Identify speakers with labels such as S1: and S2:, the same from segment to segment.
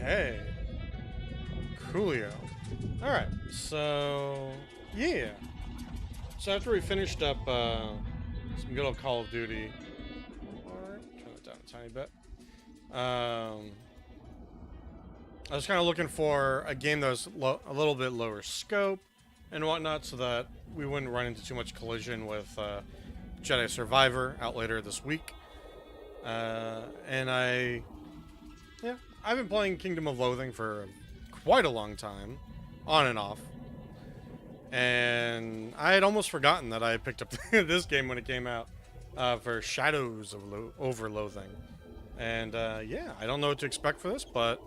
S1: Okay. Coolio. Alright, so... yeah. So after we finished up some good old Call of Duty... Alright, turn it down a tiny bit. I was kind of looking for a game that was a little bit lower scope and whatnot so that we wouldn't run into too much collision with Jedi Survivor out later this week. And I've been playing Kingdom of Loathing for quite a long time, on and off. And I had almost forgotten that I picked up this game when it came out for Shadows of over Loathing. And yeah, I don't know what to expect for this, but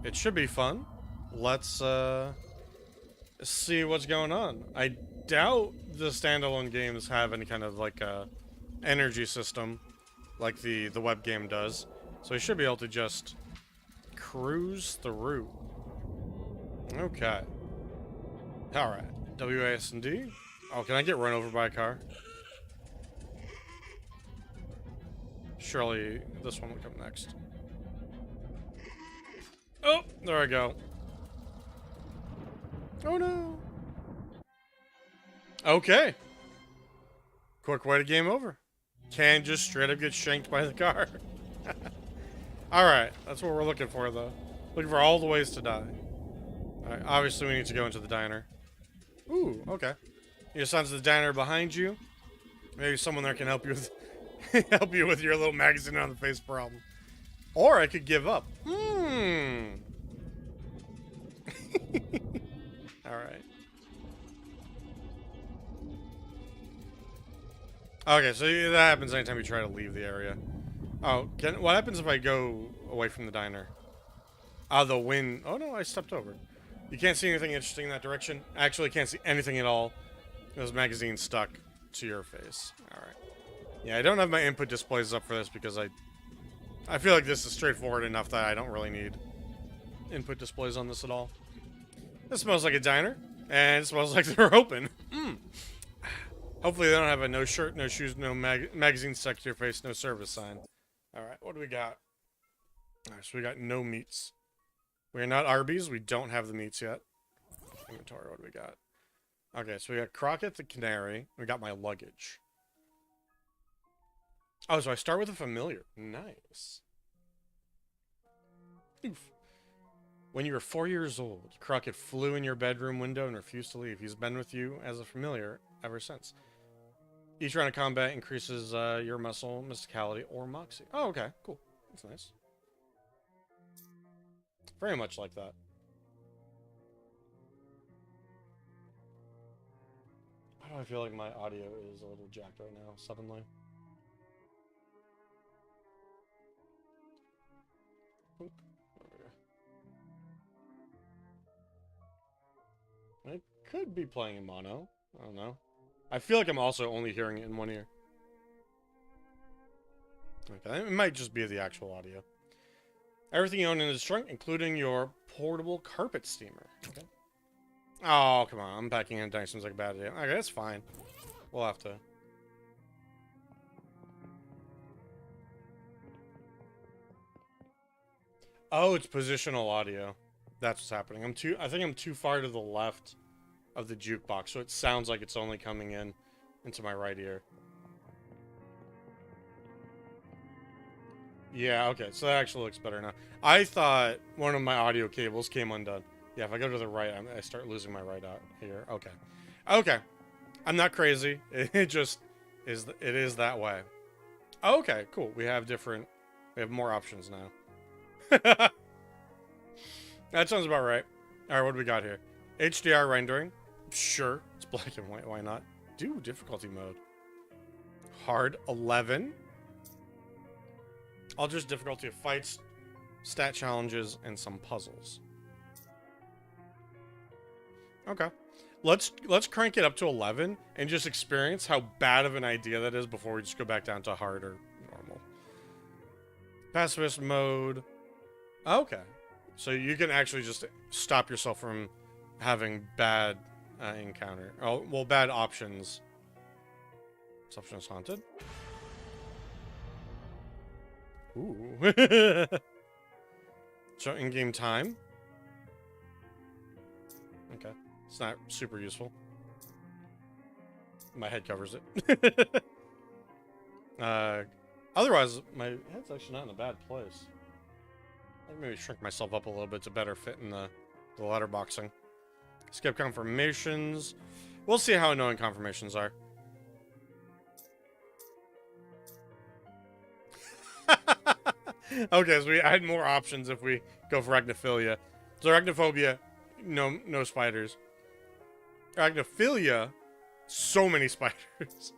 S1: it should be fun. Let's see what's going on. I doubt the standalone games have any kind of like energy system like the web game does. So we should be able to just cruise through. Okay. Alright. WASD. Oh, can I get run over by a car? Surely this one will come next. Oh, there I go. Oh no. Okay. Quick way to game over. Can just straight up get shanked by the car. Alright, that's what we're looking for though. Looking for all the ways to die. Alright, obviously we need to go into the diner. Ooh, okay. Your son's the diner behind you. Maybe someone there can help you with help you with your little magazine on the face problem. Or I could give up. Alright. Okay, so that happens anytime you try to leave the area. Oh, what happens if I go away from the diner? The wind. Oh no, I stepped over. You can't see anything interesting in that direction. Actually, can't see anything at all. Those magazines stuck to your face. Alright. Yeah, I don't have my input displays up for this because I feel like this is straightforward enough that I don't really need input displays on this at all. This smells like a diner, and it smells like they're open. Hopefully they don't have a no shirt, no shoes, no magazine stuck to your face, no service sign. Alright, what do we got? Alright, so we got no meats. We're not Arby's, we don't have the meats yet. Inventory, what do we got? Okay, so we got Crockett the Canary. We got my luggage. Oh, so I start with a familiar. Nice. Oof. When you were 4 years old, Crockett flew in your bedroom window and refused to leave. He's been with you as a familiar ever since. Each round of combat increases your muscle, mysticality, or moxie. Oh, okay. Cool. That's nice. Very much like that. Why do I feel like my audio is a little jacked right now, suddenly? Oop. I could be playing in mono. I don't know. I feel like I'm also only hearing it in one ear. Okay, it might just be the actual audio. Everything you own in this trunk, including your portable carpet steamer. Okay. Oh, come on. Unpacking and dining seems like a bad idea. Okay, that's fine. We'll have to. Oh, it's positional audio. That's what's happening. I think I'm too far to the left of the jukebox, so it sounds like it's only coming in into my right ear. Yeah, okay, so that actually looks better now. I thought one of my audio cables came undone. Yeah, if I go to the right, I start losing my right out here. Okay. Okay. I'm not crazy. It just is, it is that way. Okay, cool. We have more options now. That sounds about right. Alright, what do we got here? HDR rendering. Sure. It's black and white. Why not? Do difficulty mode. Hard 11. Alters difficulty of fights, stat challenges, and some puzzles. Okay. Let's crank it up to 11 and just experience how bad of an idea that is before we just go back down to hard or normal. Pacifist mode. Okay. So you can actually just stop yourself from having bad encounter. Oh, well, bad options. This option is haunted. Ooh. So in-game time. Okay. It's not super useful. My head covers it. Otherwise, my head's actually not in a bad place. I maybe shrink myself up a little bit to better fit in the letterboxing. Skip confirmations. We'll see how annoying confirmations are. Okay, so we had more options if we go for arachnophilia. So arachnophobia, no spiders. Arachnophilia, so many spiders.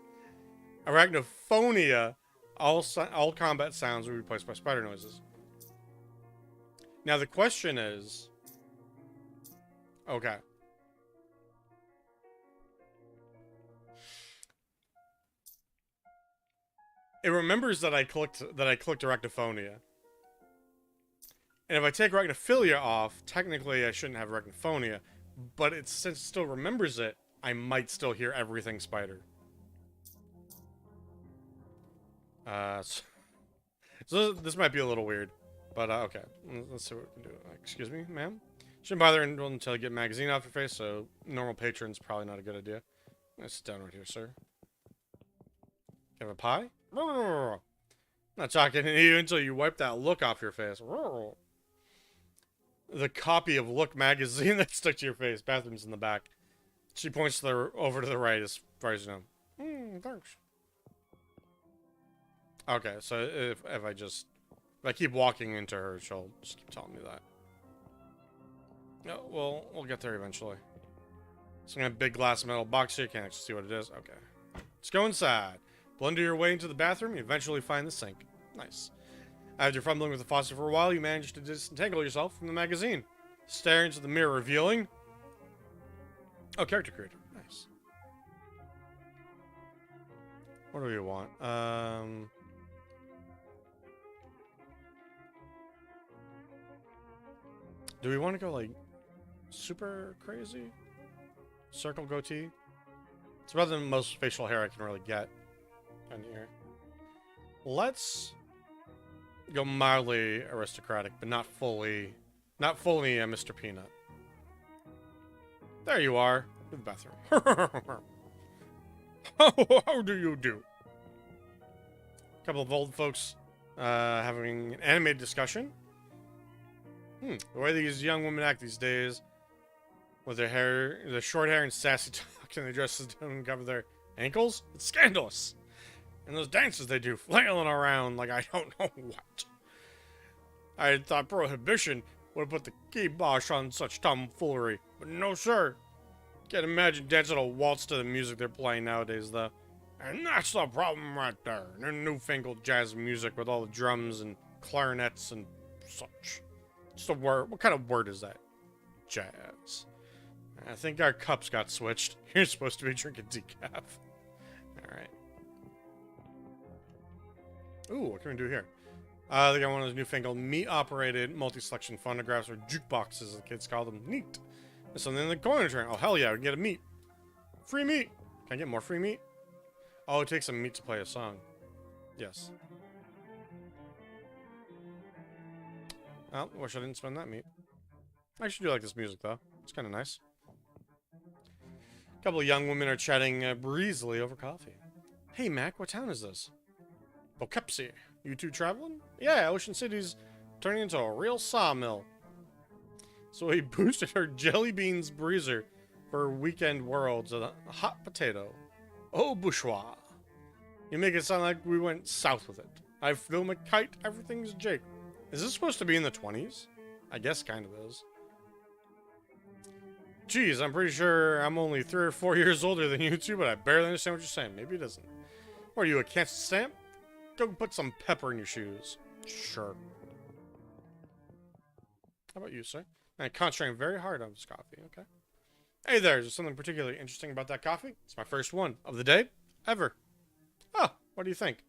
S1: Arachnophonia, all combat sounds were replaced by spider noises. Now the question is, okay. It remembers that I clicked arachnophonia. And if I take arachnophilia off, technically I shouldn't have arachnophonia. But since it still remembers it, I might still hear everything spider. So this might be a little weird. But, okay. Let's see what we can do. Excuse me, ma'am? Shouldn't bother until you get magazine off your face, so normal patron's probably not a good idea. Let's sit down right here, sir. You have a pie? I'm not talking to you until you wipe that look off your face. The copy of Look magazine that stuck to your face. Bathroom's in the back. She points over to the right as far as you know. Thanks. Okay, so if I keep walking into her, she'll just keep telling me that. No, well, we'll get there eventually. So I'm gonna have a big glass metal box here. Can't actually see what it is. Okay. Let's go inside. Blunder your way into the bathroom, you eventually find the sink. Nice. After fumbling with the faucet for a while, you manage to disentangle yourself from the magazine. Stare into the mirror, revealing... Oh, character creator. Nice. What do we want? Do we want to go, like, super crazy? Circle goatee? It's about the most facial hair I can really get on here. Let's go mildly aristocratic, but not fully Mr. Peanut. There you are, in the bathroom. How do you do? A couple of old folks having an animated discussion. The way these young women act these days, with their short hair and sassy talk, and their dresses don't cover their ankles, it's scandalous. And those dances they do, flailing around like I don't know what. I had thought prohibition would have put the kibosh on such tomfoolery, but no sir. Can't imagine dancing a waltz to the music they're playing nowadays, though. And that's the problem right there. Their newfangled jazz music with all the drums and clarinets and such. What's the word? What kind of word is that? Jazz. I think our cups got switched. You're supposed to be drinking decaf. Alright. Ooh, what can we do here? They got one of those newfangled meat-operated multi-selection phonographs, or jukeboxes, as the kids call them. Neat. There's something in the corner train. Oh, hell yeah, we can get a meat. Free meat. Can I get more free meat? Oh, it takes some meat to play a song. Yes. Oh, wish I didn't spend that meat. I actually do like this music, though. It's kind of nice. A couple of young women are chatting breezily over coffee. Hey, Mac, what town is this? Poughkeepsie. You two traveling? Yeah, Ocean City's turning into a real sawmill. So he boosted her jelly beans breezer for weekend worlds at a hot potato. Oh, bourgeois. You make it sound like we went south with it. I flew my kite, everything's Jake. Is this supposed to be in the 20s? I guess kind of is. Geez, I'm pretty sure I'm only 3 or 4 years older than you two, but I barely understand what you're saying. Maybe it isn't. What are you, a cancer stamp? Go put some pepper in your shoes. Sure. How about you, sir? I'm concentrating very hard on this coffee, okay? Hey there, is there something particularly interesting about that coffee? It's my first one of the day, ever. Oh, what do you think?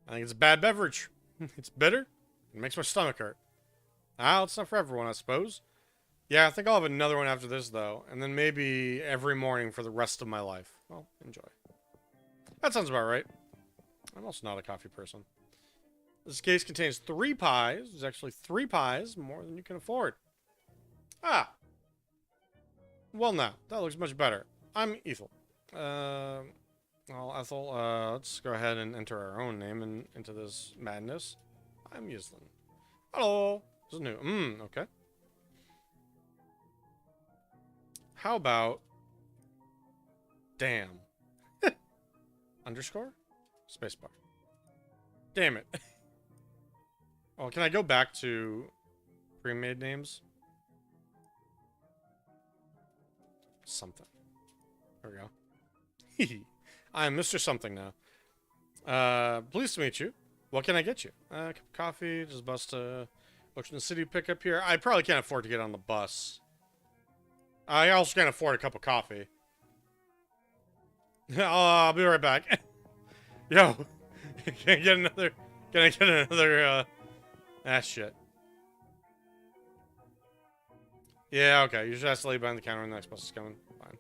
S1: I think it's a bad beverage. It's bitter. It makes my stomach hurt. Ah, it's not for everyone, I suppose. Yeah, I think I'll have another one after this, though. And then maybe every morning for the rest of my life. Well, enjoy. That sounds about right. I'm also not a coffee person. This case contains 3 pies. There's actually 3 pies, more than you can afford. Ah. Well, now, that looks much better. I'm Ethel. Well, Ethel, let's go ahead and enter our own name into this madness. I'm Yizelin. Hello. This is new. Okay. How about... Damn. Underscore? Spacebar. Damn it. Oh, can I go back to pre-made names? Something. There we go. I'm Mr. Something now. Pleased to meet you. What can I get you? Cup of coffee, just bus to Ocean City pickup here. I probably can't afford to get on the bus. I also can't afford a cup of coffee. I'll be right back. Yo, can I get another? Can I get another? Shit. Yeah, okay. You just have to lay behind the counter when the next bus is coming. Fine.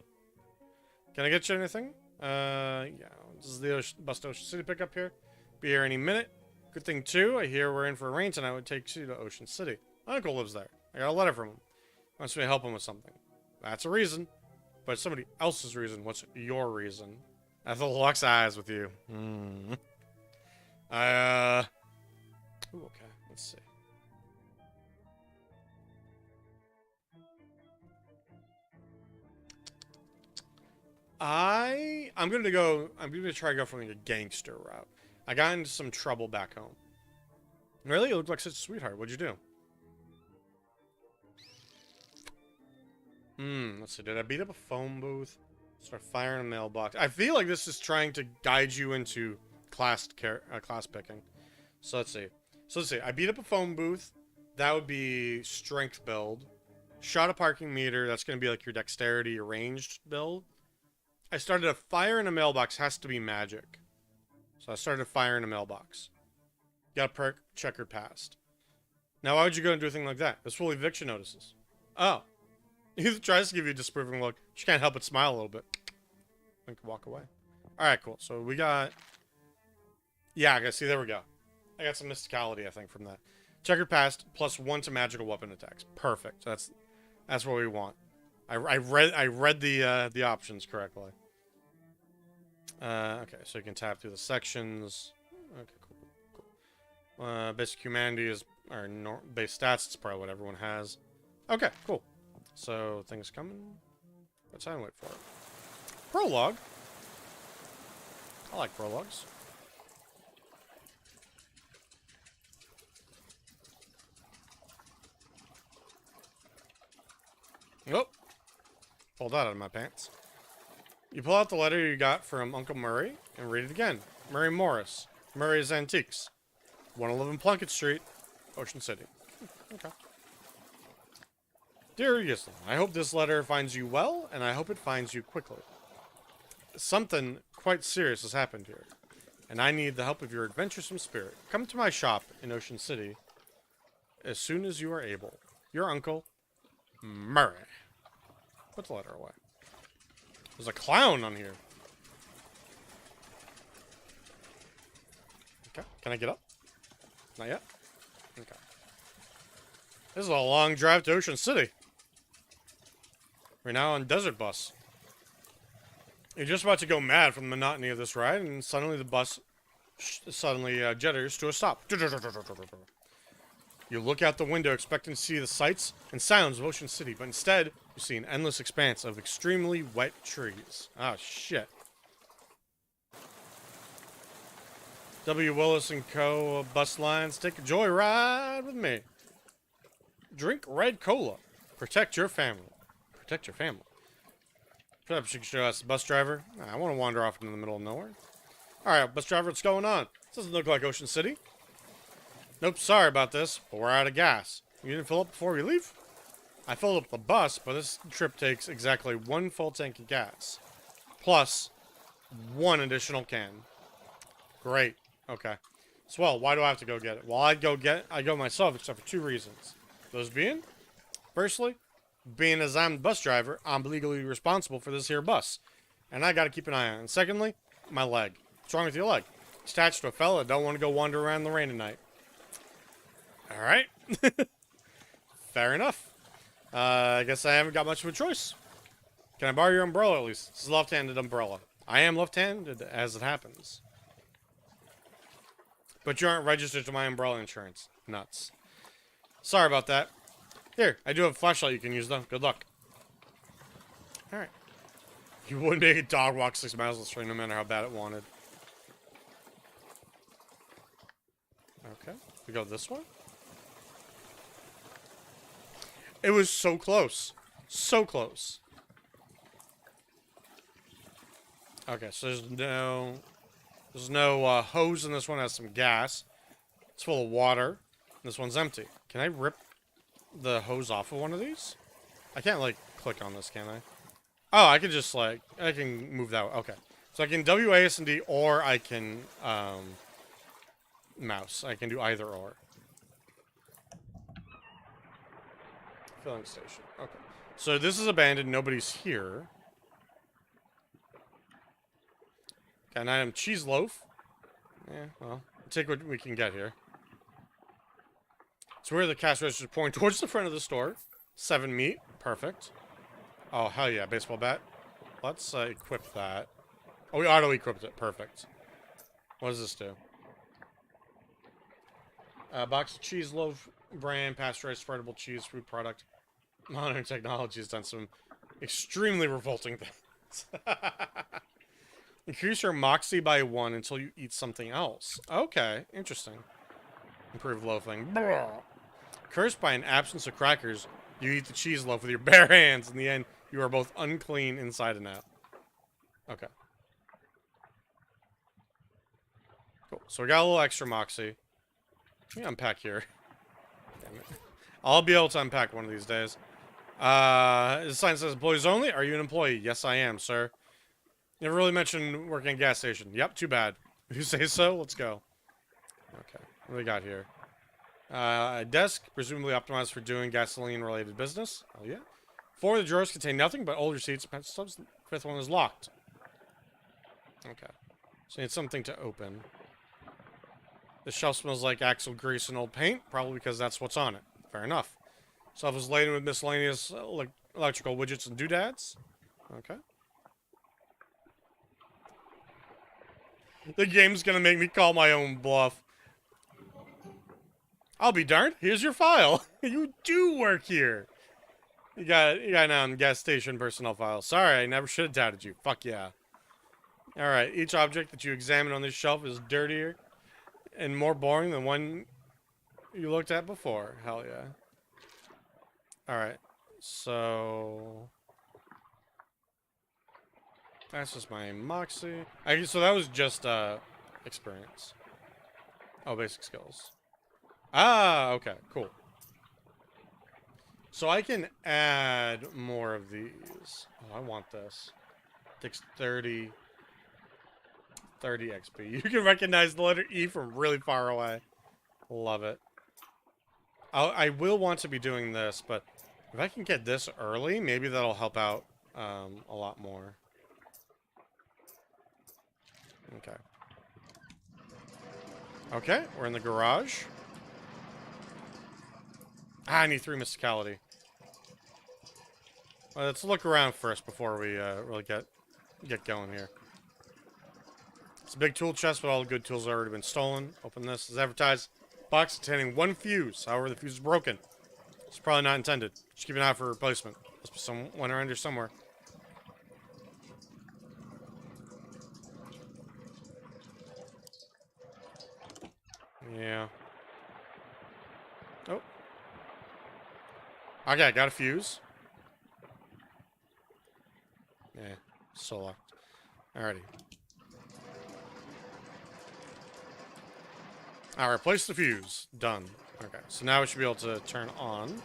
S1: Can I get you anything? Yeah. This is the bus to Ocean City pickup here. Be here any minute. Good thing too. I hear we're in for a rain tonight. Would take you to Ocean City. My uncle lives there. I got a letter from him. Wants me to help him with something. That's a reason. But it's somebody else's reason. What's your reason? Ethel locks eyes with you. Ooh, okay. Let's see. I'm gonna try to go for like a gangster route. I got into some trouble back home. Really? You look like such a sweetheart. What'd you do? Let's see. Did I beat up a phone booth? Start firing a mailbox. I feel like this is trying to guide you into class picking. So let's see. I beat up a phone booth. That would be strength build. Shot a parking meter. That's going to be like your dexterity ranged build. I started a fire in a mailbox. Has to be magic. So I started a fire in a mailbox. Got a perk checkered past. Now why would you go and do a thing like that? That's full eviction notices. Oh. He tries to give you a disapproving look. She can't help but smile a little bit. And walk away. Alright, cool. So we got... Yeah, I guess. See, there we go. I got some mysticality, I think, from that. Checkered past, +1 to magical weapon attacks. Perfect. That's what we want. I read the options correctly. Okay, so you can tap through the sections. Okay, cool. Basic humanity is... Or base stats, it's probably what everyone has. Okay, cool. So, things coming. Let's try and wait for it. Prologue. I like prologues. Oh. Pulled that out of my pants. You pull out the letter you got from Uncle Murray and read it again. Murray Morris. Murray's Antiques. 111 Plunkett Street, Ocean City. Okay. Dear Yizelin, I hope this letter finds you well, and I hope it finds you quickly. Something quite serious has happened here, and I need the help of your adventuresome spirit. Come to my shop in Ocean City as soon as you are able. Your uncle, Murray. Put the letter away. There's a clown on here. Okay, can I get up? Not yet? Okay. This is a long drive to Ocean City. We're now on Desert Bus. You're just about to go mad from the monotony of this ride, and suddenly the bus jitters to a stop. You look out the window expecting to see the sights and sounds of Ocean City, but instead, you see an endless expanse of extremely wet trees. Ah, shit. W. Willis & Co. Bus lines, take a joyride with me. Drink red cola. Protect your family. Protect your family. Perhaps you can show us the bus driver. I want to wander off into the middle of nowhere. Alright, bus driver, what's going on? This doesn't look like Ocean City. Nope, sorry about this, but we're out of gas. You didn't fill up before we leave? I filled up the bus, but this trip takes exactly 1 full tank of gas. Plus 1 additional can. Great. Okay. Swell, why do I have to go get it? Well, I'd go myself, except for 2 reasons. Those being, firstly, being as I'm the bus driver, I'm legally responsible for this here bus. And I gotta keep an eye on it. And secondly, my leg. What's wrong with your leg? It's attached to a fella that don't want to go wander around in the rain tonight. Alright. Fair enough. I guess I haven't got much of a choice. Can I borrow your umbrella at least? This is a left-handed umbrella. I am left-handed, as it happens. But you aren't registered to my umbrella insurance. Nuts. Sorry about that. Here, I do have a flashlight you can use, though. Good luck. Alright. You wouldn't make a dog walk 6 miles on the street no matter how bad it wanted. Okay. We go this way? It was so close. So close. Okay, so there's no hose in this one. It has some gas. It's full of water. This one's empty. Can I rip the hose off of one of these? I can't, like, click on this, can I? Oh, I can just, like, I can move that way. Okay. So I can WASD or I can, mouse. I can do either or. Filling station. Okay. So this is abandoned. Nobody's here. Got an item. Cheese loaf. Yeah, well, take what we can get here. So where the cash register is pointing towards the front of the store. 7 meat. Perfect. Oh, hell yeah. Baseball bat. Let's equip that. Oh, we auto-equipped it. Perfect. What does this do? Box of cheese loaf brand, pasteurized spreadable cheese food product. Modern technology has done some extremely revolting things. Increase your moxie by 1 until you eat something else. Okay, interesting. Improve loafing. Cursed by an absence of crackers, you eat the cheese loaf with your bare hands. In the end, you are both unclean inside and out. Okay. Cool. So we got a little extra moxie. Let me unpack here. Damn it. I'll be able to unpack one of these days. The sign says employees only. Are you an employee? Yes, I am, sir. Never really mentioned working at a gas station. Yep, too bad. If you say so, let's go. Okay, what do we got here? A desk, presumably optimized for doing gasoline-related business. Oh, yeah. 4 of the drawers contain nothing but old receipts and pencil stubs. The 5th one is locked. Okay. So I need something to open. The shelf smells like axle grease and old paint, probably because that's what's on it. Fair enough. Shelf is laden with miscellaneous electrical widgets and doodads. Okay. The game's gonna make me call my own bluff. I'll be darned. Here's your file. You do work here. You got an gas station personnel file. Sorry, I never should have doubted you. Fuck yeah. Alright, each object that you examine on this shelf is dirtier and more boring than one you looked at before. Hell yeah. Alright, so that's just my moxie. So that was just experience. Oh, basic skills. Ah, okay, cool. So I can add more of these. Oh, I want this. Takes 30 XP. You can recognize the letter E from really far away. Love it. I will want to be doing this, but if I can get this early, maybe that'll help out a lot more. Okay. Okay, we're in the garage. I need 3 mysticality. Well, let's look around first before we really get going here. It's a big tool chest, but all the good tools have already been stolen. Open this. As advertised. Box containing 1 fuse. However, the fuse is broken. It's probably not intended. Just keep an eye for replacement. Must be someone around here somewhere. Yeah. Oh. Okay, got a fuse. Yeah, still locked. Alrighty. Alright, replace the fuse. Done. Okay, so now we should be able to turn on.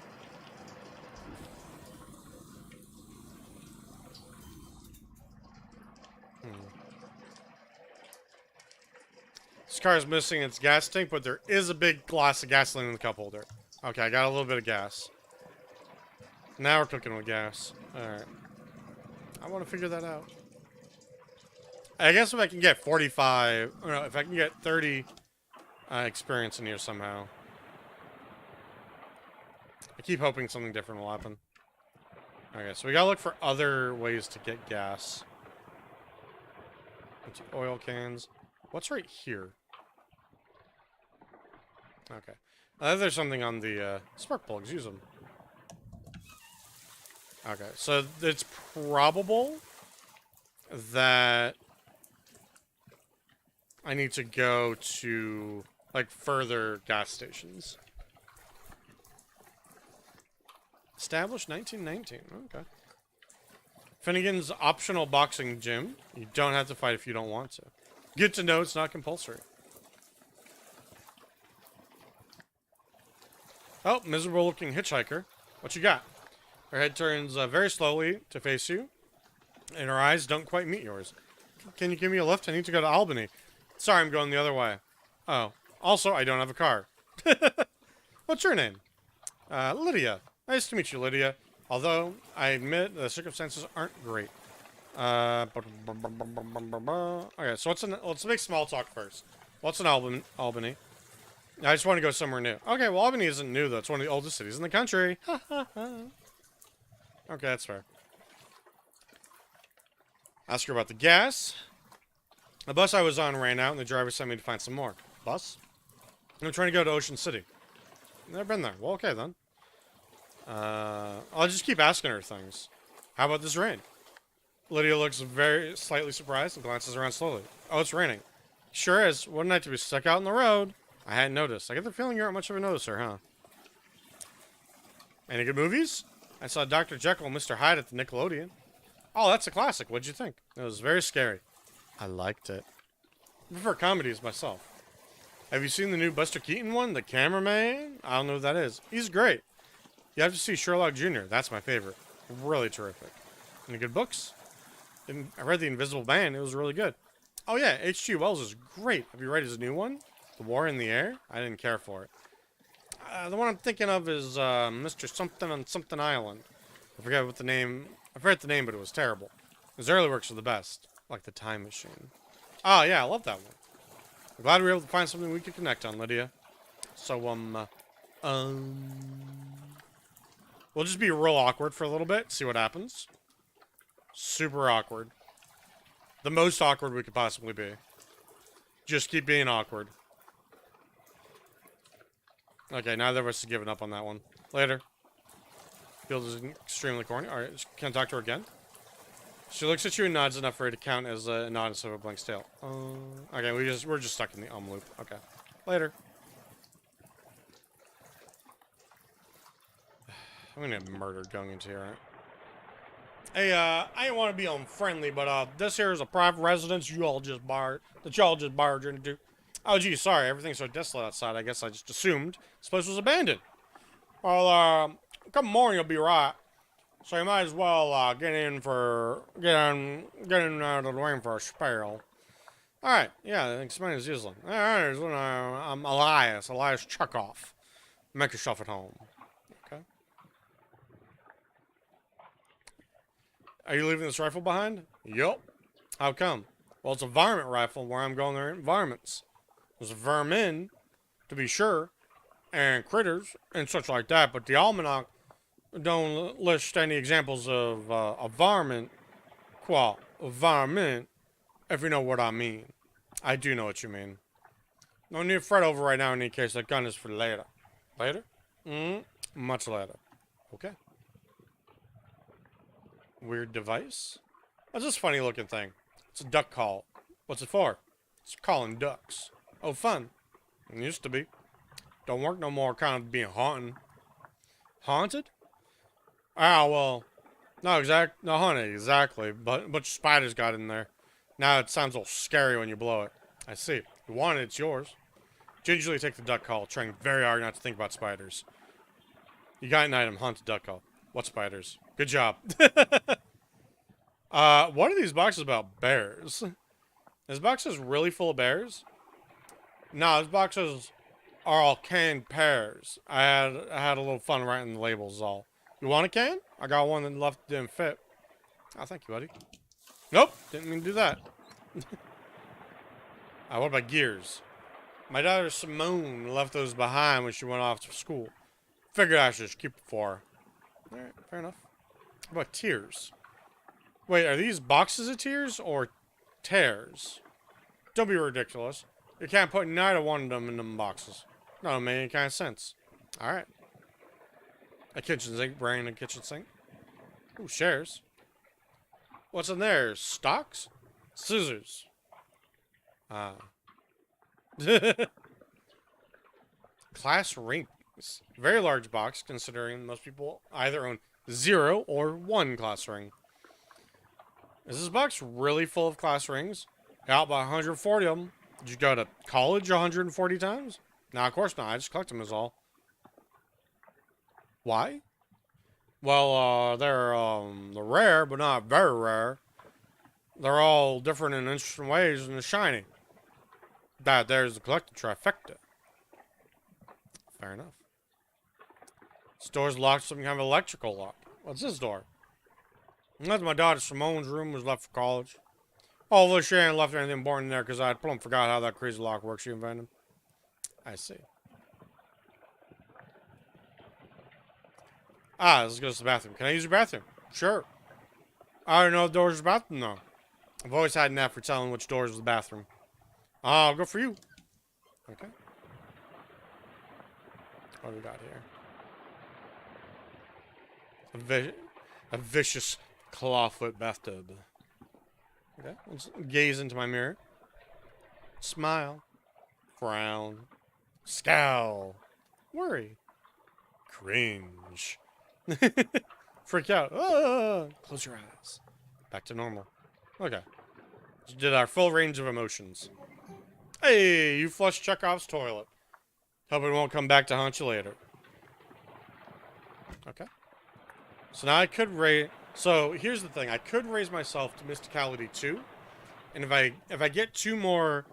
S1: This car is missing its gas tank, but there is a big glass of gasoline in the cup holder. Okay, I got a little bit of gas. Now we're cooking with gas. Alright. I want to figure that out. I guess if I can get 45... Or no, if I can get 30 experience in here somehow. I keep hoping something different will happen. Okay, so we gotta look for other ways to get gas. Empty oil cans. What's right here? Okay. There's something on the spark plugs. Use them. Okay, so it's probable that I need to go to, like, further gas stations. Established 1919. Okay. Finnegan's optional boxing gym. You don't have to fight if you don't want to. Good to know it's not compulsory. Oh, miserable-looking hitchhiker. What you got? Her head turns very slowly to face you, and her eyes don't quite meet yours. Can you give me a lift? I need to go to Albany. Sorry, I'm going the other way. Oh. Also, I don't have a car. What's your name? Lydia. Nice to meet you, Lydia. Although, I admit the circumstances aren't great. Okay, so let's make small talk first. What's in Albany? I just want to go somewhere new. Okay, well, Albany isn't new, though. It's one of the oldest cities in the country. Okay, that's fair. Ask her about the gas. The bus I was on ran out, and the driver sent me to find some more. Bus? I'm trying to go to Ocean City. Never been there. Well, okay, then. I'll just keep asking her things. How about this rain? Lydia looks very slightly surprised and glances around slowly. Oh, it's raining. Sure is. What a night to be stuck out on the road. I hadn't noticed. I get the feeling you aren't much of a noticer, huh? Any good movies? I saw Dr. Jekyll and Mr. Hyde at the Nickelodeon. Oh, that's a classic. What'd you think? It was very scary. I liked it. I prefer comedies myself. Have you seen the new Buster Keaton one? The Cameraman? I don't know who that is. He's great. You have to see Sherlock Jr. That's my favorite. Really terrific. Any good books? I read The Invisible Man. It was really good. Oh, yeah. H.G. Wells is great. Have you read his new one? The War in the Air? I didn't care for it. The one I'm thinking of is Mr. Something on Something Island. I forget the name, but it was terrible. His early works are the best. Like The Time Machine. Oh, yeah. I love that one. I'm glad we were able to find something we could connect on, Lydia. So, we'll just be real awkward for a little bit, see what happens. Super awkward. The most awkward we could possibly be. Just keep being awkward. Okay, neither of us have given up on that one. Later. Field is extremely corny. Alright, can I talk to her again? She looks at you and nods enough for her to count as a nod instead of a blank stare. Okay, we're just stuck in the loop. Okay. Later. I'm gonna get murdered going into here, right? Hey, I didn't want to be unfriendly, but this here is a private residence y'all just barged into. Oh, gee, sorry, everything's so desolate outside. I guess I just assumed this place was abandoned. Well, come morning you'll be right. So you might as well get in out of the rain for a spell. All right, yeah, thanks. My name is Yizelin. I'm Elias Chekhov. Make yourself at home. Okay. Are you leaving this rifle behind? Yup. How come? Well, it's a varmint rifle. Where I'm going, there are environments. There's vermin, to be sure, and critters, and such like that, but the almanac don't list any examples of a varmint, varmint, if you know what I mean. I do know what you mean. No need to fret over right now in any case. That gun is for later. Later? Much later. Okay. Weird device? What's this funny looking thing? It's a duck call. What's it for? It's calling ducks. Oh, fun. It used to be. Don't work no more, kind of being haunted. Haunted? Ah, well, not haunted exactly, but a bunch of spiders got in there. Now it sounds a little scary when you blow it. I see. You want it, it's yours. Gingerly take the duck call, trying very hard not to think about spiders. You got an item, haunted duck call. What spiders? Good job. What are these boxes about? Bears. This box is really full of bears? No, these boxes are all canned pears. I had a little fun writing the labels all. You want a can? I got one that left didn't fit. Oh, thank you, buddy. Nope, didn't mean to do that. What about gears? My daughter Simone left those behind when she went off to school. Figured I should just keep 4. Alright, fair enough. How about tears? Wait, are these boxes of tears or tears? Don't be ridiculous. You can't put neither one of them in them boxes. No, don't make any kind of sense. Alright. A kitchen sink, brand new kitchen sink. Ooh, shares. What's in there? Stocks? Scissors. Ah. Class rings. Very large box, considering most people either own 0 or 1 class ring. Is this box really full of class rings? Out by 140 of them. Did you go to college 140 times? No, of course not. I just collect them is all. Why? Well, they're rare, but not very rare. They're all different in interesting ways and they're shiny. That there's the collector trifecta. Fair enough. This door's locked, some kind of electrical lock. What's this door? That's my daughter Simone's room was left for college. Although she ain't left anything important in there because I plumb forgot how that crazy lock works she invented. I see. Ah, let's go to the bathroom. Can I use your bathroom? Sure. I don't know if door's the bathroom though. I've always had an app for telling which door is the bathroom. I'll go for you. Okay. What do we got here? A vicious clawfoot bathtub. Okay, let's gaze into my mirror. Smile. Frown. Scowl. Worry. Cringe. Freak out. Ah! Close your eyes. Back to normal. Okay. Just did our full range of emotions. Hey, you flushed Chekhov's toilet. Hope it won't come back to haunt you later. Okay. So now I could raise... So, here's the thing. I could raise myself to Mysticality 2. And if I get 2 more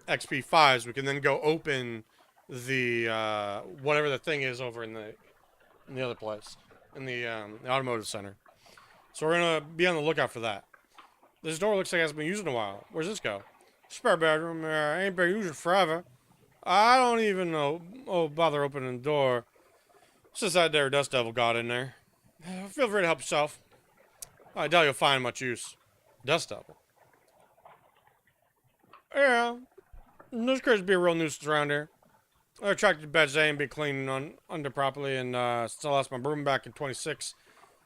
S1: XP 5s, we can then go open the, whatever the thing is over in the other place. In the automotive center. So we're gonna be on the lookout for that. This door looks like it hasn't been used in a while. Where's this go? Spare bedroom. Ain't been used forever. I don't even know. Oh, bother opening the door. Since that there dust devil got in there. Feel free to help yourself. I doubt you'll find much use. Dust devil. Yeah. Those critters be a real nuisance around here. I attracted to beds they ain't been cleaning under properly, and since I lost my broom back in 26,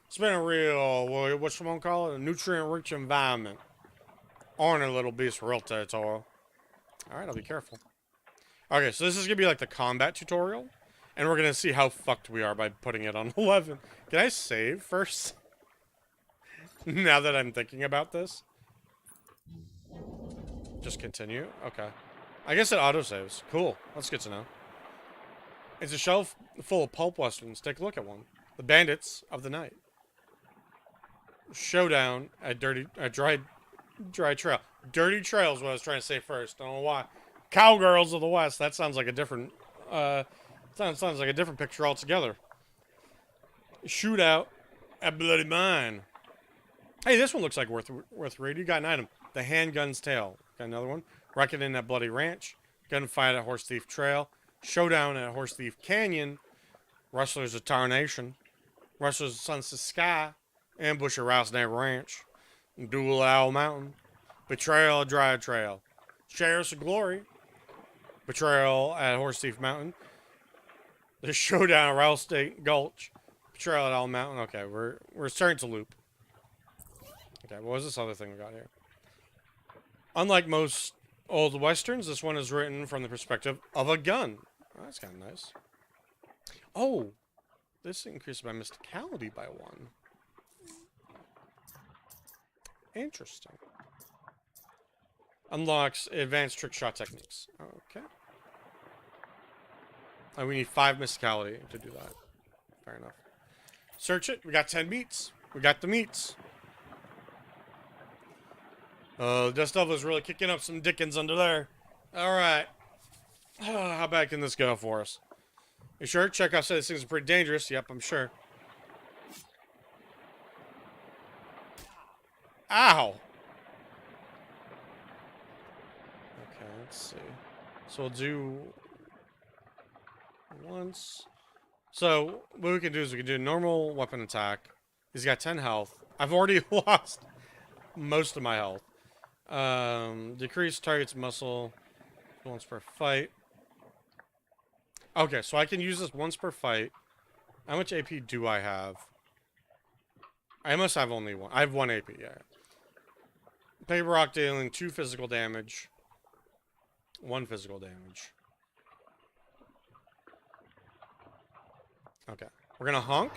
S1: it's been a real, what someone call it, a nutrient-rich environment. On a little beast real territorial. Alright, I'll be careful. Okay, so this is gonna be like the combat tutorial, and we're gonna see how fucked we are by putting it on 11. Can I save first? Now that I'm thinking about this. Just continue? Okay. I guess it autosaves. Cool. That's good to know. It's a shelf full of pulp westerns. Take a look at one. The Bandits of the Night. Showdown at Dry Trail. Dirty Trail is what I was trying to say first. I don't know why. Cowgirls of the West. That sounds like a different, sounds like a different picture altogether. Shootout at Bloody Mine. Hey, this one looks like worth reading. You got an item. The Handgun's Tale. Got another one. Reckoning at Bloody Ranch. Gunfight at Horse Thief Trail. Showdown at Horse Thief Canyon. Rustlers of Tarnation. Rustlers of Sunset Sky. Ambush at Rattlesnake Ranch. Duel at Owl Mountain. Betrayal at Dry Trail. Sheriffs of Glory. Betrayal at Horse Thief Mountain. The Showdown at Rattlesnake Gulch. Betrayal at Owl Mountain. Okay, we're starting to loop. Okay, what was this other thing we got here? Unlike most old westerns, this one is written from the perspective of a gun. Oh, that's kind of nice. Oh, this increased my mysticality by 1. Interesting. Unlocks advanced trick shot techniques. Okay. And we need 5 mysticality to do that. Fair enough. Search it. We got 10 meats. We got the meats. The dust devil is really kicking up some dickens under there. Alright. How bad can this go for us? You sure? Chekhov said these things are pretty dangerous. Yep, I'm sure. Ow! Okay, let's see. So we'll do once, So, what we can do is we can do normal weapon attack. He's got 10 health. I've already lost most of my health. Decrease target's muscle once per fight. Okay, so I can use this once per fight. How much AP do I have? I must have only one. I have 1 AP, yeah. Paper Rock dealing 2 physical damage. 1 physical damage. Okay. We're gonna honk.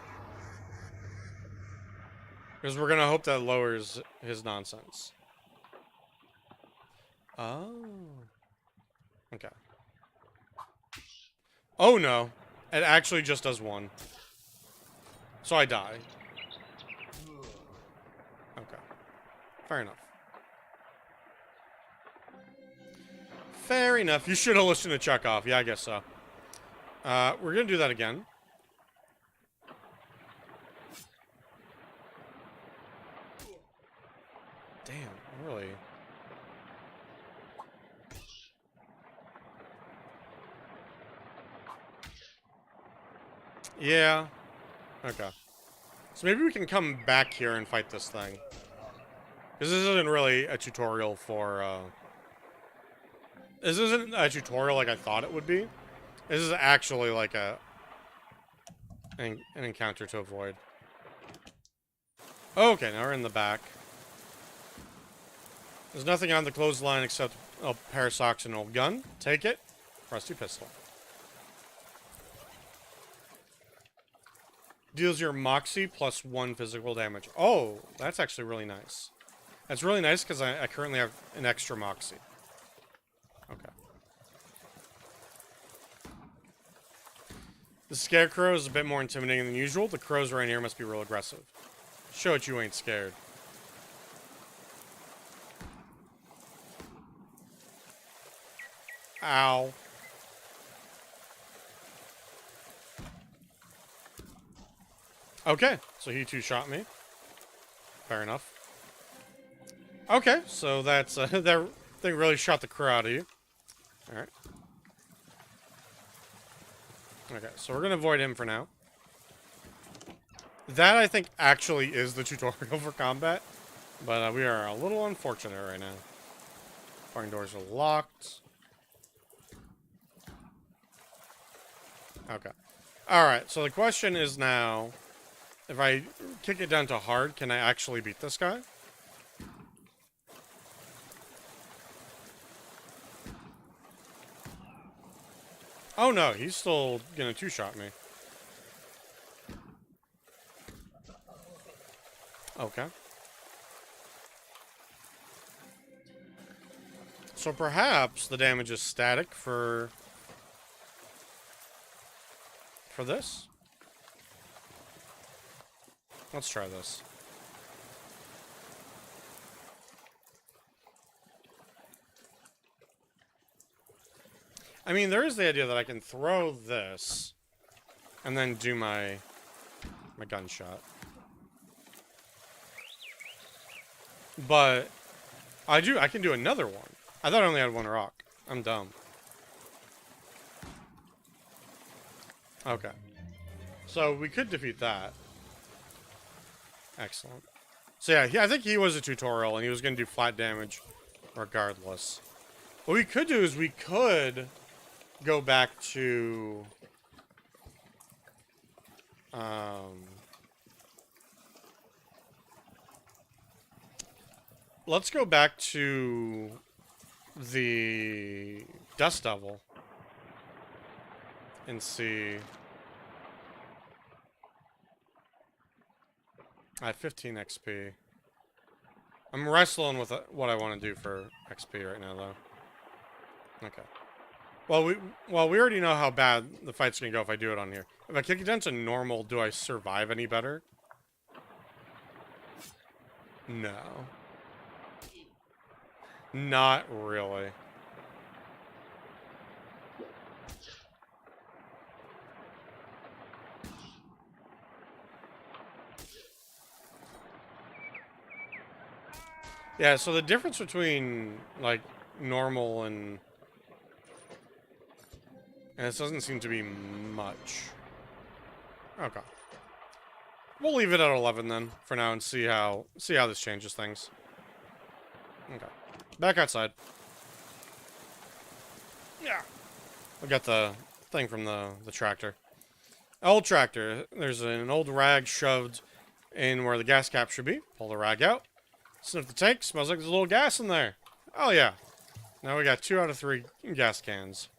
S1: Because we're gonna hope that lowers his nonsense. Oh. Okay. Oh no. It actually just does 1. So I die. Okay. Fair enough. Fair enough. You should have listened to Chekhov. Yeah, I guess so. We're gonna do that again. Damn, really? Yeah. Okay. So maybe we can come back here and fight this thing. Because this isn't really a tutorial for, This isn't a tutorial like I thought it would be. This is actually like an encounter to avoid. Okay, now we're in the back. There's nothing on the clothesline except a pair of socks and an old gun. Take it. Rusty pistol. Deals your moxie plus 1 physical damage. Oh, that's actually really nice. That's really nice because I currently have an extra moxie. Okay. The scarecrow is a bit more intimidating than usual. The crows right here must be real aggressive. Show it you ain't scared. Ow. Okay, so he too shot me. Fair enough. Okay, so that's that thing really shot the crow out of you. All right. Okay, so we're gonna avoid him for now. That I think actually is the tutorial for combat, but we are a little unfortunate right now. Barn doors are locked. Okay. All right. So the question is now, if I kick it down to hard, can I actually beat this guy? Oh no, he's still gonna two-shot me. Okay. So perhaps the damage is static for this. Let's try this. I mean, there is the idea that I can throw this and then do my gunshot. But I can do another one. I thought I only had 1 rock. I'm dumb. Okay. So we could defeat that. Excellent. So yeah, I think he was a tutorial and he was going to do flat damage regardless. What we could do is we could go back to let's go back to the Dust Devil and see. I have 15 XP. I'm wrestling with what I want to do for XP right now, though. Okay. Well, we already know how bad the fight's gonna go if I do it on here. If I kick it down to normal, do I survive any better? No. Not really. Yeah, so the difference between, like, normal and this doesn't seem to be much. Okay. We'll leave it at 11 then for now and see how this changes things. Okay. Back outside. Yeah. We got the thing from the tractor. Old tractor. There's an old rag shoved in where the gas cap should be. Pull the rag out. Sniff the tank. Smells like there's a little gas in there. Oh yeah. Now we got 2 out of 3 gas cans.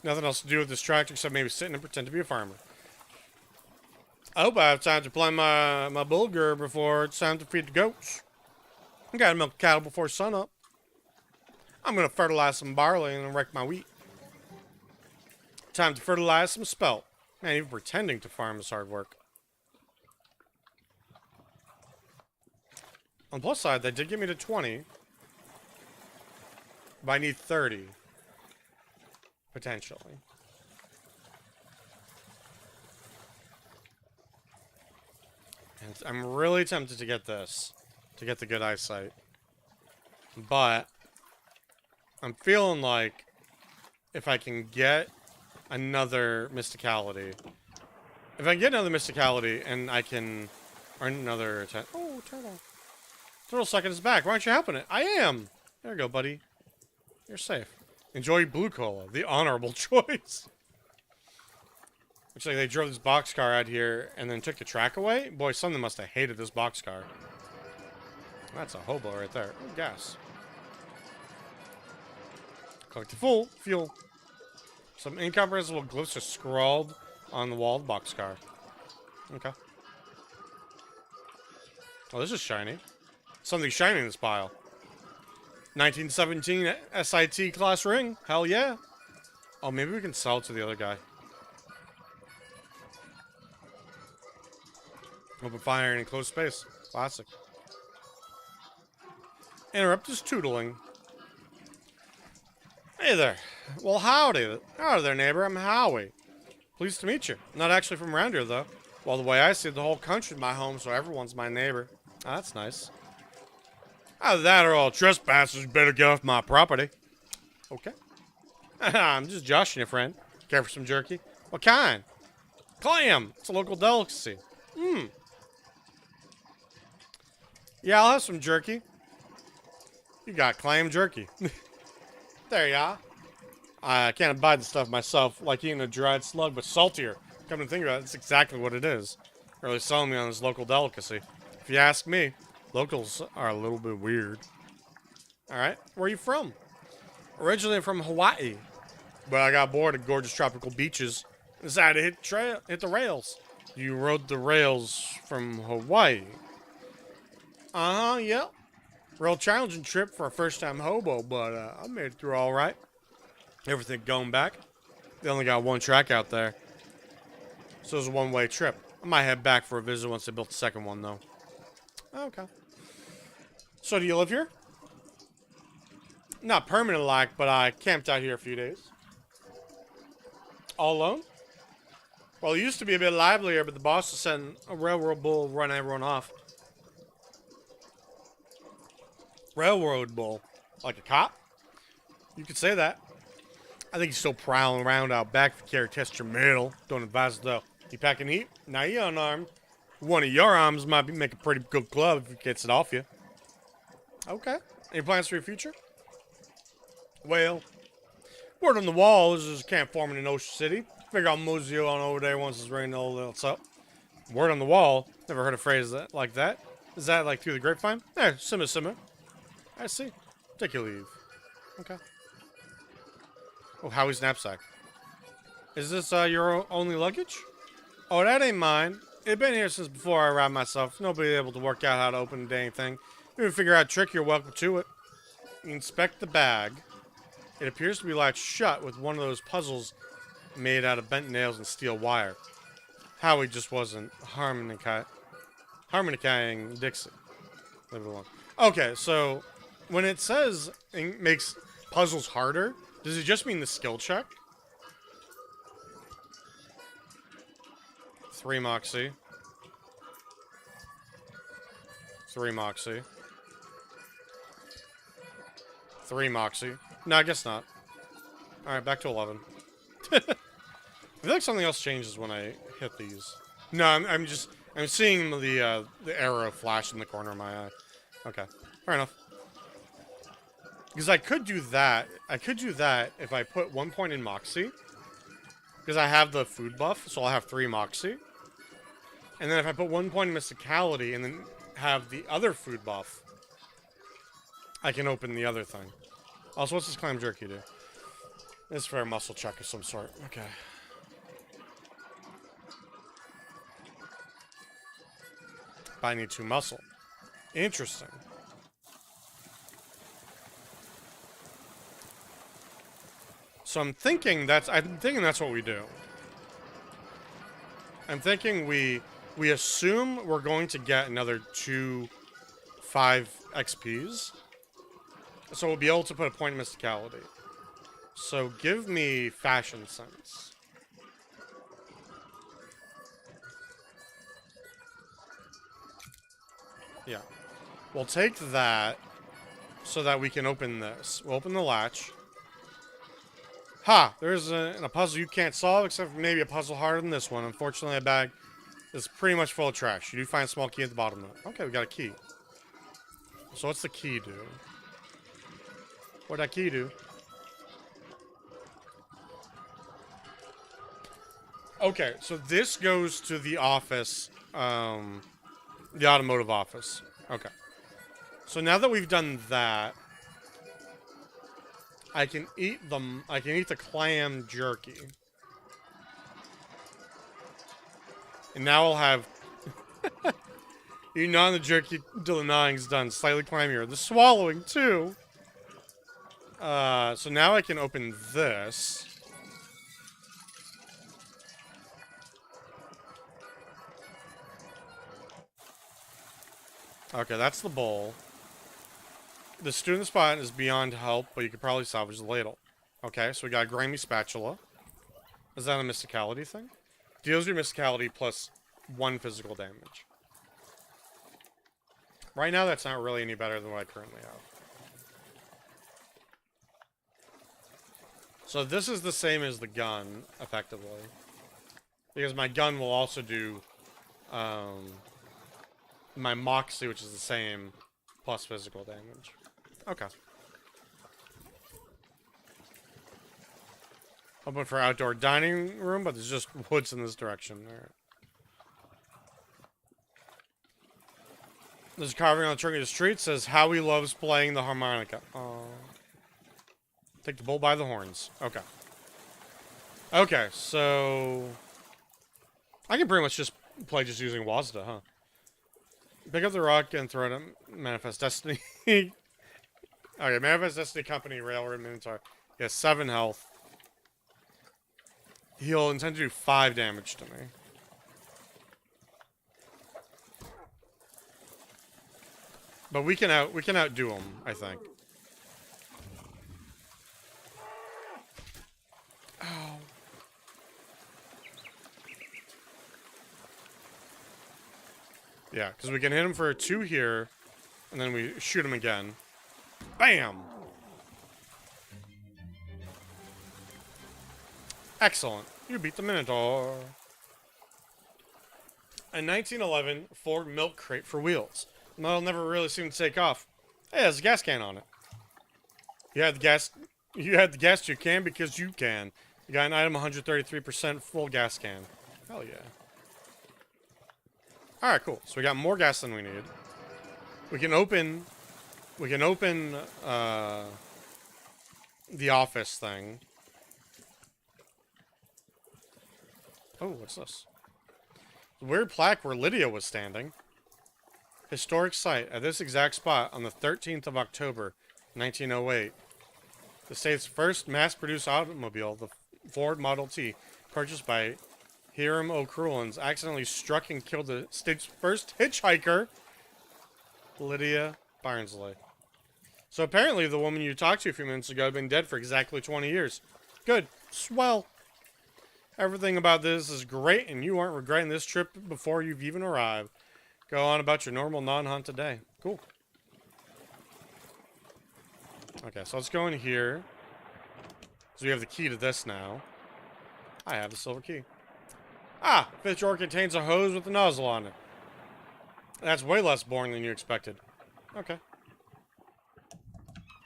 S1: Nothing else to do with this tractor except maybe sit and pretend to be a farmer. I hope I have time to plant my bulgur before it's time to feed the goats. I gotta milk cattle before sunup. I'm gonna fertilize some barley and then wreck my wheat. Time to fertilize some spelt. Man, even pretending to farm is hard work. On the plus side, they did get me to 20. But I need 30. Potentially. And I'm really tempted to get this. To get the good eyesight. But I'm feeling like if I can get another mysticality. If I can get another mysticality and I can earn another oh, turtle. Turtle stuck in his back. Why aren't you helping it? I am. There you go, buddy. You're safe. Enjoy blue cola. The honorable choice. Looks like they drove this boxcar out here and then took the track away. Boy, someone must have hated this boxcar. That's a hobo right there. Oh, gas. Collect the full fuel. Some incomprehensible glyphs are scrawled on the wall of the boxcar. Okay. Oh, this is shiny. Something shiny in this pile. 1917 SIT class ring. Hell yeah. Oh, maybe we can sell it to the other guy. Open fire in enclosed space. Classic. Interrupt his tootling. Hey there. Well, howdy. Howdy there, neighbor. I'm Howie. Pleased to meet you. Not actually from around here, though. Well, the way I see it, the whole country's my home, so everyone's my neighbor. Oh, that's nice. Either that or all trespassers better get off my property. Okay. I'm just joshing you, friend. Care for some jerky? What kind? Clam. It's a local delicacy. Mmm. Yeah, I'll have some jerky. You got clam jerky. There you are. I can't abide the stuff myself, like eating a dried slug, but saltier. Come to think about it, that's exactly what it is. Really selling me on this local delicacy. If you ask me, locals are a little bit weird. Alright, where are you from? Originally from Hawaii, but I got bored of gorgeous tropical beaches and decided to hit the rails. You rode the rails from Hawaii? Uh-huh, yep. Real challenging trip for a first-time hobo, but I made it through all right. Everything going back. They only got one track out there, so it was a one-way trip. I might head back for a visit once they built the second one, though. Okay. So do you live here? Not permanent like, but I camped out here a few days. All alone? Well, it used to be a bit livelier, but the boss was sending a railroad bull run everyone off. Railroad bull? Like a cop? You could say that. I think he's still prowling around out back if you care to test your metal. Don't advise it, though. You packing heat? Now you're unarmed. One of your arms might make a pretty good club if it gets it off you. Okay. Any plans for your future? Well, word on the wall is there's a camp forming in Ocean City. Figure I'll mosey on over there once it's raining all else up. Word on the wall? Never heard a phrase like that. Is that like through the grapevine? Eh, simmer. I see. Take your leave. Okay. Oh, Howie's knapsack. Is this your only luggage? Oh, that ain't mine. It's been here since before I arrived myself. Nobody able to work out how to open the dang thing. If you figure out a trick, you're welcome to it. Inspect the bag. It appears to be latched shut with one of those puzzles made out of bent nails and steel wire. Howie just wasn't harmonicizing Dixie. Leave it alone. Okay, so when it says it makes puzzles harder, does it just mean the skill check? 3 Moxie. 3 Moxie. 3 Moxie. No, I guess not. Alright, back to 11. I feel like something else changes when I hit these. No, I'm seeing the arrow flash in the corner of my eye. Okay, fair enough. Because I could do that. I could do that if I put 1 point in Moxie. Because I have the food buff, so I'll have 3 Moxie. And then if I put 1 point in Mysticality and then have the other food buff, I can open the other thing. Also, what's this clam jerky do? It's for a muscle check of some sort. Okay. But I need 2 muscle. Interesting. So I'm thinking that's what we do. I'm thinking we assume we're going to get another 5 XPs. So we'll be able to put a point in Mysticality. So give me Fashion Sense. Yeah. We'll take that so that we can open this. We'll open the latch. Ha! There's a puzzle you can't solve, except for maybe a puzzle harder than this one. Unfortunately, that bag is pretty much full of trash. You do find a small key at the bottom of it. Okay, we got a key. So what's the key do? What'd that key do? Okay, so this goes to the office, the automotive office. Okay. So now that we've done that, I can eat the clam jerky. And now I'll have you gnawing the jerky till the gnawing's done. Slightly clammier. The swallowing too. So now I can open this. Okay, that's the bowl. The stew in the spot is beyond help, but you could probably salvage the ladle. Okay, so we got a grimy spatula. Is that a mysticality thing? Deals your mysticality plus 1 physical damage. Right now, that's not really any better than what I currently have. So this is the same as the gun, effectively. Because my gun will also do my Moxie, which is the same, plus physical damage. Okay. Open for outdoor dining room, but there's just woods in this direction. Alright. There's a carving on the trunk of the street. Says Howie loves playing the harmonica. Take the bull by the horns. Okay. Okay, so I can pretty much just play just using Wazda, huh? Pick up the rock and throw it at Manifest Destiny. Okay, Manifest Destiny Company, Railroad Minotaur. He has 7 health. He'll intend to do 5 damage to me. But we can outdo him, I think. Ow. Yeah, because we can hit him for a 2 here, and then we shoot him again. Bam! Excellent. You beat the Minotaur. A 1911 Ford milk crate for wheels. That'll never really seem to take off. Hey, there's a gas can on it. You had the gas you can because you can. You got an item 133% full gas can. Hell yeah. Alright, cool. So we got more gas than we need. We can open the office thing. Oh, what's this? The weird plaque where Lydia was standing. Historic site at this exact spot on the 13th of October, 1908. The state's first mass-produced automobile, the Ford Model T, purchased by Hiram O'Crullins, accidentally struck and killed the state's first hitchhiker, Lydia Barnsley. So apparently the woman you talked to a few minutes ago had been dead for exactly 20 years. Good. Swell. Everything about this is great, and you aren't regretting this trip before you've even arrived. Go on about your normal non-hunt today. Cool. Okay, so let's go in here. So we have the key to this now. I have the silver key. Ah, fifth drawer contains a hose with a nozzle on it. That's way less boring than you expected. Okay.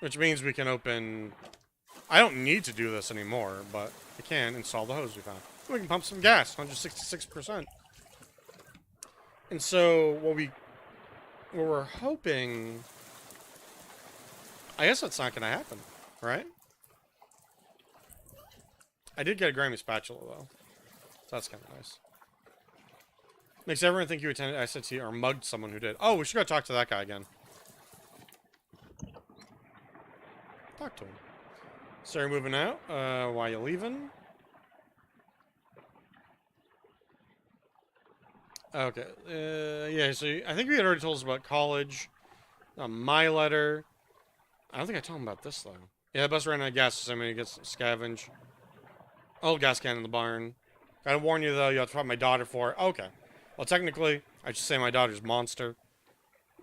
S1: Which means we can open... I don't need to do this anymore, but we can install the hose we found. We can pump some gas, 166%. And so, what we're hoping... I guess that's not going to happen, right? I did get a grimy spatula, though. So that's kind of nice. Makes everyone think you attended ICT or mugged someone who did. Oh, we should go talk to that guy again. Talk to him. So you're moving out? Why you leaving? Okay. Yeah, so I think we had already told us about college. My letter. I don't think I told him about this, though. Yeah, the bus ran out of gas, so I'm gonna get scavenge. Old gas can in the barn. Gotta warn you, though, you have to find my daughter for it. Okay. Well, technically, I should say my daughter's Monster.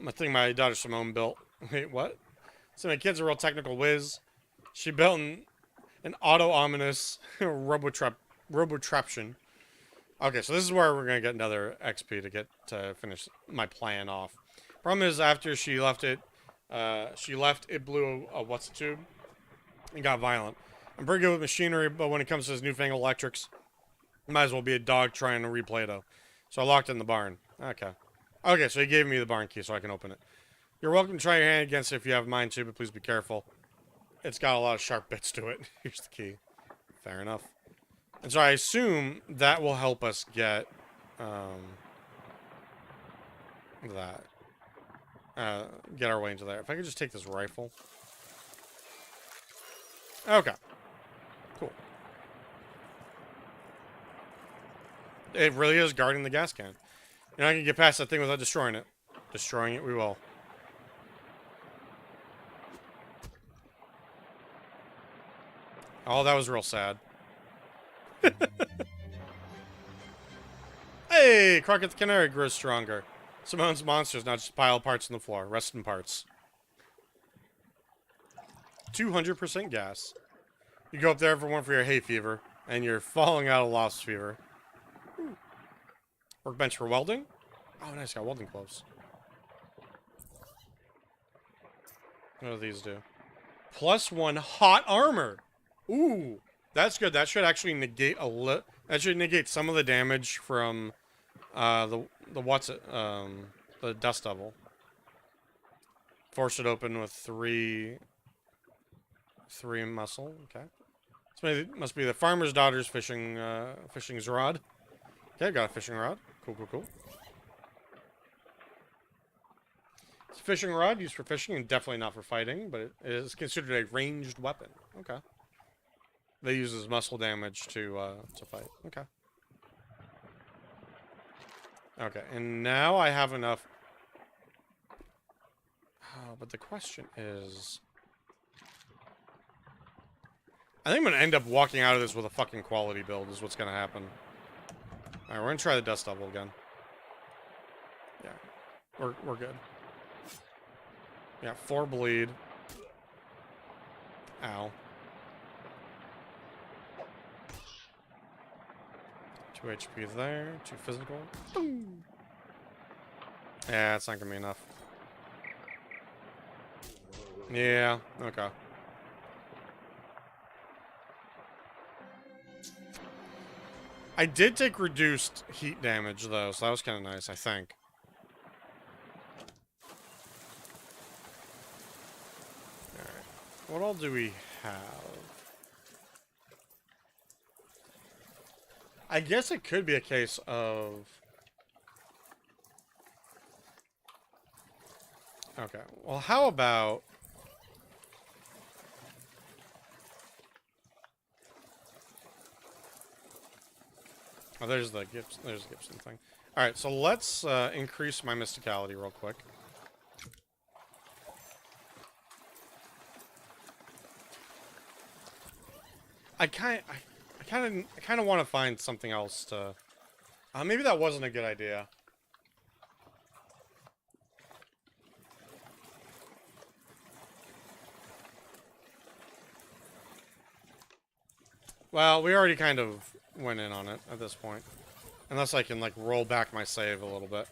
S1: I think my daughter Simone built. Wait, what? So my kid's a real technical whiz. She built an auto-ominous robotraption. Okay, so this is where we're gonna get another XP to get to finish my plan off. Problem is, after she left, it blew a what's the tube and got violent. I'm pretty good with machinery, but when it comes to this newfangled electrics, might as well be a dog trying to read Play-Doh. So I locked it in the barn. Okay. Okay, so he gave me the barn key so I can open it. You're welcome to try your hand against it if you have mine too, but please be careful. It's got a lot of sharp bits to it. Here's the key. Fair enough. And so I assume that will help us get, get our way into there. If I could just take this rifle. Okay. Cool. It really is guarding the gas can. You're not gonna get past that thing without destroying it. Destroying it, we will. Oh, that was real sad. Hey, Crockett the Canary grows stronger. Simone's monster's not just a pile of parts on the floor. Rest in parts. 200% gas. You go up there for one for your hay fever, and you're falling out of lost fever. Workbench for welding? Oh, nice, got welding gloves. What do these do? +1 hot armor! Ooh, that's good. That should actually negate that should negate some of the damage from the dust devil. Force it open with three muscle. Okay, this must be the farmer's daughter's fishing rod. Okay, got a fishing rod. Cool, cool, cool. It's a fishing rod used for fishing and definitely not for fighting, but it is considered a ranged weapon. Okay. They use as muscle damage to fight. Okay. Okay, and now I have enough. Oh, but the question is, I think I'm gonna end up walking out of this with a fucking quality build. Is what's gonna happen. All right, we're gonna try the dust devil again. Yeah, we're good. Yeah, 4 bleed. Ow. 2 HP there, 2 physical. Boom. Yeah, it's not gonna be enough. Yeah, okay. I did take reduced heat damage, though, so that was kind of nice, I think. Alright. What all do we have? I guess it could be a case of... Okay, well, how about... Oh, there's the Gibson thing. Alright, so let's increase my mysticality real quick. I kind of want to find something else to... maybe that wasn't a good idea. Well, we already kind of went in on it at this point. Unless I can, like, roll back my save a little bit.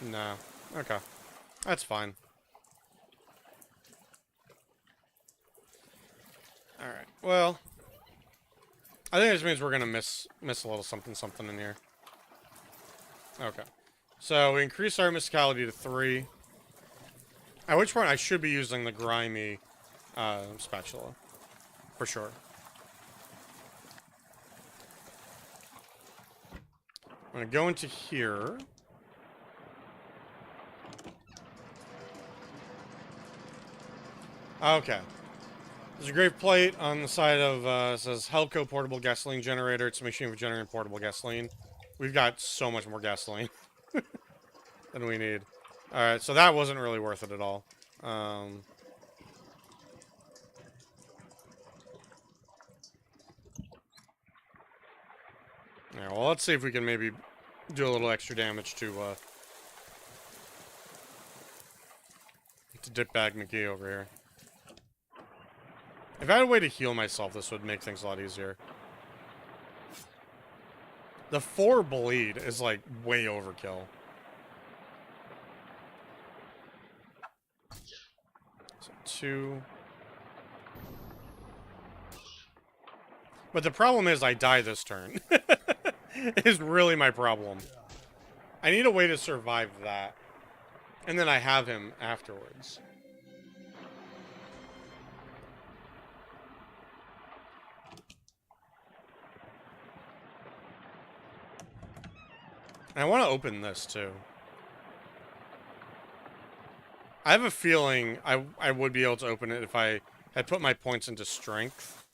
S1: No. Okay. That's fine. Alright. Well, I think this means we're gonna miss a little something in here. Okay. So we increase our mysticality to 3. At which point I should be using the grimy spatula. For sure. I'm gonna go into here. Okay. There's a grave plate on the side of, it says Helco portable gasoline generator. It's a machine for generating portable gasoline. We've got so much more gasoline than we need. Alright, so that wasn't really worth it at all. Yeah, well, let's see if we can maybe do a little extra damage to Dickbag McGee over here. If I had a way to heal myself, this would make things a lot easier. The 4 bleed is, like, way overkill. So 2. But the problem is I die this turn. Is really my problem. I need a way to survive that. And then I have him afterwards. And I want to open this, too. I have a feeling I would be able to open it if I had put my points into strength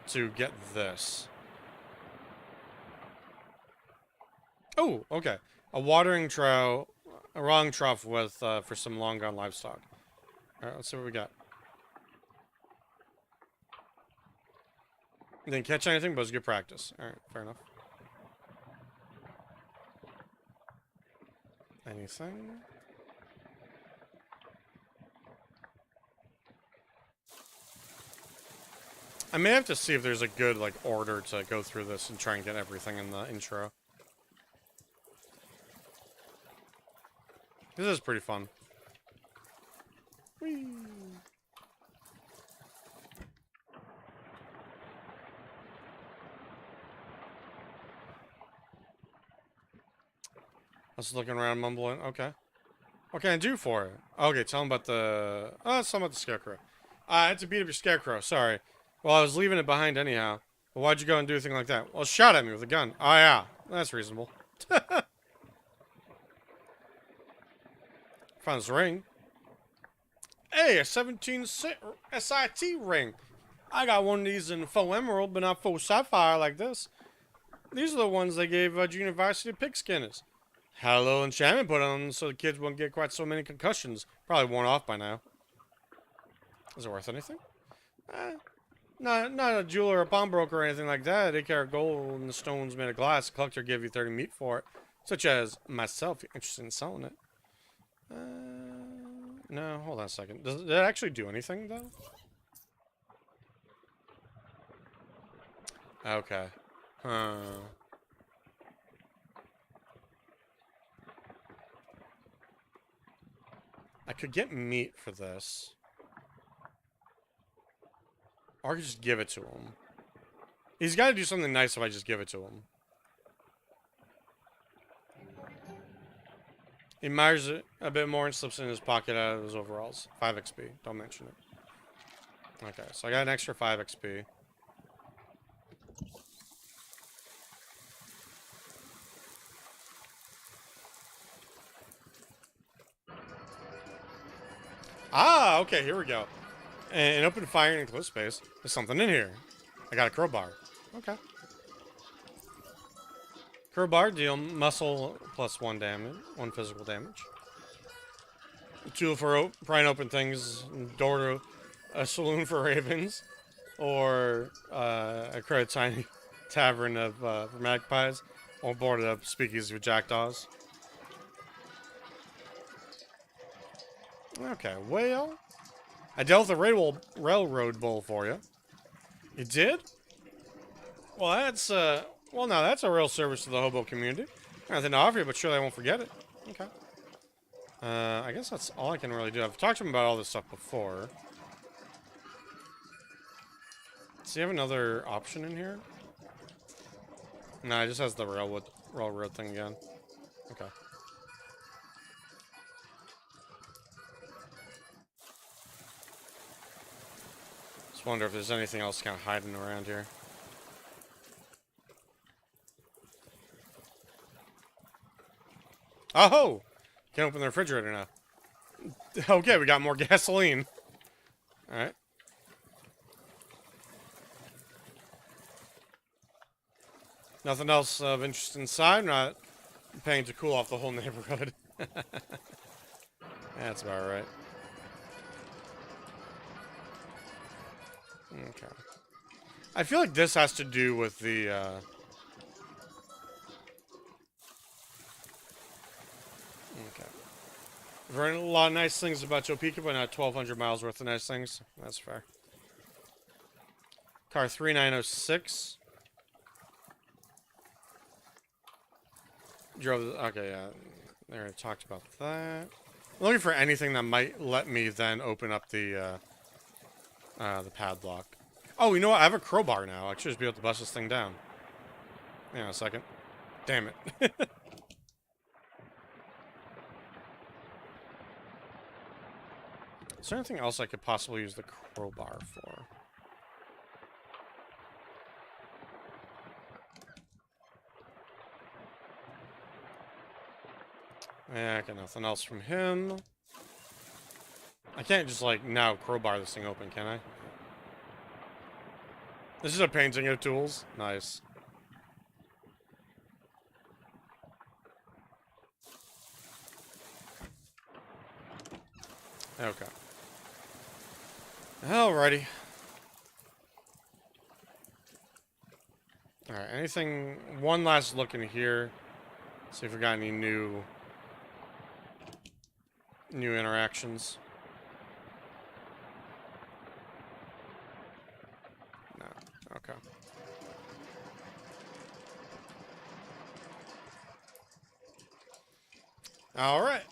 S1: to get this. Oh, okay. A watering trough, a wrong trough with, for some long gone livestock. Alright, let's see what we got. Didn't catch anything, but it was good practice. Alright, fair enough. Anything? I may have to see if there's a good, like, order to go through this and try and get everything in the intro. This is pretty fun. Whee! I was looking around, mumbling. Okay. What can I do for it? Okay, tell him about the... Oh, tell him about the scarecrow. I had to beat up your scarecrow, sorry. Well, I was leaving it behind anyhow. But why'd you go and do a thing like that? Well, it shot at me with a gun. Oh, yeah. That's reasonable. Found this ring. Hey, a 17 SIT ring. I got one of these in faux emerald, but not faux sapphire like this. These are the ones they gave junior varsity pig skinners. Had a little enchantment put on them so the kids wouldn't get quite so many concussions. Probably worn off by now. Is it worth anything? Not a jeweler or a pawnbroker or anything like that. 8 karat gold and the stones made of glass. A collector give you 30 meat for it. Such as myself, you're interested in selling it. No, hold on a second. Does it actually do anything, though? Okay. Huh. I could get meat for this. Or I could just give it to him. He's got to do something nice if I just give it to him. He admires it a bit more and slips it in his pocket out of his overalls. 5 XP. Don't mention it. Okay, so I got an extra 5 XP. Ah, okay, here we go. And open fire in close space. There's something in here. I got a crowbar. Okay. Crowbar, deal muscle plus 1 damage. 1 physical damage. A tool for prying open things. Door to a saloon for ravens. Or a crowd tiny tavern of for magpies. Or boarded up speakeasy with jackdaws. Okay, well, I dealt with a railroad bull for you. You did? Well, that's, well, now that's a real service to the hobo community. Nothing to offer you, but surely I won't forget it. Okay. I guess that's all I can really do. I've talked to him about all this stuff before. Does he have another option in here? No, it just has the railroad thing again. Okay. Just wonder if there's anything else kind of hiding around here. Oh! Can open the refrigerator now. Okay, we got more gasoline. Alright. Nothing else of interest inside. I'm not paying to cool off the whole neighborhood. That's about right. Okay. I feel like this has to do with the, okay. I've heard a lot of nice things about Topeka, but not 1,200 miles worth of nice things. That's fair. Car 3906. Drove. Okay, yeah. I already talked about that. I'm looking for anything that might let me then open up the padlock. Oh, you know what? I have a crowbar now. I should just be able to bust this thing down. Hang on a second. Damn it. Is there anything else I could possibly use the crowbar for? Yeah, I got nothing else from him. I can't just, like, now crowbar this thing open, can I? This is a painting of tools. Nice. Okay. Alrighty. Alright, anything... One last look in here. See if we got any new interactions. No. Okay. Alright.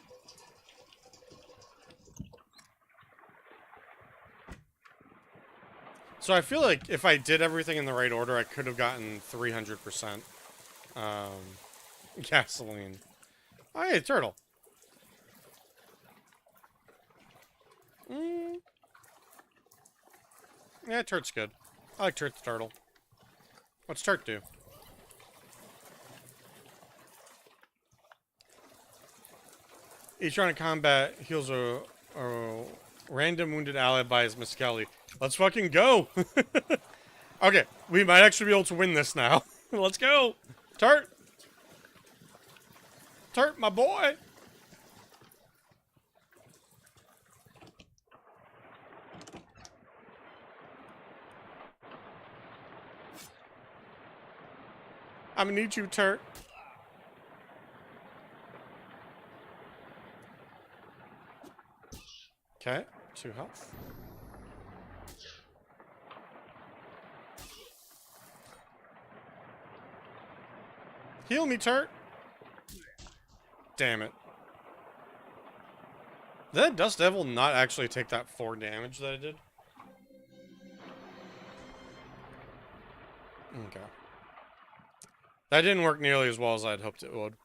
S1: So I feel like if I did everything in the right order, I could have gotten 300% gasoline. Oh, hey, turtle. Yeah, turt's good. I like turt's turtle. What's turt do? Each round of combat heals a random wounded ally by his Miskelly. Let's fucking go! Okay, we might actually be able to win this now. Let's go! Turt! Turt, my boy! I'm gonna need you, Turt. Okay, 2 health. Heal me, Turt. Damn it. Did that Dust Devil not actually take that 4 damage that I did? Okay. That didn't work nearly as well as I'd hoped it would.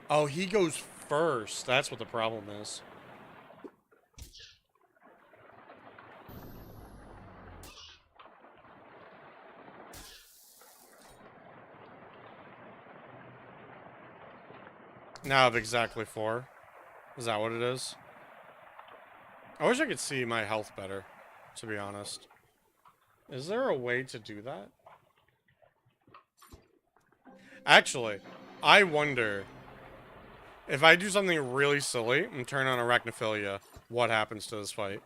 S1: Oh, he goes first. That's what the problem is. Now I have exactly 4. Is that what it is? I wish I could see my health better, to be honest. Is there a way to do that? Actually, I wonder if I do something really silly and turn on arachnophilia, what happens to this fight?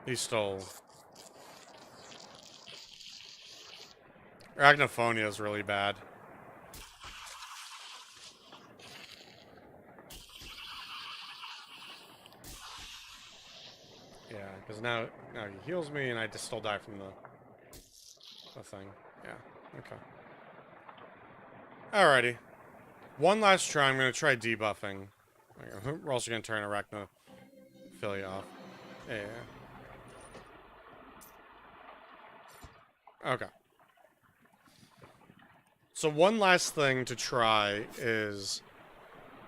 S1: He stole. Arachnophonia is really bad. Yeah, because now he heals me and I just still die from the thing. Yeah, okay. Alrighty. One last try. I'm going to try debuffing. We're also going to turn Arachnophilia off. Yeah. Okay. So one last thing to try is...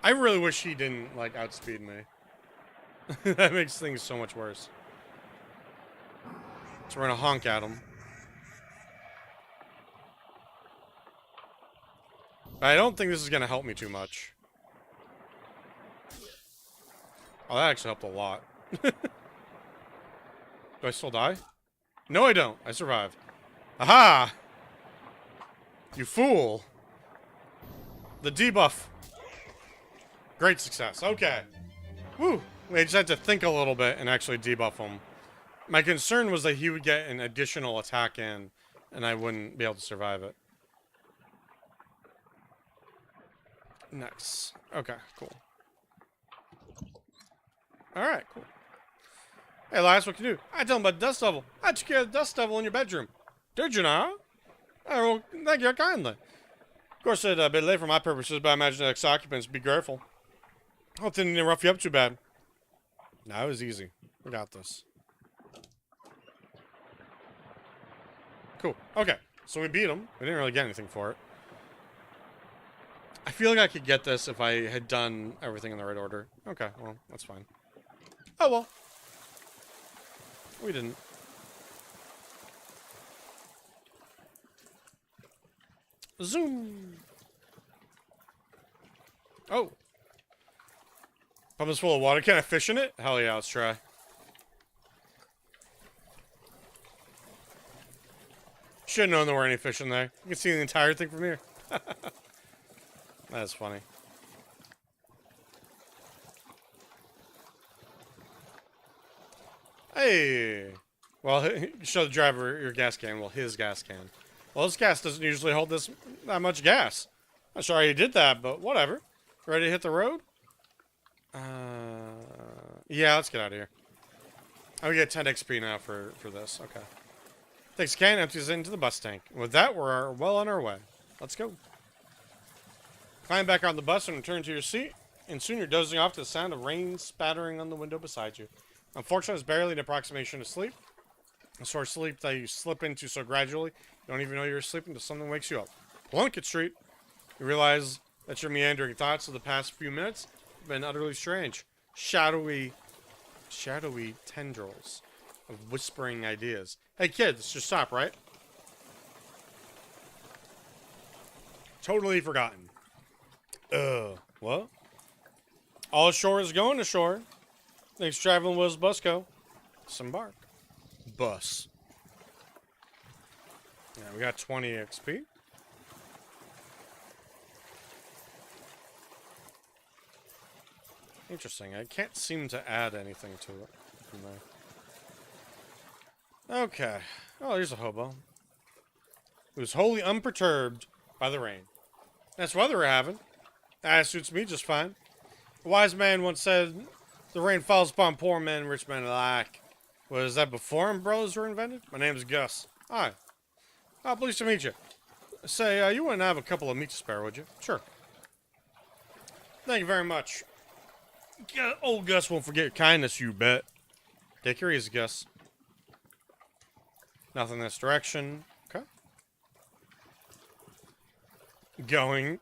S1: I really wish he didn't, like, outspeed me. That makes things so much worse. So we're going to honk at him. I don't think this is going to help me too much. Oh, that actually helped a lot. Do I still die? No, I don't. I survived. Aha! You fool! The debuff. Great success. Okay. Woo! We just had to think a little bit and actually debuff him. My concern was that he would get an additional attack in, and I wouldn't be able to survive it. Nice. Okay, cool. Alright, cool. Hey, Elias, what can you do? I tell him about the Dust Devil. I took care of the Dust Devil in your bedroom. Did you now? Oh, well, thank you kindly. Of course, it's a bit late for my purposes, but I imagine the ex-occupants would be grateful. Hope they didn't rough you up too bad. No, it was easy. We got this. Cool. Okay, so we beat him. We didn't really get anything for it. I feel like I could get this if I had done everything in the right order. Okay, well, that's fine. Oh, well. We didn't. Zoom! Oh. Pump is full of water. Can I fish in it? Hell yeah, let's try. Should have known there weren't any fish in there. You can see the entire thing from here. That's funny. Hey! Well, show the driver your gas can. Well, his gas can. Well, this gas doesn't usually hold that much gas. I'm sorry you did that, but whatever. Ready to hit the road? Yeah, let's get out of here. We get 10 XP now for this. Okay. Takes a can, empties it into the bus tank. With that, we're well on our way. Let's go. Climb back on the bus and return to your seat. And soon you're dozing off to the sound of rain spattering on the window beside you. Unfortunately, it's barely an approximation of sleep. A sort of sleep that you slip into so gradually, you don't even know you're asleep until something wakes you up. Plunkett Street. You realize that your meandering thoughts of the past few minutes have been utterly strange. Shadowy tendrils of whispering ideas. Hey kids, just stop, right? Totally forgotten. What? All ashore is going ashore. Thanks traveling with us, Busco. Disembark. Bus. Yeah, we got 20 XP. Interesting. I can't seem to add anything to it from there. Okay. Oh, here's a hobo. Who's wholly unperturbed by the rain. That's weather we're having. That suits me just fine. A wise man once said, the rain falls upon poor men and rich men alike. Was that before umbrellas were invented? My name's Gus. Hi. Oh, pleased to meet you. Say, you wouldn't have a couple of meat to spare, would you? Sure. Thank you very much. Old Gus won't forget your kindness, you bet. Take your easy, Gus. Nothing in this direction. Okay. Going.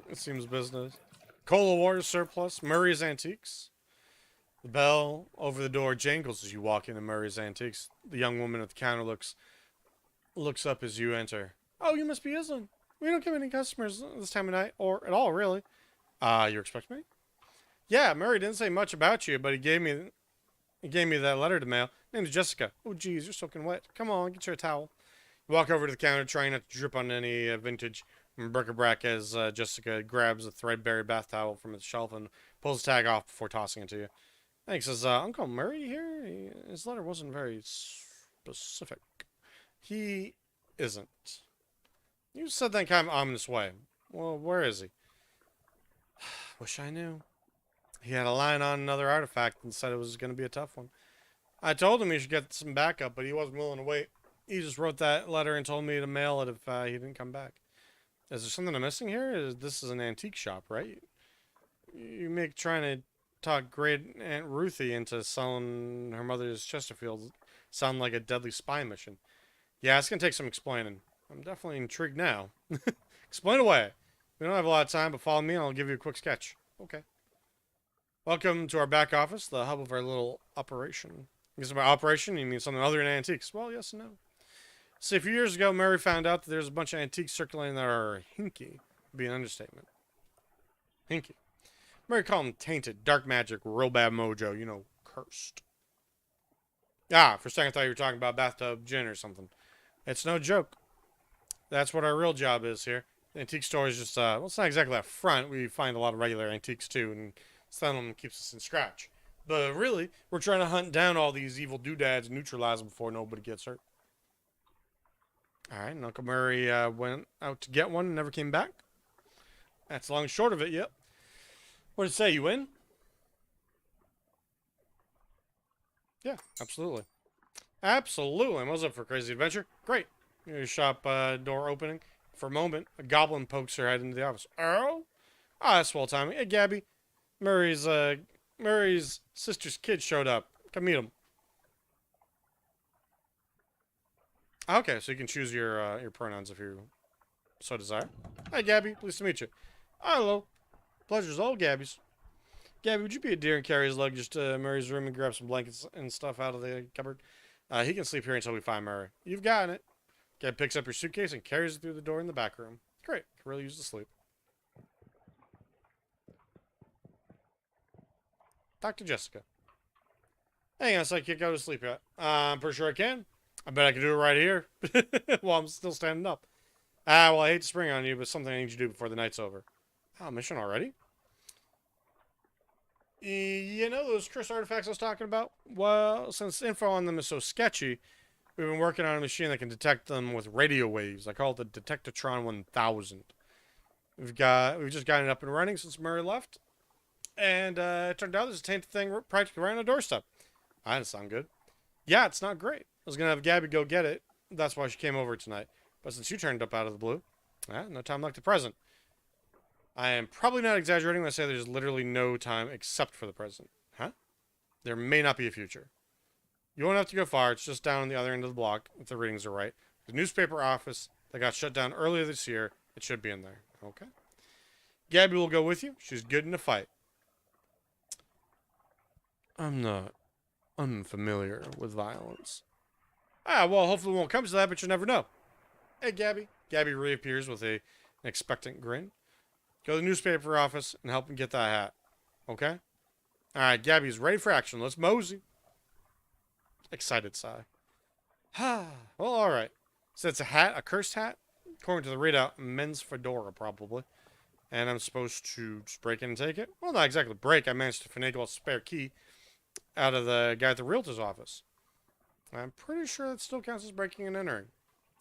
S1: It seems business. Cola Water Surplus. Murray's Antiques. The bell over the door jangles as you walk into Murray's Antiques. The young woman at the counter looks up as you enter. Oh, you must be Yizelin. We don't get any customers this time of night, or at all, really. You expect me? Yeah, Murray didn't say much about you, but he gave me that letter to mail. Name's Jessica. Oh, geez, you're soaking wet. Come on, get you a towel. You walk over to the counter, trying not to drip on any vintage bric-a-brac as Jessica grabs a threadbare bath towel from its shelf and pulls the tag off before tossing it to you. Thanks. Is Uncle Murray here? His letter wasn't very specific. He isn't. You said that in kind of an ominous way. Well, where is he? Wish I knew. He had a line on another artifact and said it was going to be a tough one. I told him he should get some backup, but he wasn't willing to wait. He just wrote that letter and told me to mail it if he didn't come back. Is there something I'm missing here? This is an antique shop, right? You make trying to talk great Aunt Ruthie into selling her mother's Chesterfield sound like a deadly spy mission. Yeah, it's going to take some explaining. I'm definitely intrigued now. Explain away. We don't have a lot of time, but follow me and I'll give you a quick sketch. Okay. Welcome to our back office, the hub of our little operation. Because by operation, you mean something other than antiques. Well, yes and no. See, a few years ago, Mary found out that there's a bunch of antiques circulating that are hinky. Would be an understatement. Hinky. Mary called them tainted, dark magic, real bad mojo, you know, cursed. Ah, for a second I thought you were talking about bathtub gin or something. It's no joke. That's what our real job is here. The antique store is just, well, it's not exactly a front. We find a lot of regular antiques too, and selling them keeps us in scratch. But really, we're trying to hunt down all these evil doodads and neutralize them before nobody gets hurt. Alright, and Uncle Murray went out to get one and never came back. That's the long and short of it, yep. What did it say, you win? Yeah, absolutely. Absolutely. I was up for a crazy adventure. Great. Your shop door opening. For a moment, a goblin pokes her head into the office. Earl? Ah, that's swell timing. Hey, Gabby. Murray's sister's kid showed up. Come meet him. Okay, so you can choose your pronouns if you so desire. Hi, Gabby. Pleased to meet you. Hello. Pleasure's all Gabby's. Gabby, would you be a dear and carry his luggage to Murray's room and grab some blankets and stuff out of the cupboard? He can sleep here until we find Murray. You've gotten it. Gabby picks up your suitcase and carries it through the door in the back room. Great. Can really use the sleep. Talk to Jessica. Hang on a second, can't go to sleep yet. I'm pretty sure I can. I bet I can do it right here while I'm still standing up. Well, I hate to spring on you, but something I need you to do before the night's over. Oh, mission already? You know those cursed artifacts I was talking about? Well, since info on them is so sketchy, we've been working on a machine that can detect them with radio waves. I call it the Detectatron 1000. We've just gotten it up and running since Murray left. And it turned out there's a tainted thing practically right on the doorstep. That didn't sound good. Yeah, it's not great. I was going to have Gabby go get it. That's why she came over tonight. But since you turned up out of the blue, no time like the present. I am probably not exaggerating when I say there's literally no time except for the present. Huh? There may not be a future. You won't have to go far. It's just down on the other end of the block, if the readings are right. The newspaper office that got shut down earlier this year, it should be in there. Okay. Gabby will go with you. She's good in a fight. I'm not unfamiliar with violence. Well, hopefully it won't come to that, but you never know. Hey, Gabby. Gabby reappears with an expectant grin. Go to the newspaper office and help him get that hat. Okay? Alright, Gabby's ready for action. Let's mosey. Excited sigh. Well, alright. So it's a hat, a cursed hat? According to the readout, men's fedora, probably. And I'm supposed to just break in and take it? Well, not exactly break. I managed to finagle a spare key out of the guy at the realtor's office. I'm pretty sure that still counts as breaking and entering.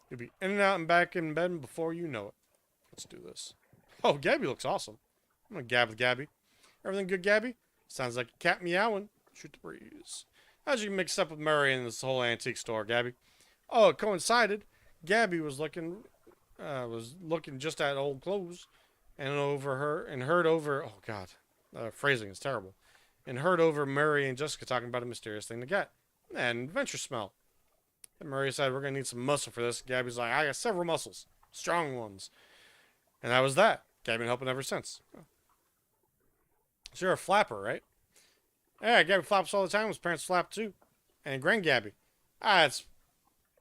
S1: You'll be in and out and back in bed before you know it. Let's do this. Oh, Gabby looks awesome. I'm gonna gab with Gabby. Everything good, Gabby? Sounds like a cat meowing. Shoot the breeze. How'd you mix up with Murray in this whole antique store, Gabby? Oh, it coincided. Gabby was looking just at old clothes, and heard over. Oh God, phrasing is terrible. And heard over Murray and Jessica talking about a mysterious thing to get. An adventure smell. And Murray said, we're going to need some muscle for this. Gabby's like, I got several muscles. Strong ones. And that was that. Gabby been helping ever since. So you're a flapper, right? Yeah, Gabby flaps all the time. His parents flap too. And Grand Gabby. But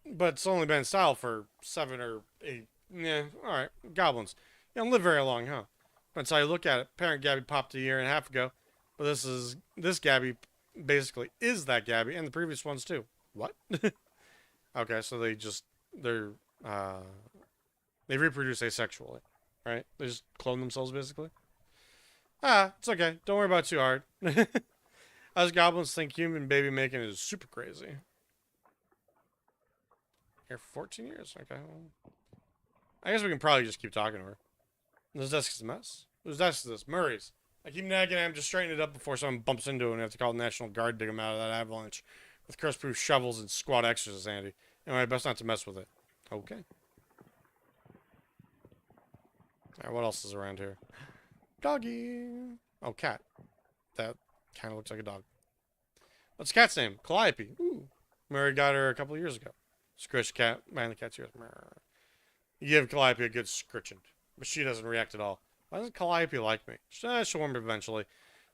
S1: it's only been in style for 7 or 8. Yeah, alright. Goblins. You don't live very long, huh? That's how you look at it. Parent Gabby popped a year and a half ago. But this Gabby basically is that Gabby, and the previous ones too. What? Okay, so they reproduce asexually, right? They just clone themselves basically. It's okay. Don't worry about it too hard. Us goblins think human baby making is super crazy. Here for 14 years. Okay. I guess we can probably just keep talking to her. This desk is a mess. Whose desk is this? Murray's. I keep nagging at him to straighten it up before someone bumps into it and I have to call the National Guard to dig him out of that avalanche. With curse-proof shovels and squad extras handy. Anyway, best not to mess with it. Okay. Alright, what else is around here? Doggy. Oh, cat. That kind of looks like a dog. What's the cat's name? Calliope. Ooh. Murray got her a couple of years ago. Scratch the cat behind the cat's ears. You give Calliope a good scritching, but she doesn't react at all. Why doesn't Calliope like me? She'll warm up eventually.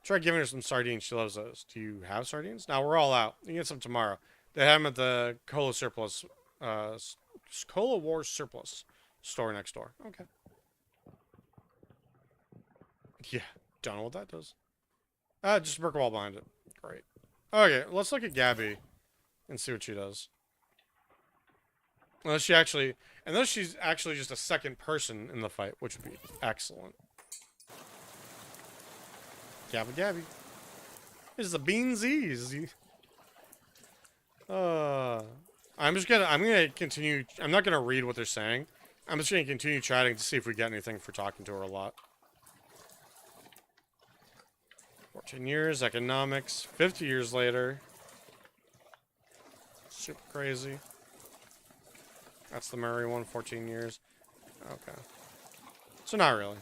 S1: Try giving her some sardines. She loves those. Do you have sardines? Now we're all out. You can get some tomorrow. They have them at the Cola Surplus, Cola Wars Surplus store next door. Okay. Yeah, don't know what that does. Just a brick wall behind it. Great. Okay, let's look at Gabby and see what she does. Unless she's actually just a second person in the fight, which would be excellent. Gabby. This is the beansies. I'm gonna continue. I'm not gonna read what they're saying. I'm just gonna continue chatting to see if we get anything for talking to her a lot. 14 years, economics, 50 years later. Super crazy. That's the Murray one, 14 years. Okay. So not really.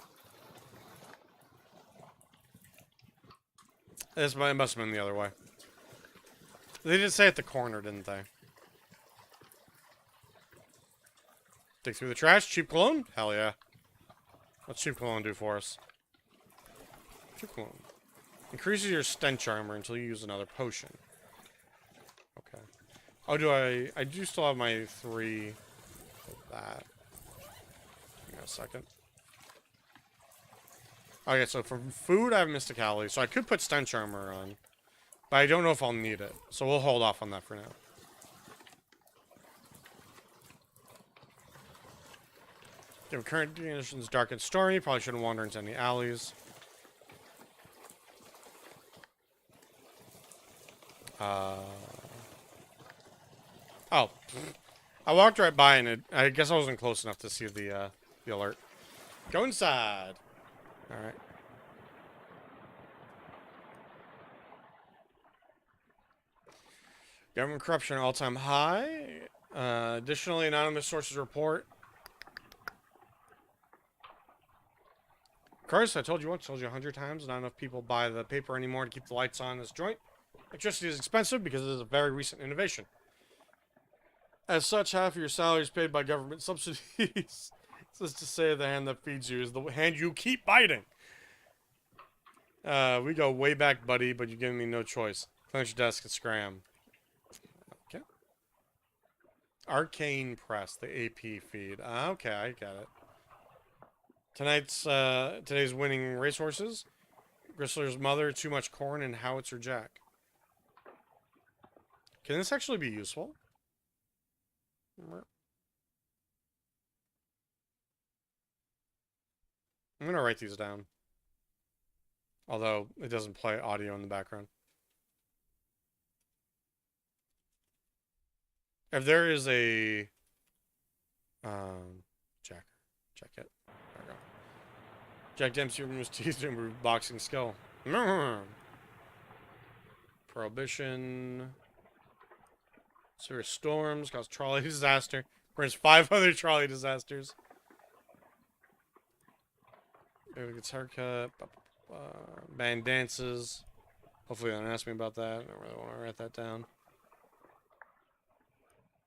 S1: It must have been the other way. They did say at the corner, didn't they? Dig through the trash? Cheap cologne? Hell yeah. What's cheap cologne do for us? Cheap cologne. Increases your stench armor until you use another potion. Okay. Oh, I do still have my 3 of that. Give me a second. Okay, so for food, I have Mysticality, so I could put stench armor on. But I don't know if I'll need it, so we'll hold off on that for now. Given current conditions, dark and stormy, probably shouldn't wander into any alleys. Oh. I walked right by and I guess I wasn't close enough to see the alert. Go inside. Alright. Government corruption at all-time high. Additionally, anonymous sources report. Of course, I told you once, told you 100 times, not enough people buy the paper anymore to keep the lights on in this joint. Electricity is expensive because it is a very recent innovation. As such, half of your salary is paid by government subsidies. This is to say the hand that feeds you is the hand you keep biting. We go way back, buddy, but you're giving me no choice. Clench your desk and scram. Okay. Arcane Press, the AP feed. Okay, I get it. Today's winning racehorses. Gristler's mother, too much corn, and Howitzer Jack. Can this actually be useful? I'm gonna write these down. Although it doesn't play audio in the background. If there is a check it. There we go. Jack Dempsey removes teeth to improve boxing skill. Prohibition. Severe storms cause trolley disaster. Brings 5 other trolley disasters. Baby gets haircut. Band dances. Hopefully they don't ask me about that. I don't really want to write that down.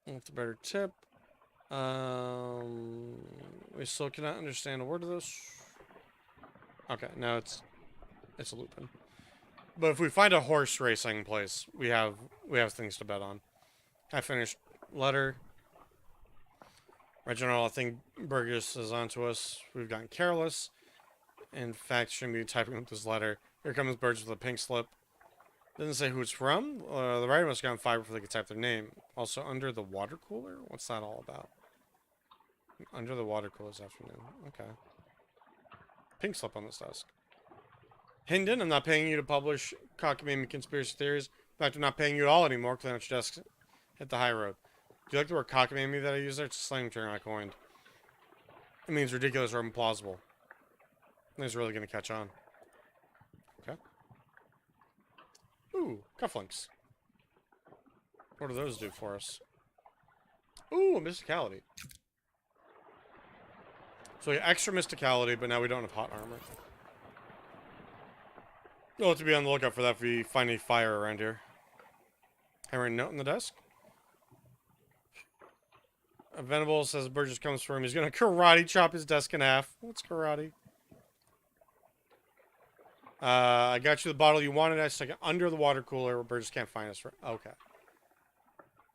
S1: With a better tip. We still cannot understand a word of this. Okay, now it's a Lupin. But if we find a horse racing place, we have things to bet on. I finished letter. Reginald, I think Burgess is onto us. We've gotten careless. In fact, shouldn't be typing up this letter. Here comes Birds with a pink slip. Doesn't say who it's from. The writer must have gotten fired before they could type their name. Also, under the water cooler? What's that all about? Under the water cooler this afternoon. Okay. Pink slip on this desk. Hinden, I'm not paying you to publish cockamamie conspiracy theories. In fact, I'm not paying you at all anymore. Clean out your desk. Hit the high road. Do you like the word cockamamie that I use there? It's a slang term I coined. It means ridiculous or implausible. It's really going to catch on. Okay. Ooh, cufflinks. What do those do for us? Ooh, mysticality. So we have extra mysticality, but now we don't have hot armor. We'll have to be on the lookout for that if we find any fire around here. Handwritten note on the desk. A Venable says Burgess comes for him. He's going to karate chop his desk in half. What's karate? I got you the bottle you wanted. I stuck it under the water cooler where Burgess can't find us. Okay.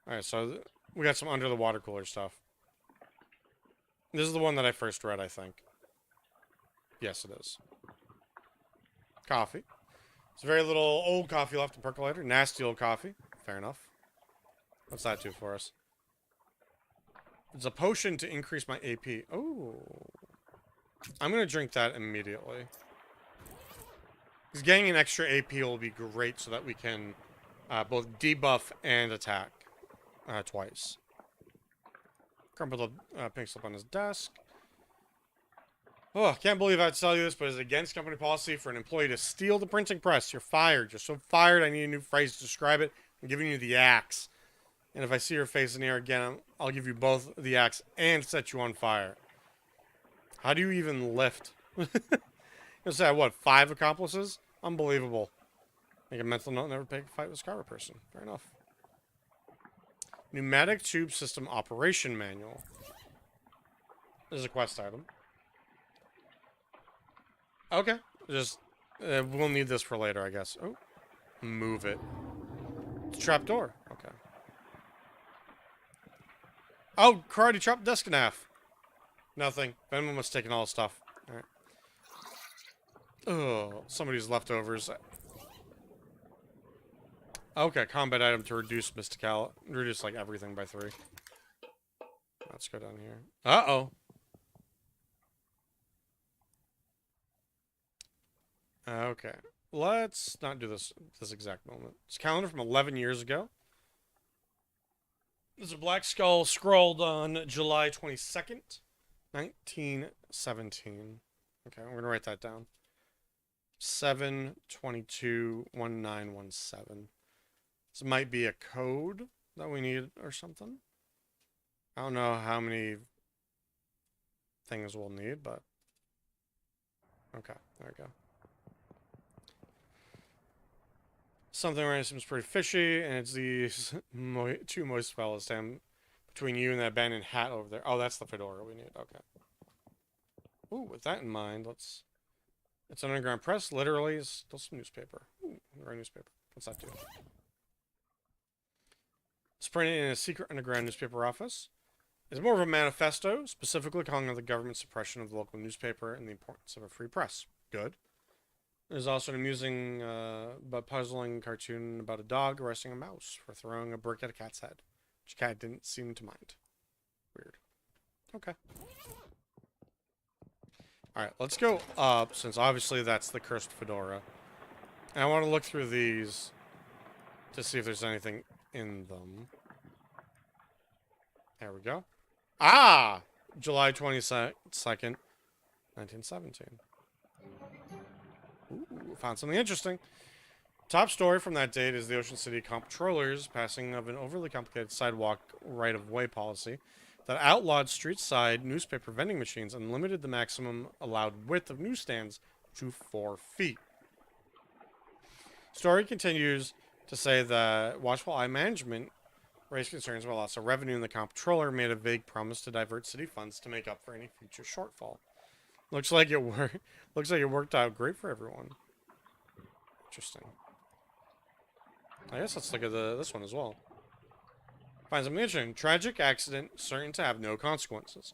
S1: Alright, so we got some under the water cooler stuff. This is the one that I first read, I think. Yes, it is. Coffee. There's very little old coffee left in percolator. Nasty old coffee. Fair enough. What's that do for us? It's a potion to increase my AP. Oh. I'm going to drink that immediately. Because getting an extra AP will be great so that we can both debuff and attack twice. Crumpled the pink slip on his desk. Oh, can't believe I had to tell you this, but it's against company policy for an employee to steal the printing press. You're fired. You're so fired, I need a new phrase to describe it. I'm giving you the axe. And if I see your face in here again, I'll give you both the axe and set you on fire. How do you even lift? You'll say, what, 5 accomplices? Unbelievable. Make a mental note, never pick a fight with a Scarlet person. Fair enough. Pneumatic Tube System Operation Manual. This is a quest item. Okay. Just, we'll need this for later, I guess. Oh. Move it. It's a trapdoor. Okay. Oh, karate chopped desk in half. Nothing. Venom must have taken all the stuff. Alright. Oh, somebody's leftovers. Okay, combat item to reduce reduce, like, everything by 3. Let's go down here. Uh-oh. Okay. Let's not do this exact moment. It's a calendar from 11 years ago. There's a black skull scrawled on July 22nd, 1917. Okay, I'm going to write that down. 7/22/1917. This might be a code that we need or something. I don't know how many things we'll need, but... Okay, there we go. Something right seems pretty fishy, and it's these two moist fellas stand between you and that abandoned hat over there. Oh, that's the fedora we need. Okay. Ooh, with that in mind, let's... It's an underground press, literally. It's still some newspaper. Ooh, underground newspaper. What's that do? It's printed in a secret underground newspaper office. It's more of a manifesto, specifically calling out the government's suppression of the local newspaper and the importance of a free press. Good. There's also an amusing but puzzling cartoon about a dog arresting a mouse for throwing a brick at a cat's head, which the cat didn't seem to mind. Weird. Okay. Alright, let's go up, since obviously that's the cursed fedora. And I want to look through these to see if there's anything in them. There we go. Ah! July 22nd, 1917. Ooh, found something interesting. Top story from that date is the Ocean City Comptroller's passing of an overly complicated sidewalk right-of-way policy that outlawed street-side newspaper vending machines and limited the maximum allowed width of newsstands to 4 feet. Story continues to say that Watchful Eye Management raised concerns about loss of revenue, and the comptroller made a vague promise to divert city funds to make up for any future shortfall. Looks like it worked. Looks like it worked out great for everyone. Interesting. I guess let's look at this one as well. Find something interesting. Tragic accident certain to have no consequences.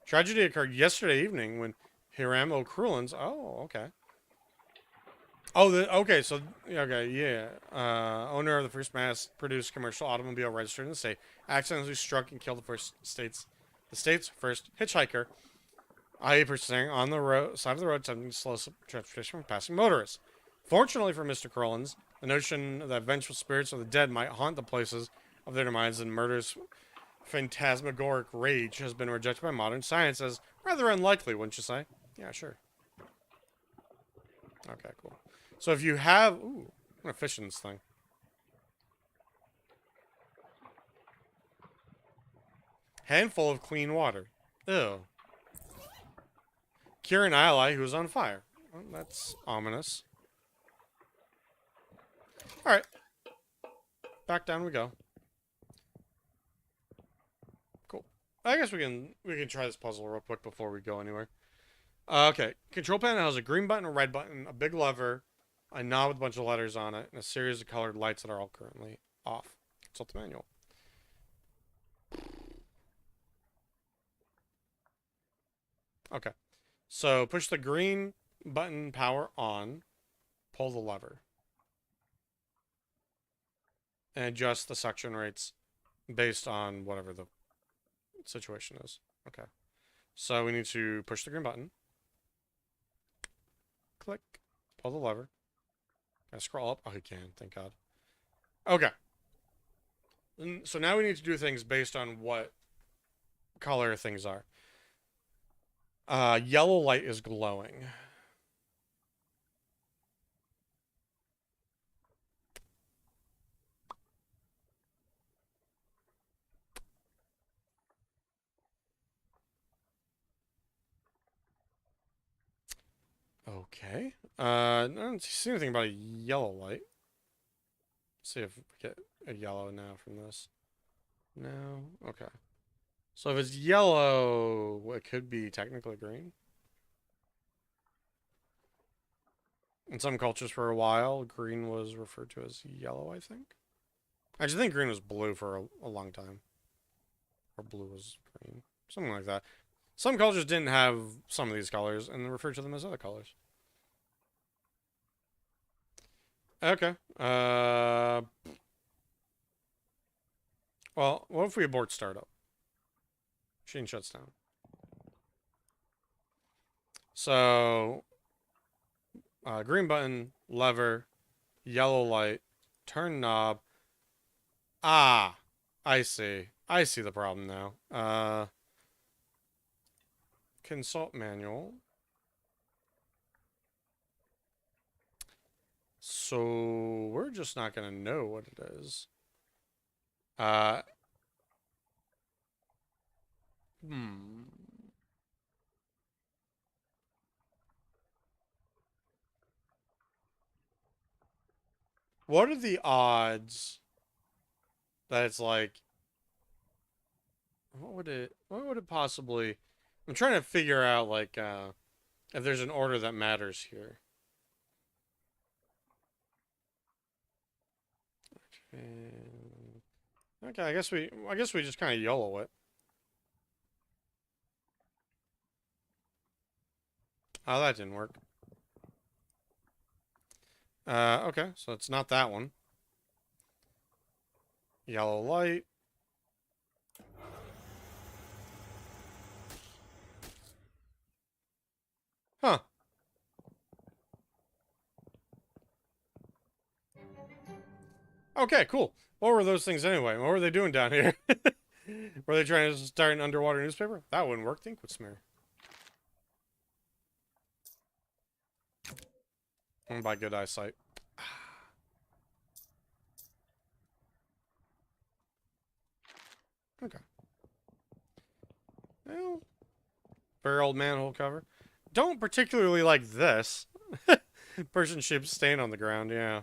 S1: Tragedy occurred yesterday evening when Hiram O'Crullins... Oh, okay. Oh, okay, so... Okay, yeah. Owner of the first mass-produced commercial automobile registered in the state accidentally struck and killed the state's first hitchhiker, i.e. person on the side of the road attempting to slow transportation from passing motorists. Fortunately for Mr. Crollins, the notion that vengeful spirits of the dead might haunt the places of their demise and murder's phantasmagoric rage has been rejected by modern science as Rather unlikely, wouldn't you say? Yeah, sure. Okay, cool. So if you have... Ooh, I'm gonna fish in this thing. Handful of clean water. Ew. Cure an ally who is on fire. Well, that's ominous. Alright. Back down we go. Cool. I guess we can try this puzzle real quick before we go anywhere. Okay. Control panel has a green button, a red button, a big lever, a knob with a bunch of letters on it, and a series of colored lights that are all currently off. Consult the manual. Okay. So push the green button, power on, pull the lever, and adjust the suction rates based on whatever the situation is. Okay. So we need to push the green button, click, pull the lever. Can I scroll up? Oh, you can. Thank God. Okay. So now we need to do things based on what color things are. Yellow light is glowing. Okay. I don't see anything about a yellow light. Let's see if we get a yellow now from this. No. Okay. So if it's yellow, it could be technically green. In some cultures for a while, green was referred to as yellow, I think. I just think green was blue for a long time. Or blue was green. Something like that. Some cultures didn't have some of these colors and referred to them as other colors. Okay. Well, what if we abort startup? Machine shuts down. So, green button, lever, yellow light, turn knob. Ah, I see. I see the problem now. Consult manual. So, we're just not going to know what it is. Hmm. What are the odds that it's like... what would it possibly... I'm trying to figure out, like, if there's an order that matters here. Okay, I guess we just kind of YOLO it. Oh, that didn't work. Okay, so it's not that one. Yellow light. Huh. Okay, cool. What were those things anyway? What were they doing down here? Were they trying to start an underwater newspaper? That wouldn't work. Ink would smear. By good eyesight. Okay. Well, very old manhole cover. Don't particularly like this. Person-shaped stain on the ground, yeah.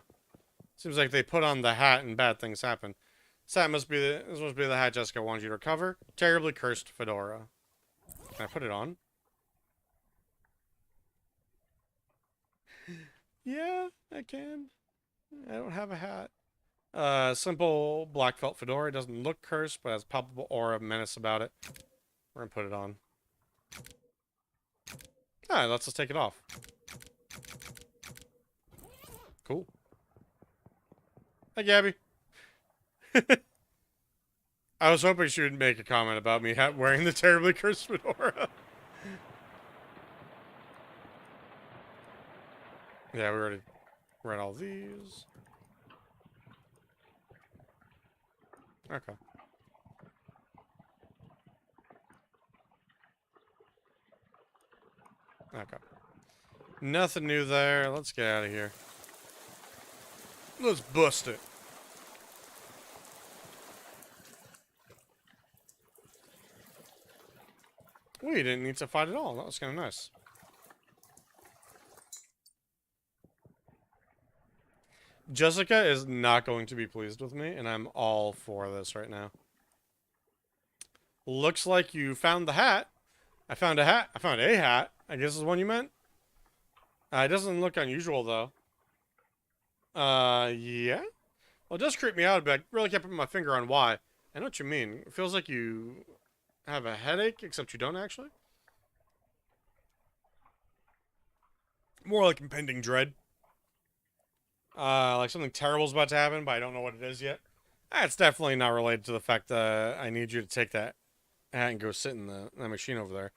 S1: Seems like they put on the hat and bad things happen. This must be the hat Jessica wanted you to recover. Terribly cursed fedora. Can I put it on? Yeah, I can. I don't have a hat. Simple black felt fedora. It doesn't look cursed, but has palpable aura of menace about it. We're gonna put it on. Ah, let's just take it off. Cool. Hi, Gabby. I was hoping she would make a comment about me wearing the terribly cursed fedora. Yeah, we already read all these. Okay. Okay. Nothing new there. Let's get out of here. Let's bust it. We didn't need to fight at all. That was kind of nice. Jessica is not going to be pleased with me, and I'm all for this right now. Looks like you found the hat. I found a hat. I found a hat. I guess is the one you meant. It doesn't look unusual, though. Yeah? Well, it does creep me out a bit. I really can't put my finger on why. I know what you mean. It feels like you have a headache, except you don't actually. More like impending dread. Like something terrible is about to happen, but I don't know what it is yet. That's definitely not related to the fact that I need you to take that hat and go sit in the machine over there.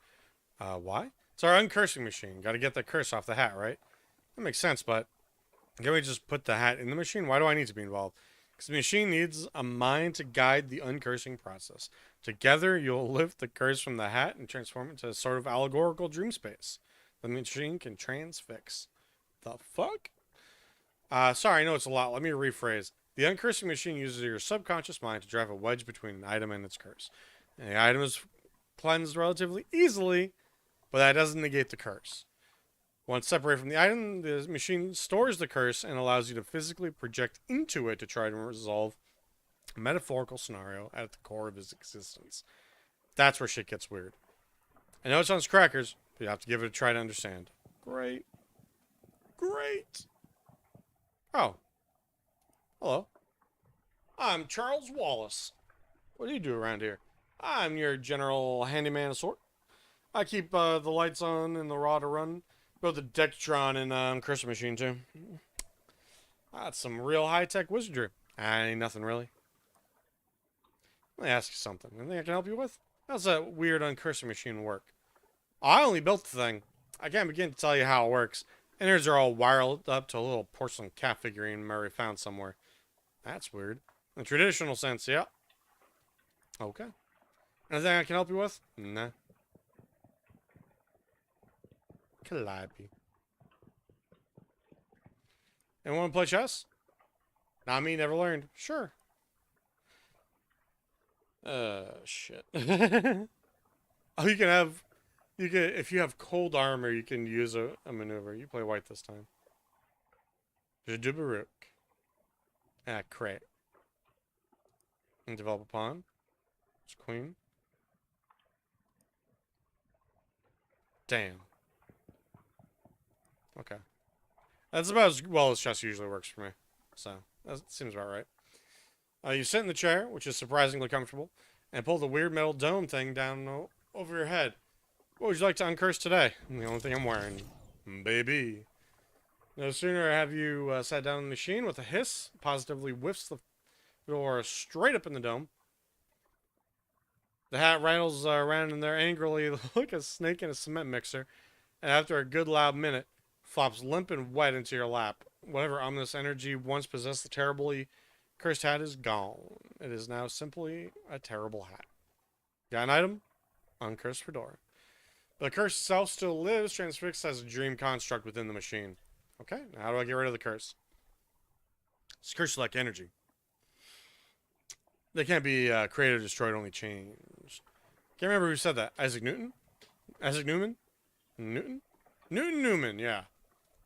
S1: Why? It's our uncursing machine. Got to get the curse off the hat, right? That makes sense, but can we just put the hat in the machine? Why do I need to be involved? Because the machine needs a mind to guide the uncursing process. Together, you'll lift the curse from the hat and transform it into a sort of allegorical dream space. The machine can transfix. The fuck? Sorry, I know it's a lot. Let me rephrase. The uncursing machine uses your subconscious mind to drive a wedge between an item and its curse. And the item is cleansed relatively easily, but that doesn't negate the curse. Once separated from the item, the machine stores the curse and allows you to physically project into it to try to resolve a metaphorical scenario at the core of its existence. That's where shit gets weird. I know it sounds crackers, but you have to give it a try to understand. Great. Great. Oh. Hello. I'm Charles Wallace. What do you do around here? I'm your general handyman of sort. I keep the lights on and the rod to run. Both the Dextron and cursor machine too. That's some real high-tech wizardry. Ain't nothing really. Let me ask you something. Anything I can help you with? How's that weird uncursor machine work? I only built the thing. I can't begin to tell you how it works. Innards are all wired up to a little porcelain cat figurine Murray found somewhere. That's weird. In the traditional sense, yeah. Okay. Anything I can help you with? Nah. Calliope. Anyone want to play chess? Not me, never learned. Sure. Shit. Oh, if you have cold armor, you can use a maneuver. You play white this time. Je do Baroque. Crate. And develop a pawn. It's queen. Damn. Okay. That's about as well as chess usually works for me. So, that seems about right. You sit in the chair, which is surprisingly comfortable, and pull the weird metal dome thing down over your head. What would you like to uncurse today? The only thing I'm wearing. Baby. No sooner have you sat down in the machine with a hiss, positively whiffs the door straight up in the dome. The hat rattles around in there angrily like a snake in a cement mixer, and after a good loud minute, flops limp and wet into your lap. Whatever ominous energy once possessed the terribly cursed hat is gone. It is now simply a terrible hat. Got an item? Uncursed fedora. The curse itself still lives, transfixed as a dream construct within the machine. Okay, now how do I get rid of the curse? This curse is like energy. They can't be created or destroyed, only changed. Can't remember who said that. Isaac Newton? Isaac Newman? Newton? Newton Newman, yeah.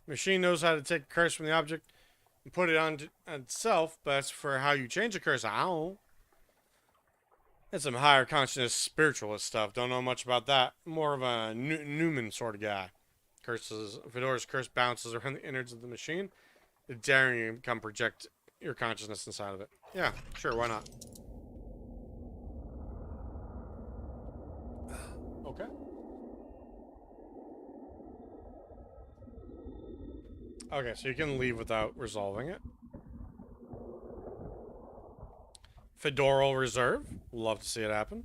S1: Machine knows how to take a curse from the object and put it on itself, but as for how you change a curse, I don't know. It's some higher consciousness spiritualist stuff. Don't know much about that. More of a Newman sort of guy. Fedora's curse bounces around the innards of the machine, daring you to come project your consciousness inside of it. Yeah, sure, why not? Okay. Okay, so you can leave without resolving it. Fedoral Reserve. Love to see it happen.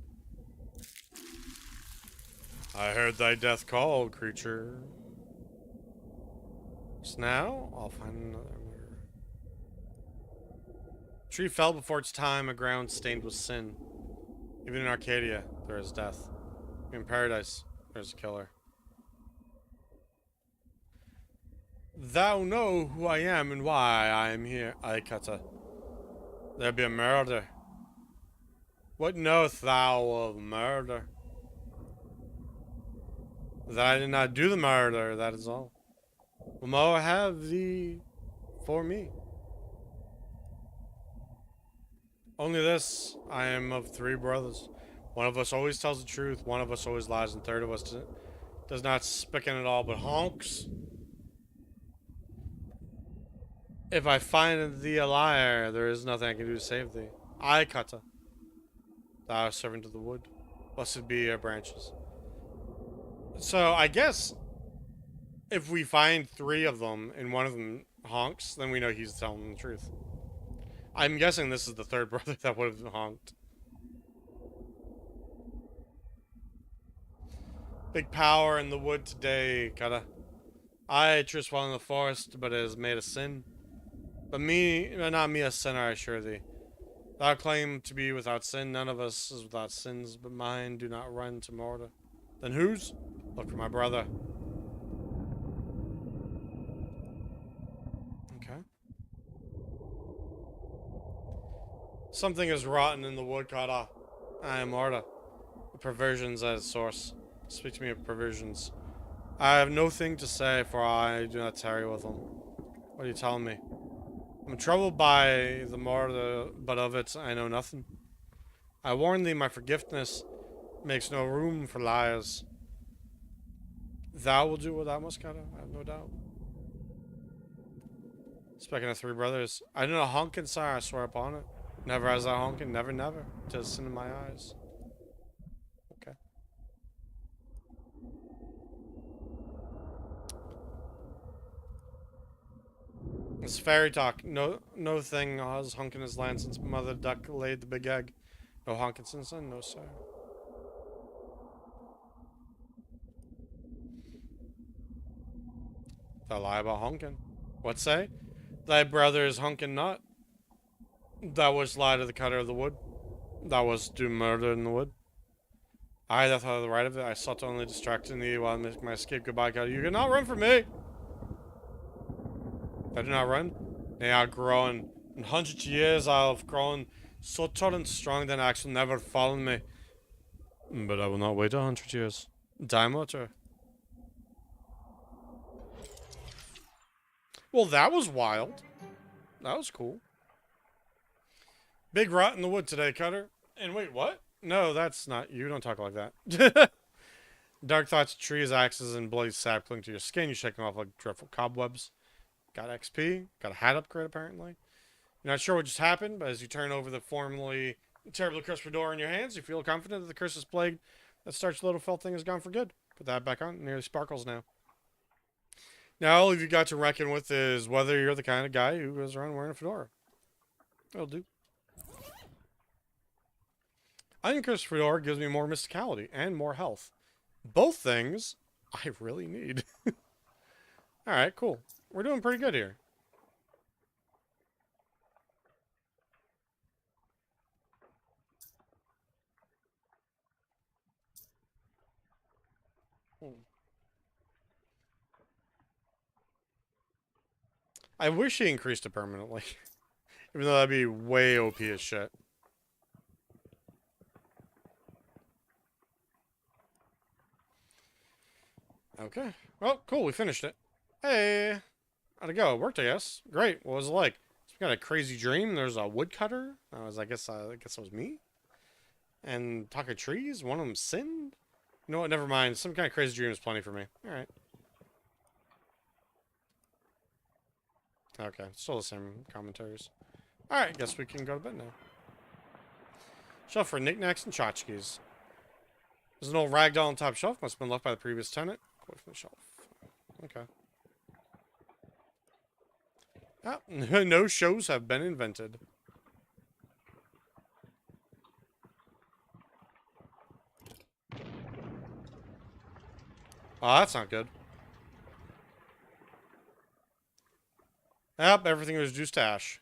S1: I heard thy death call, creature. So now, I'll find another mirror. Tree fell before its time, a ground stained with sin. Even in Arcadia, there is death. In paradise, there's a killer. Thou know who I am and why I am here. I cutter. There be a murder. What knowest thou of murder? That I did not do the murder, that is all. What more have thee for me? Only this, I am of 3 brothers. One of us always tells the truth, one of us always lies, and third of us does not speak in at all, but honks. If I find thee a liar, there is nothing I can do to save thee. I, Kata, thou servant of the wood. Blessed be your branches. So, I guess if we find 3 of them and one of them honks, then we know he's telling the truth. I'm guessing this is the 3rd brother that would have honked. Big power in the wood today, Kata. I trust well in the forest, but it has made a sin. But not me a sinner, I assure thee. Thou claim to be without sin, none of us is without sins, but mine do not run to mortar. Then whose? Look for my brother. Okay. Something is rotten in the wood, Kata. I am Marta. The perversions at its source. Speak to me of perversions. I have no thing to say, for I do not tarry with them. What are you telling me? I'm troubled by the murder, but of it I know nothing. I warn thee, my forgiveness makes no room for liars. Thou will do what thou must, Kata, I have no doubt. Speaking of 3 brothers, I do not honkin', sire, I swear upon it. Never has I honkin', never, never. 'Tis sin in my eyes. Okay. It's fairy talk. No thing has honkin' his land since Mother Duck laid the big egg. No honkin' since then, no sir. Thou lie about honkin'. What say? Thy brother is honkin' not. Thou wast lie to the cutter of the wood. Thou wast do murder in the wood. I that thought of the right of it. I sought to only distract thee while I make my escape. Goodbye, cutter. You cannot run from me. I do not run. Nay, I'll grow in 100 years. I'll have grown so tall and strong that axe will never fall on me. But I will not wait 100 years. Die, motor. Well, that was wild. That was cool. Big rot in the wood today, Cutter. And wait, what? No, that's not you. Don't talk like that. Dark thoughts, trees, axes, and bloody sap cling to your skin. You shake them off like dreadful cobwebs. Got XP. Got a hat upgrade, apparently. You're not sure what just happened, but as you turn over the formerly terribly cursed fedora in your hands, you feel confident that the curse's plague that starch little felt thing is gone for good. Put that back on. It nearly sparkles now. Now, all you've got to reckon with is whether you're the kind of guy who goes around wearing a fedora. That'll do. Uncursed fedora gives me more mysticality and more health. Both things I really need. Alright, cool. We're doing pretty good here. I wish he increased it permanently. Even though that'd be way OP as shit. Okay. Well, cool. We finished it. Hey. How'd it go? It worked, I guess. Great. What was it like? So we got a crazy dream. There's a woodcutter. I guess it was me. And talk of trees. One of them sinned. You know what? Never mind. Some kind of crazy dream is plenty for me. All right. Okay. Still the same commentaries. All right. Guess we can go to bed now. Shelf for knickknacks and tchotchkes. There's an old ragdoll on top shelf. Must have been left by the previous tenant. Go from the shelf. Okay. Ah, no shows have been invented. Oh, that's not good. Yep, everything was reduced to ash.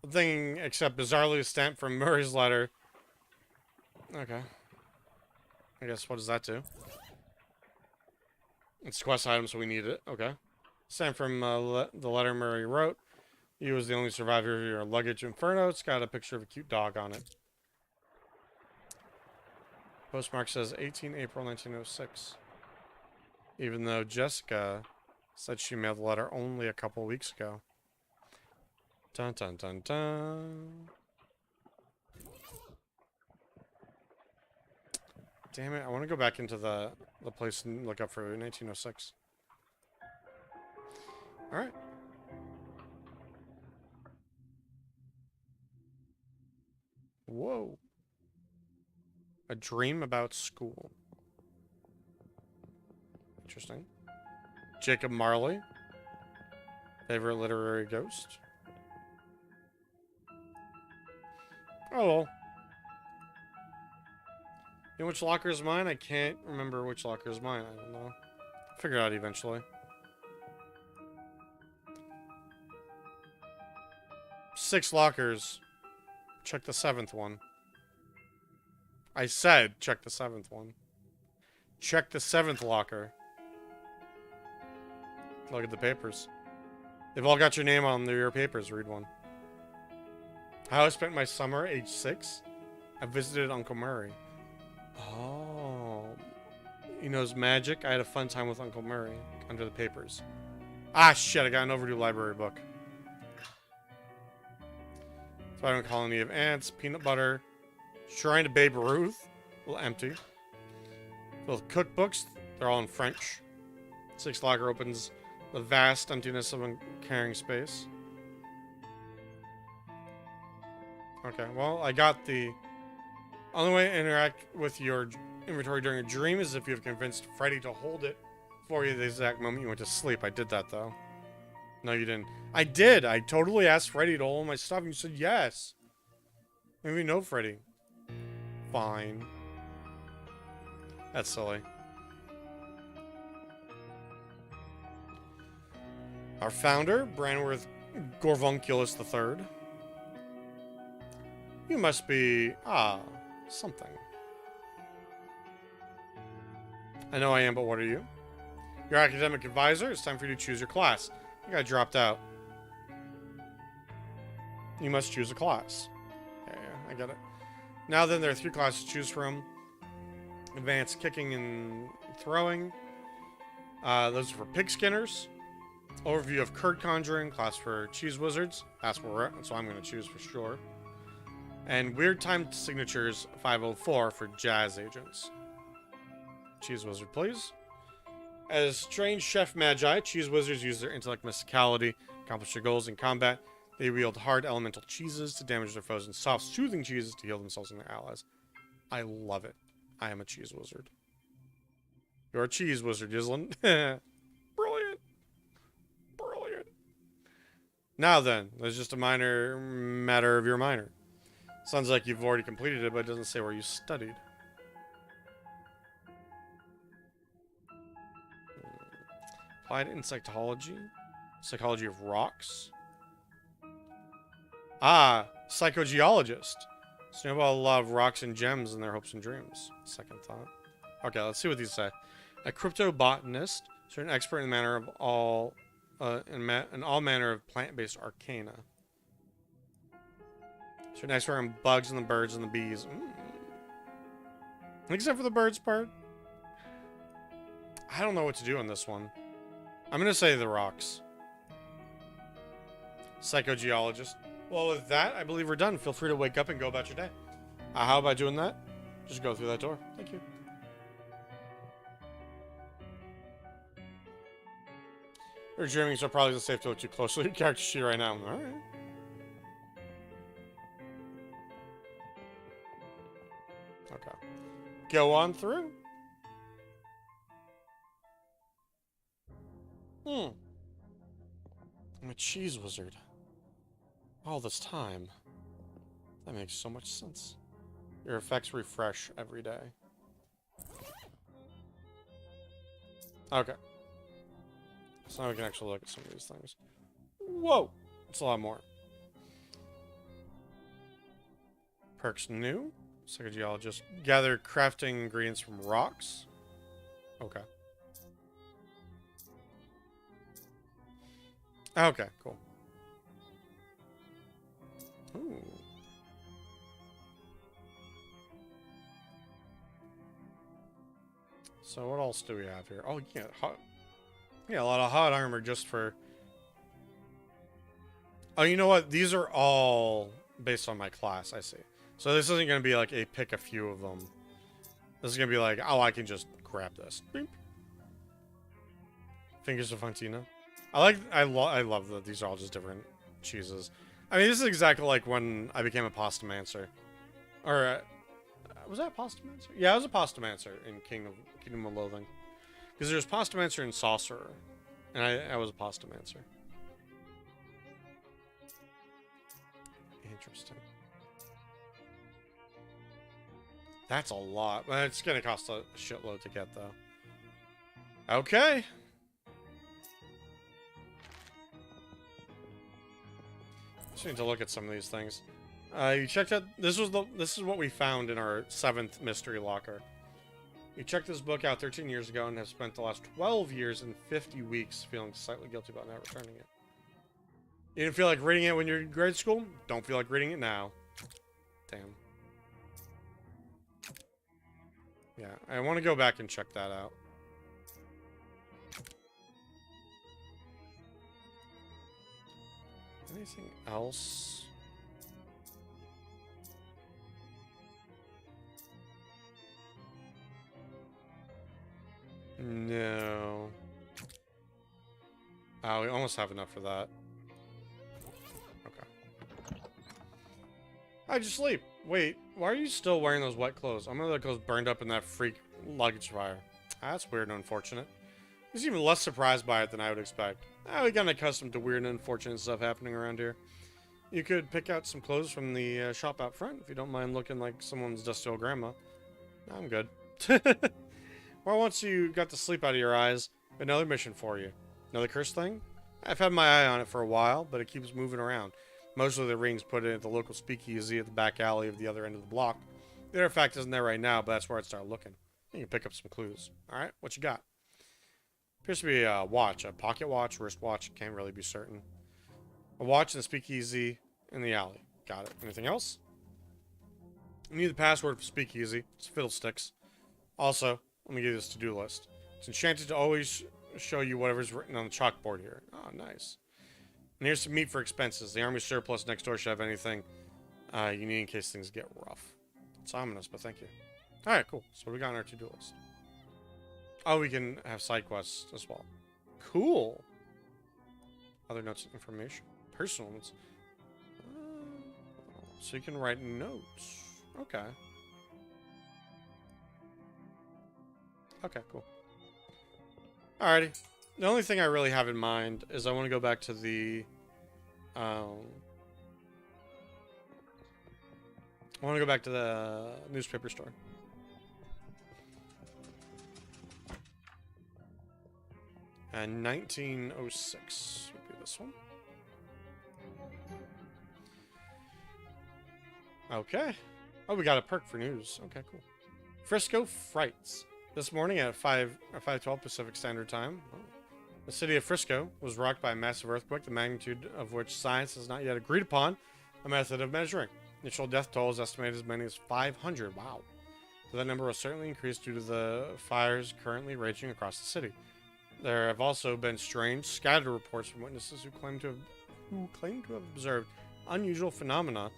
S1: Nothing except bizarrely a stamp from Murray's letter. Okay. I guess, what does that do? It's quest item, so we need it. Okay. Sent from the letter Murray wrote. He was the only survivor of your luggage inferno. It's got a picture of a cute dog on it. Postmark says 18 April 1906. Even though Jessica said she mailed the letter only a couple weeks ago. Dun dun dun dun. Damn it, I want to go back into the place and look up for 1906. Alright. Whoa. A dream about school. Interesting. Jacob Marley. Favorite literary ghost. Oh well. You know which locker is mine? I can't remember which locker is mine. I don't know. Figure it out eventually. 6 lockers. Check the 7th one. I said check the 7th one. Check the 7th locker. Look at the papers. They've all got your name on your papers. Read one. How I spent my summer, age 6. I visited Uncle Murray. Oh. He knows magic. I had a fun time with Uncle Murray. Under the papers. Ah, shit. I got an overdue library book. Spider-Man Colony of Ants. Peanut butter. Shrine to Babe Ruth. A little empty. Both cookbooks. They're all in French. 6 locker opens the vast emptiness of a carrying space. Okay, well, I got the... Only way to interact with your inventory during a dream is if you have convinced Freddy to hold it for you the exact moment you went to sleep. I did that, though. No, you didn't. I did! I totally asked Freddy to hold my stuff, and you said yes. Maybe no, Freddy. Fine. That's silly. Our founder, Branworth Gorvunculus III. You must be... something. I know I am, but what are you? Your academic advisor. It's time for you to choose your class. I think I dropped out. You must choose a class. Yeah, I get it. Now then, there are 3 classes to choose from. Advanced kicking and throwing. Those are for pig skinners. Overview of curd conjuring. Class for cheese wizards. That's what I'm going to choose for sure. And weird time signatures 504 for jazz agents. Cheese wizard, please. As strange chef magi, cheese wizards use their intellect mysticality to accomplish their goals in combat. They wield hard elemental cheeses to damage their foes and soft, soothing cheeses to heal themselves and their allies. I love it. I am a cheese wizard. You're a cheese wizard, Yizelin. Brilliant. Brilliant. Now then, there's just a minor matter of your minor. Sounds like you've already completed it, but it doesn't say where you studied. Applied insectology. Psychology of rocks. Ah, psychogeologist. So you know about a lot of rocks and gems in their hopes and dreams. Second thought. Okay, let's see what these say. A cryptobotanist. So an expert in the manner of all, in all manner of plant-based arcana. So an expert on bugs and the birds and the bees. Except for the birds part. I don't know what to do on this one. I'm going to say the rocks. Psychogeologist. Well, with that, I believe we're done. Feel free to wake up and go about your day. How about doing that? Just go through that door. Thank you. You're dreaming, so probably isn't safe to look too closely at your character sheet right now. Alright. Okay. Go on through. I'm a cheese wizard. All this time. That makes so much sense. Your effects refresh every day. Okay. So now we can actually look at some of these things. Whoa! It's a lot more. Perks new. Psychogeologist. Gather crafting ingredients from rocks. Okay. Okay, cool. Ooh. So what else do we have here? Oh, yeah, yeah, a lot of hot armor just for... Oh, you know what? These are all based on my class, I see. So this isn't going to be like a pick a few of them. This is going to be like, oh, I can just grab this. Beep. Fingers of Fontina. I love that these are all just different cheeses. I mean, this is exactly like when I became a pastamancer. Or, was that a pastamancer? Yeah, I was a pastamancer in Kingdom of Loathing. Because there's pastamancer and sorcerer. And I was a pastamancer. Interesting. That's a lot. Well, it's going to cost a shitload to get, though. Okay. Just need to look at some of these things. You checked out... This is what we found in our 7th mystery locker. You checked this book out 13 years ago and have spent the last 12 years and 50 weeks feeling slightly guilty about not returning it. You didn't feel like reading it when you're in grade school? Don't feel like reading it now. Damn. Yeah, I want to go back and check that out. Anything else? No. Oh, we almost have enough for that. Okay. I just sleep. Wait, why are you still wearing those wet clothes? I'm gonna let clothes burned up in that freak luggage fire. That's weird and unfortunate. He's even less surprised by it than I would expect. We got accustomed to weird and unfortunate stuff happening around here. You could pick out some clothes from the shop out front if you don't mind looking like someone's dusty old grandma. I'm good. Well, once you got the sleep out of your eyes, another mission for you. Another curse thing? I've had my eye on it for a while, but it keeps moving around. Mostly the rings put in at the local speakeasy at the back alley of the other end of the block. The artifact isn't there right now, but that's where I'd start looking. You can pick up some clues. Alright, what you got? Appears to be a watch. A pocket watch, wristwatch. Can't really be certain. A watch in the speakeasy in the alley. Got it. Anything else? You need the password for speakeasy. It's fiddlesticks. Also, let me give you this to-do list. It's enchanted to always show you whatever's written on the chalkboard here. Oh, nice. And here's some meat for expenses. The army surplus next door should have anything you need in case things get rough. It's ominous, but thank you. Alright, cool. So what do we got on our to-do list? Oh, we can have side quests as well. Cool. Other notes and information. Personal notes. So you can write notes. Okay. Okay, cool. Alrighty. The only thing I really have in mind is I want to go back to the... I want to go back to the newspaper store. And 1906 would be this one. Okay. Oh, we got a perk for news. Okay, cool. Frisco Frights. This morning at 5:12 Pacific Standard Time, the city of Frisco was rocked by a massive earthquake, the magnitude of which science has not yet agreed upon a method of measuring. Initial death toll is estimated as many as 500. Wow. So that number will certainly increase due to the fires currently raging across the city. There have also been strange, scattered reports from witnesses who claim to have observed unusual phenomena,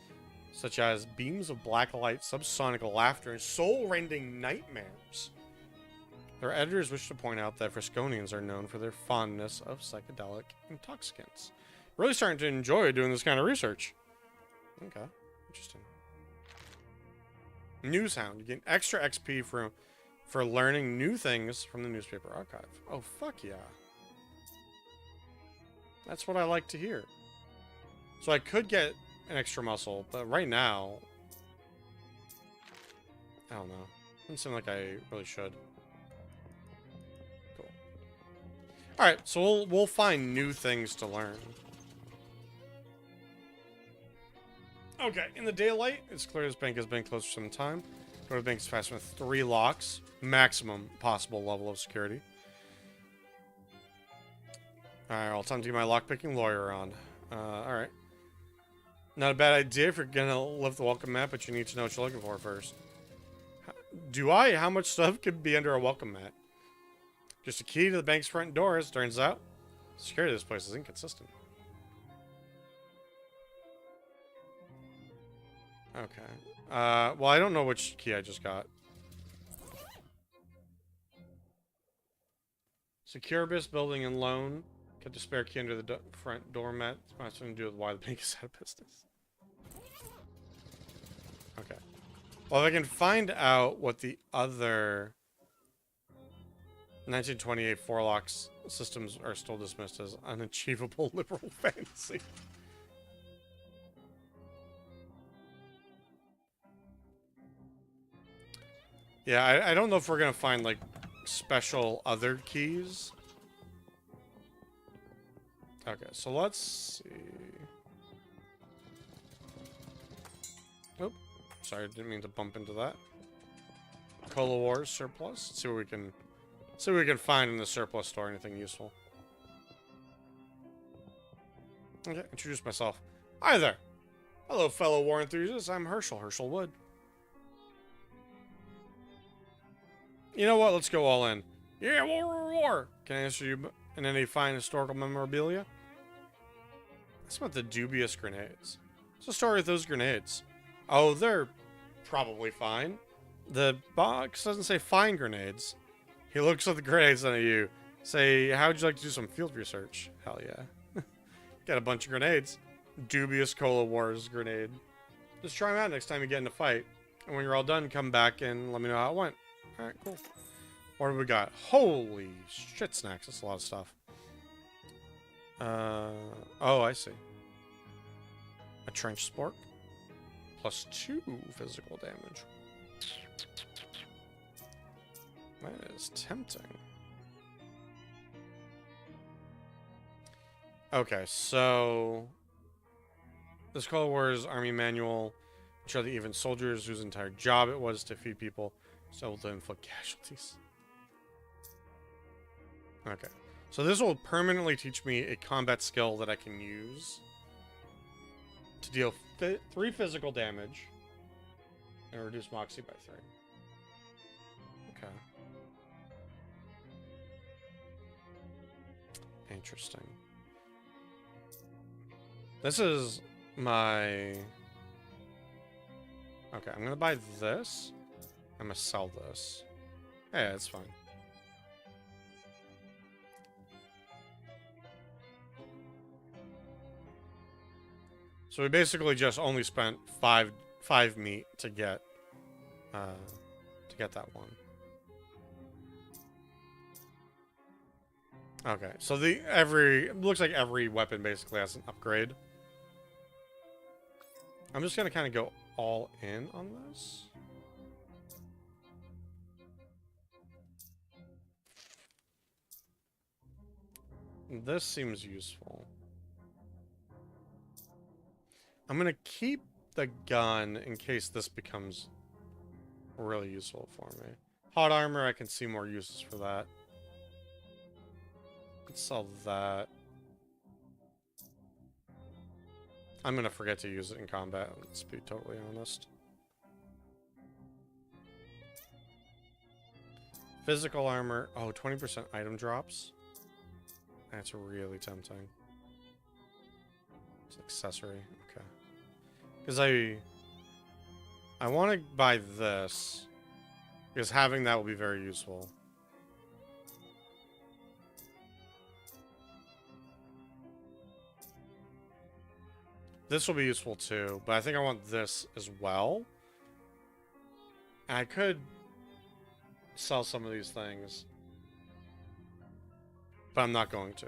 S1: such as beams of black light, subsonic laughter, and soul-rending nightmares. Their editors wish to point out that Frisconians are known for their fondness of psychedelic intoxicants. Really starting to enjoy doing this kind of research. Okay, interesting. Newshound. You get extra XP for learning new things from the newspaper archive. Oh, fuck yeah. That's what I like to hear. So I could get an extra muscle, but right now... I don't know. Doesn't seem like I really should. Cool. Alright, so we'll find new things to learn. Okay, in the daylight, it's clear this bank has been closed for some time. Go to the bank is fastened with 3 locks. Maximum possible level of security. Alright, well, time to get my lockpicking lawyer on. Alright. Not a bad idea if you're gonna lift the welcome mat, but you need to know what you're looking for first. Do I? How much stuff could be under a welcome mat? Just a key to the bank's front door, as it turns out. Security of this place is inconsistent. Okay. Well, I don't know which key I just got. Secure this building and loan. Get the spare key under the front doormat. It's got something to do with why the bank is out of business. Okay. Well, if I can find out what the other 1928 Forlocks systems are still dismissed as unachievable liberal fantasy. Yeah, I don't know if we're gonna find, like, special other keys. Okay, so let's see. Oop. Sorry, didn't mean to bump into that. Cola Wars surplus. Let's see what we can find in the surplus store. Anything useful. Okay, introduce myself. Hi there. Hello, fellow war enthusiasts. I'm Herschel Wood. You know what? Let's go all in. Yeah, war. Can I answer you in any fine historical memorabilia? That's about the dubious grenades. What's the story with those grenades? Oh, they're probably fine. The box doesn't say fine grenades. He looks at the grenades and at you. Say, how would you like to do some field research? Hell yeah. Got a bunch of grenades. Dubious Cola Wars grenade. Just try them out next time you get in a fight. And when you're all done, come back and let me know how it went. Alright, cool. What do we got? Holy shit snacks. That's a lot of stuff. Oh, I see. A trench spork. Plus 2 physical damage. That is tempting. Okay, so this Cold War's Army Manual showed that even soldiers whose entire job it was to feed people still able to inflict casualties. Okay, so this will permanently teach me a combat skill that I can use to deal 3 physical damage and reduce Moxie by 3. Okay. Interesting. This is my... Okay, I'm gonna buy this. I'm gonna sell this. Yeah, it's fine. So we basically just only spent five meat to get that one. Okay, so looks like every weapon basically has an upgrade. I'm just gonna kind of go all in on this. This seems useful. I'm gonna keep the gun in case this becomes really useful for me. Hot armor, I can see more uses for that. Let's sell that. I'm gonna forget to use it in combat, let's be totally honest. Physical armor. Oh, 20% item drops. That's really tempting. It's an accessory. Okay. Because I want to buy this. Because having that will be very useful. This will be useful too, but I think I want this as well. And I could sell some of these things. But I'm not going to.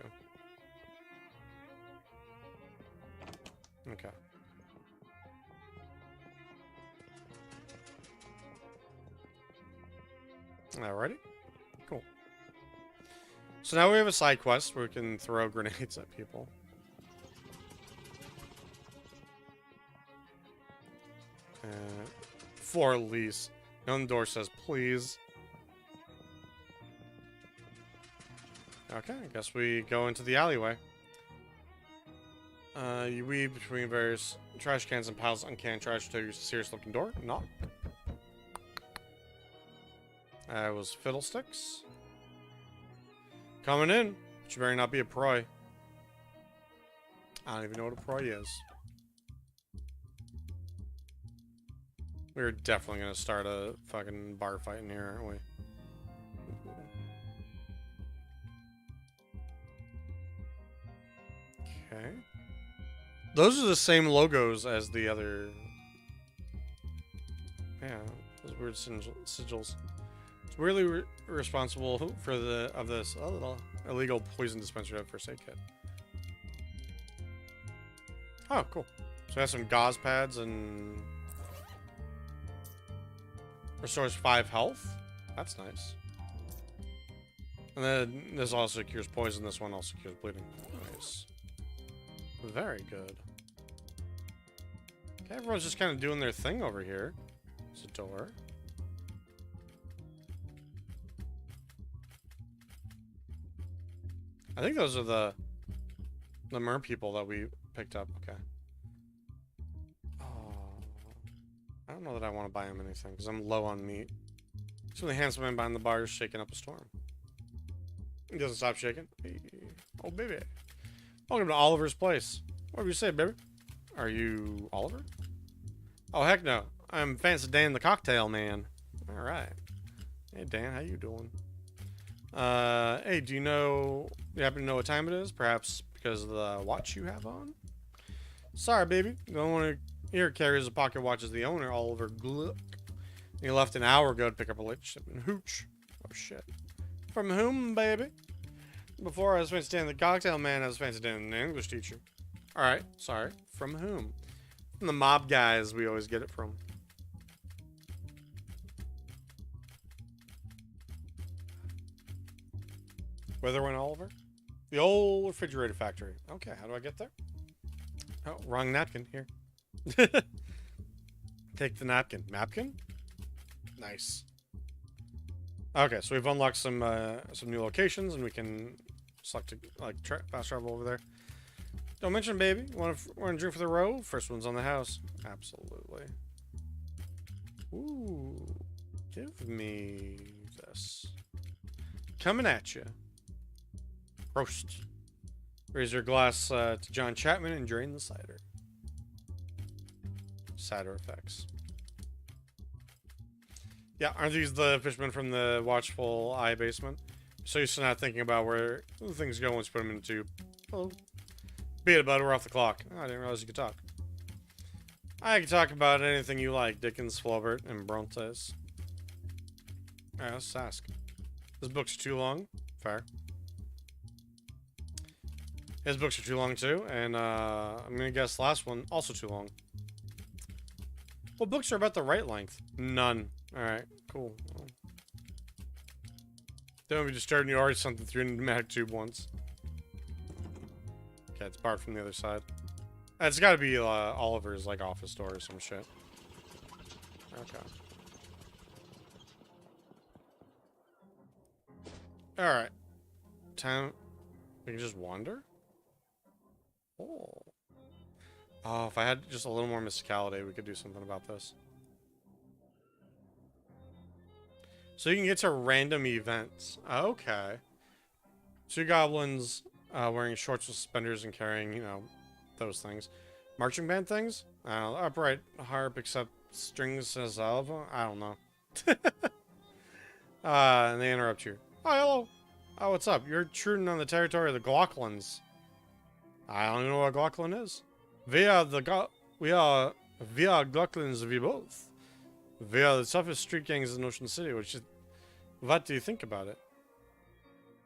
S1: Okay. Alrighty. Cool. So now we have a side quest where we can throw grenades at people. For lease. On the door says, please. Okay, I guess we go into the alleyway. You weave between various trash cans and piles of uncanned trash to a serious-looking door. Knock. That was Fiddlesticks. Coming in. But you better not be a pry. I don't even know what a pry is. We're definitely gonna start a fucking bar fight in here, aren't we? Okay. Those are the same logos as the other... Yeah, those weird sigils. It's weirdly responsible for this illegal poison dispensary at first aid kit. Oh, cool. So it has some gauze pads and... Restores 5 health. That's nice. And then this also cures poison. This one also cures bleeding. Nice. Very good. Okay, everyone's just kind of doing their thing over here. There's a door. I think those are the mer people that we picked up. Okay. I don't know that I want to buy him anything, because I'm low on meat. So the handsome man behind the bar is shaking up a storm. He doesn't stop shaking. Hey. Oh, baby. Welcome to Oliver's place. What do you say, baby? Are you Oliver? Oh, heck no. I'm Fancy Dan the Cocktail Man. Alright. Hey, Dan, how you doing? Hey, do you happen to know what time it is? Perhaps because of the watch you have on? Sorry, baby. The owner here carries a pocket watch as the owner, Oliver Gluck. He left an hour ago to pick up a late shipment. Hooch. Oh, shit. From whom, baby? Before I was fancy Dan the Cocktail Man, I was fancy Dan the English teacher. Alright, sorry. From whom? From the mob guys we always get it from. Whether went Oliver? The old refrigerator factory. Okay, how do I get there? Oh, wrong napkin. Here. Take the napkin. Napkin? Nice. Okay, so we've unlocked some new locations, and we can select fast travel over there. Don't mention, baby. Want to drink for the row? First one's on the house. Absolutely. Ooh, give me this. Coming at you. Roast. Raise your glass to John Chapman and drain the cider. Cider effects. Yeah, aren't these the fishermen from the Watchful Eye basement? So you're still not thinking about where things go once you put them in the tube. Hello. Beat it, bud. We're off the clock. Oh, I didn't realize you could talk. I can talk about anything you like, Dickens, Flaubert, and Brontes. Alright, let's ask. This book's too long. Fair. His books are too long too, and I'm gonna guess the last one also too long. What books are about the right length? None. Alright, cool. Well, don't be disturbed. You already sent them through a pneumatic tube once. Okay, it's barred from the other side. It's gotta be Oliver's like office door or some shit. Okay. Alright. Time. We can just wander? Oh. Oh, if I had just a little more mysticality, we could do something about this. So you can get to random events. Okay. Two goblins wearing shorts with suspenders and carrying, you know, those things. Marching band things? I don't know. Upright harp except strings as album? I don't know. And they interrupt you. Oh, hello. Oh, what's up? You're intruding on the territory of the Glocklins. I don't even know what Glocklin is. We are Glocklins, we both. We are the toughest street gangs in Ocean City, which is... What do you think about it?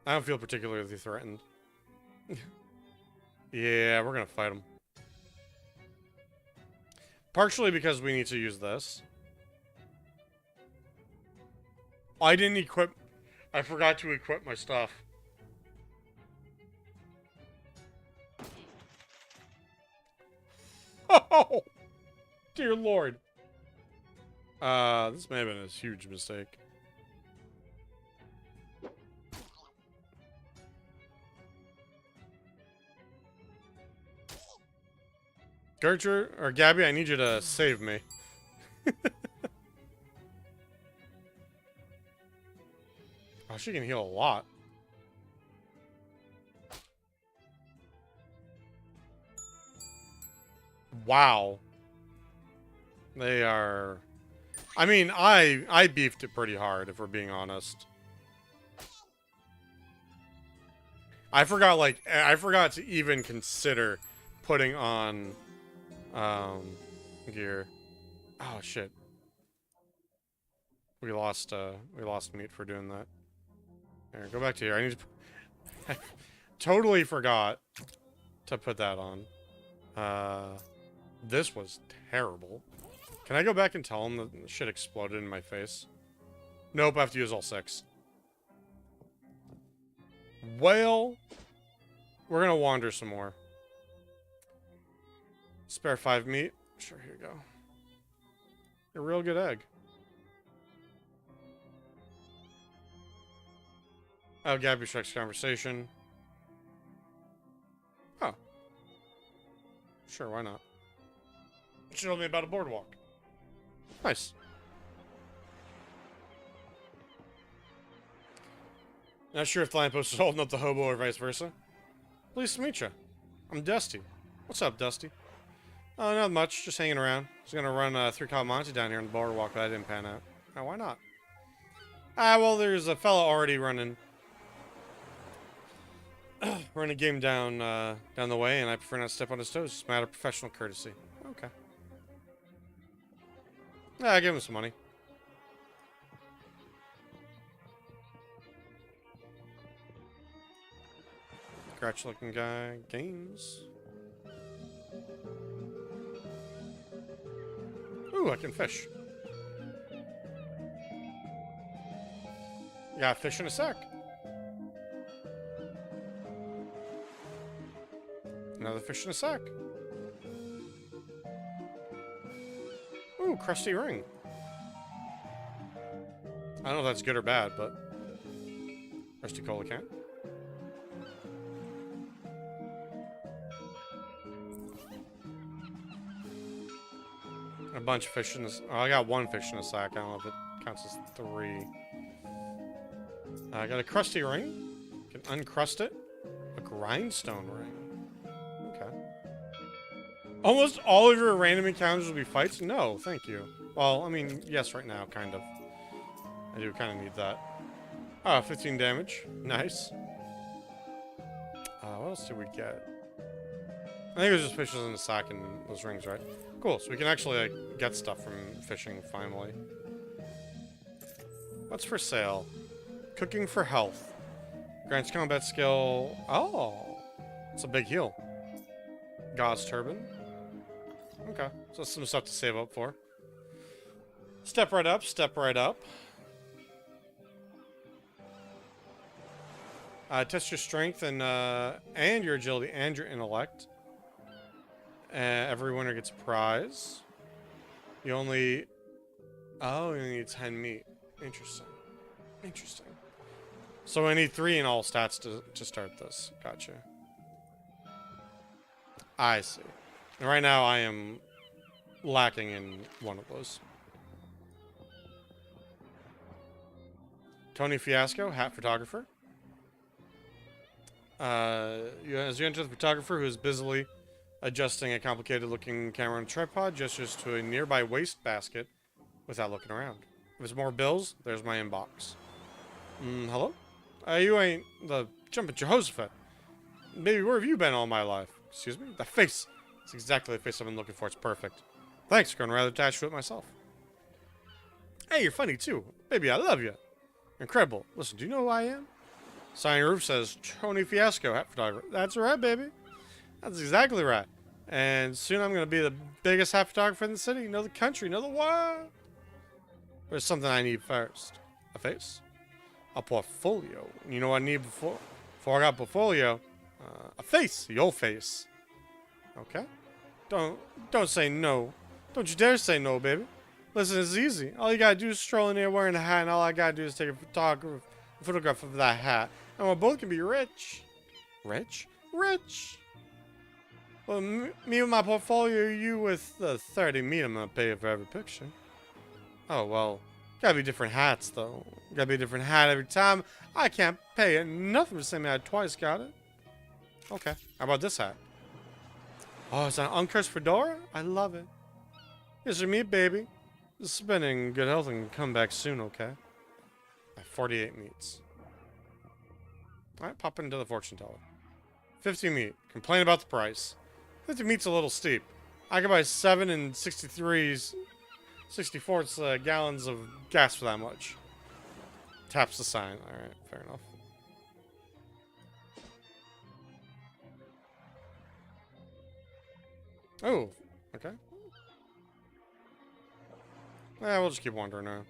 S1: I don't feel particularly threatened. Yeah, we're gonna fight them. Partially because we need to use this. I didn't equip... I forgot to equip my stuff. Oh! Dear Lord. This may have been a huge mistake. Gertrude, or Gabby, I need you to save me. Oh, she can heal a lot. Wow. They are... I mean, I beefed it pretty hard, if we're being honest. I forgot to even consider putting on, gear. Oh, shit. We lost meat for doing that. Here, go back to here. I need to... I totally forgot to put that on. This was terrible. Can I go back and tell him that the shit exploded in my face? Nope, I have to use all 6. Well, we're gonna wander some more. Spare 5 meat. Sure, here you go. A real good egg. Oh, Gabby strikes conversation. Oh. Sure, why not? She told me about a boardwalk. Nice. Not sure if the lamppost is holding up the hobo or vice versa. Pleased to meet you. I'm Dusty. What's up, Dusty? Oh, not much. Just hanging around. I was gonna run 3 Monte down here on the boardwalk, but I didn't pan out. Oh, why not? Well, there's a fella already running a game down the way, and I prefer not to step on his toes. It's a matter of professional courtesy. Okay. Yeah, I give him some money. Scratch looking guy. Games. Ooh, I can fish. You got fish in a sack. Another fish in a sack. Ooh, crusty ring. I don't know if that's good or bad, but... Crusty cola can. A bunch of fish in this. Oh, I got 1 fish in a sack. I don't know if it counts as 3. I got a crusty ring. Can uncrust it. A grindstone ring. Okay. Almost all of your random encounters will be fights? No, thank you. Well, I mean, yes, right now, kind of. I do kind of need that. Oh, 15 damage. Nice. What else did we get? I think it was just fishes in the sack and those rings, right? Cool, so we can actually, like, get stuff from fishing, finally. What's for sale? Cooking for health. Grants combat skill. Oh! It's a big heal. God's turban. Okay, so that's some stuff to save up for. Step right up, step right up. Test your strength and your agility and your intellect. Every winner gets a prize. You only... Oh, you need 10 meat. Interesting. Interesting. So I need 3 in all stats to start this. Gotcha. I see. And right now I am lacking in one of those. Tony Fiasco, hat photographer. As you enter the photographer, who is busily adjusting a complicated-looking camera on a tripod, gestures to a nearby waste basket without looking around. If it's more bills, there's my inbox. Hello? You ain't the jumping Jehoshaphat. Baby, where have you been all my life? Excuse me? The face. It's exactly the face I've been looking for. It's perfect. Thanks, growing rather attached to it myself. Hey, you're funny, too. Baby, I love you. Incredible. Listen, do you know who I am? Sign roof says, Tony Fiasco, hat photographer. That's right, baby. That's exactly right. And soon I'm going to be the biggest hat photographer in the city. You know, the country, you know, the world. There's something I need first. A face? A portfolio. You know what I need before I got a portfolio? A face. Your face. Okay? Don't say no. Don't you dare say no, baby. Listen, it's easy. All you gotta do is stroll in here wearing a hat, and all I gotta do is take a photograph of that hat. And we both can be rich. Rich? Rich! Well, me with my portfolio, you with the 30 meat I'm gonna pay for every picture. Oh, well, gotta be different hats, though. Gotta be a different hat every time. I can't pay it. Nothing for the same hat twice, got it? Okay. How about this hat? Oh, it's an uncursed fedora? I love it. Here's your meat, baby. Spending good health and come back soon, okay? 48 meats. Alright, pop into the fortune teller. 50 meat. Complain about the price. 50 meat's a little steep. I could buy 7 and 64 gallons of gas for that much. Taps the sign. Alright, fair enough. Oh, okay. Yeah, we'll just keep wandering around.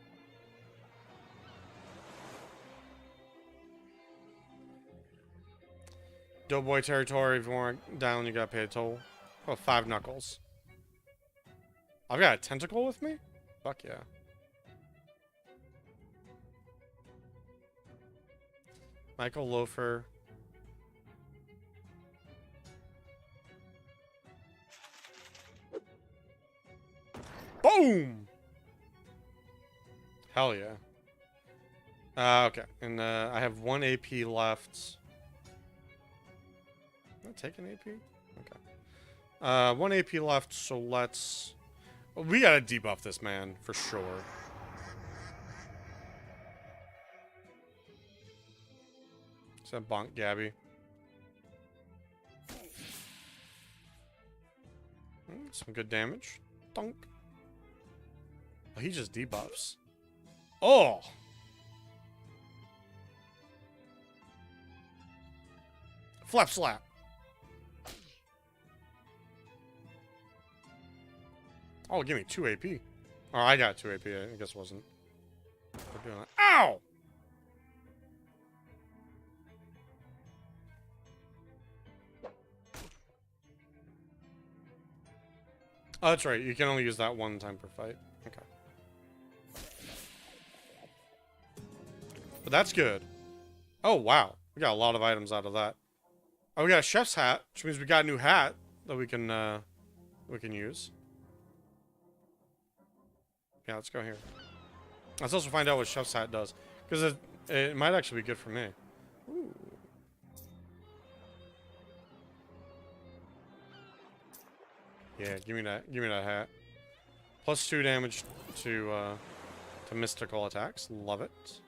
S1: Doughboy territory, if you want down, you gotta pay a toll. Oh, 5 knuckles. I've got a tentacle with me? Fuck yeah. Michael Loafer. Boom! Hell yeah. Okay. And I have 1 AP left. Did I take an AP? Okay. 1 AP left, so let's... We gotta debuff this man, for sure. Is that bonk Gabby? Some good damage. Dunk. Oh, he just debuffs. Oh! Flap slap. Oh, give me 2 AP. Oh, I got 2 AP. I guess it wasn't. We're doing that. Ow! Oh, that's right. You can only use that one time per fight. Okay. But that's good. Oh, wow. We got a lot of items out of that. Oh, we got a chef's hat, which means we got a new hat that we can use. Yeah, let's go here. Let's also find out what chef's hat does, because it might actually be good for me. Ooh. Yeah, give me that hat. +2 damage to mystical attacks. Love it.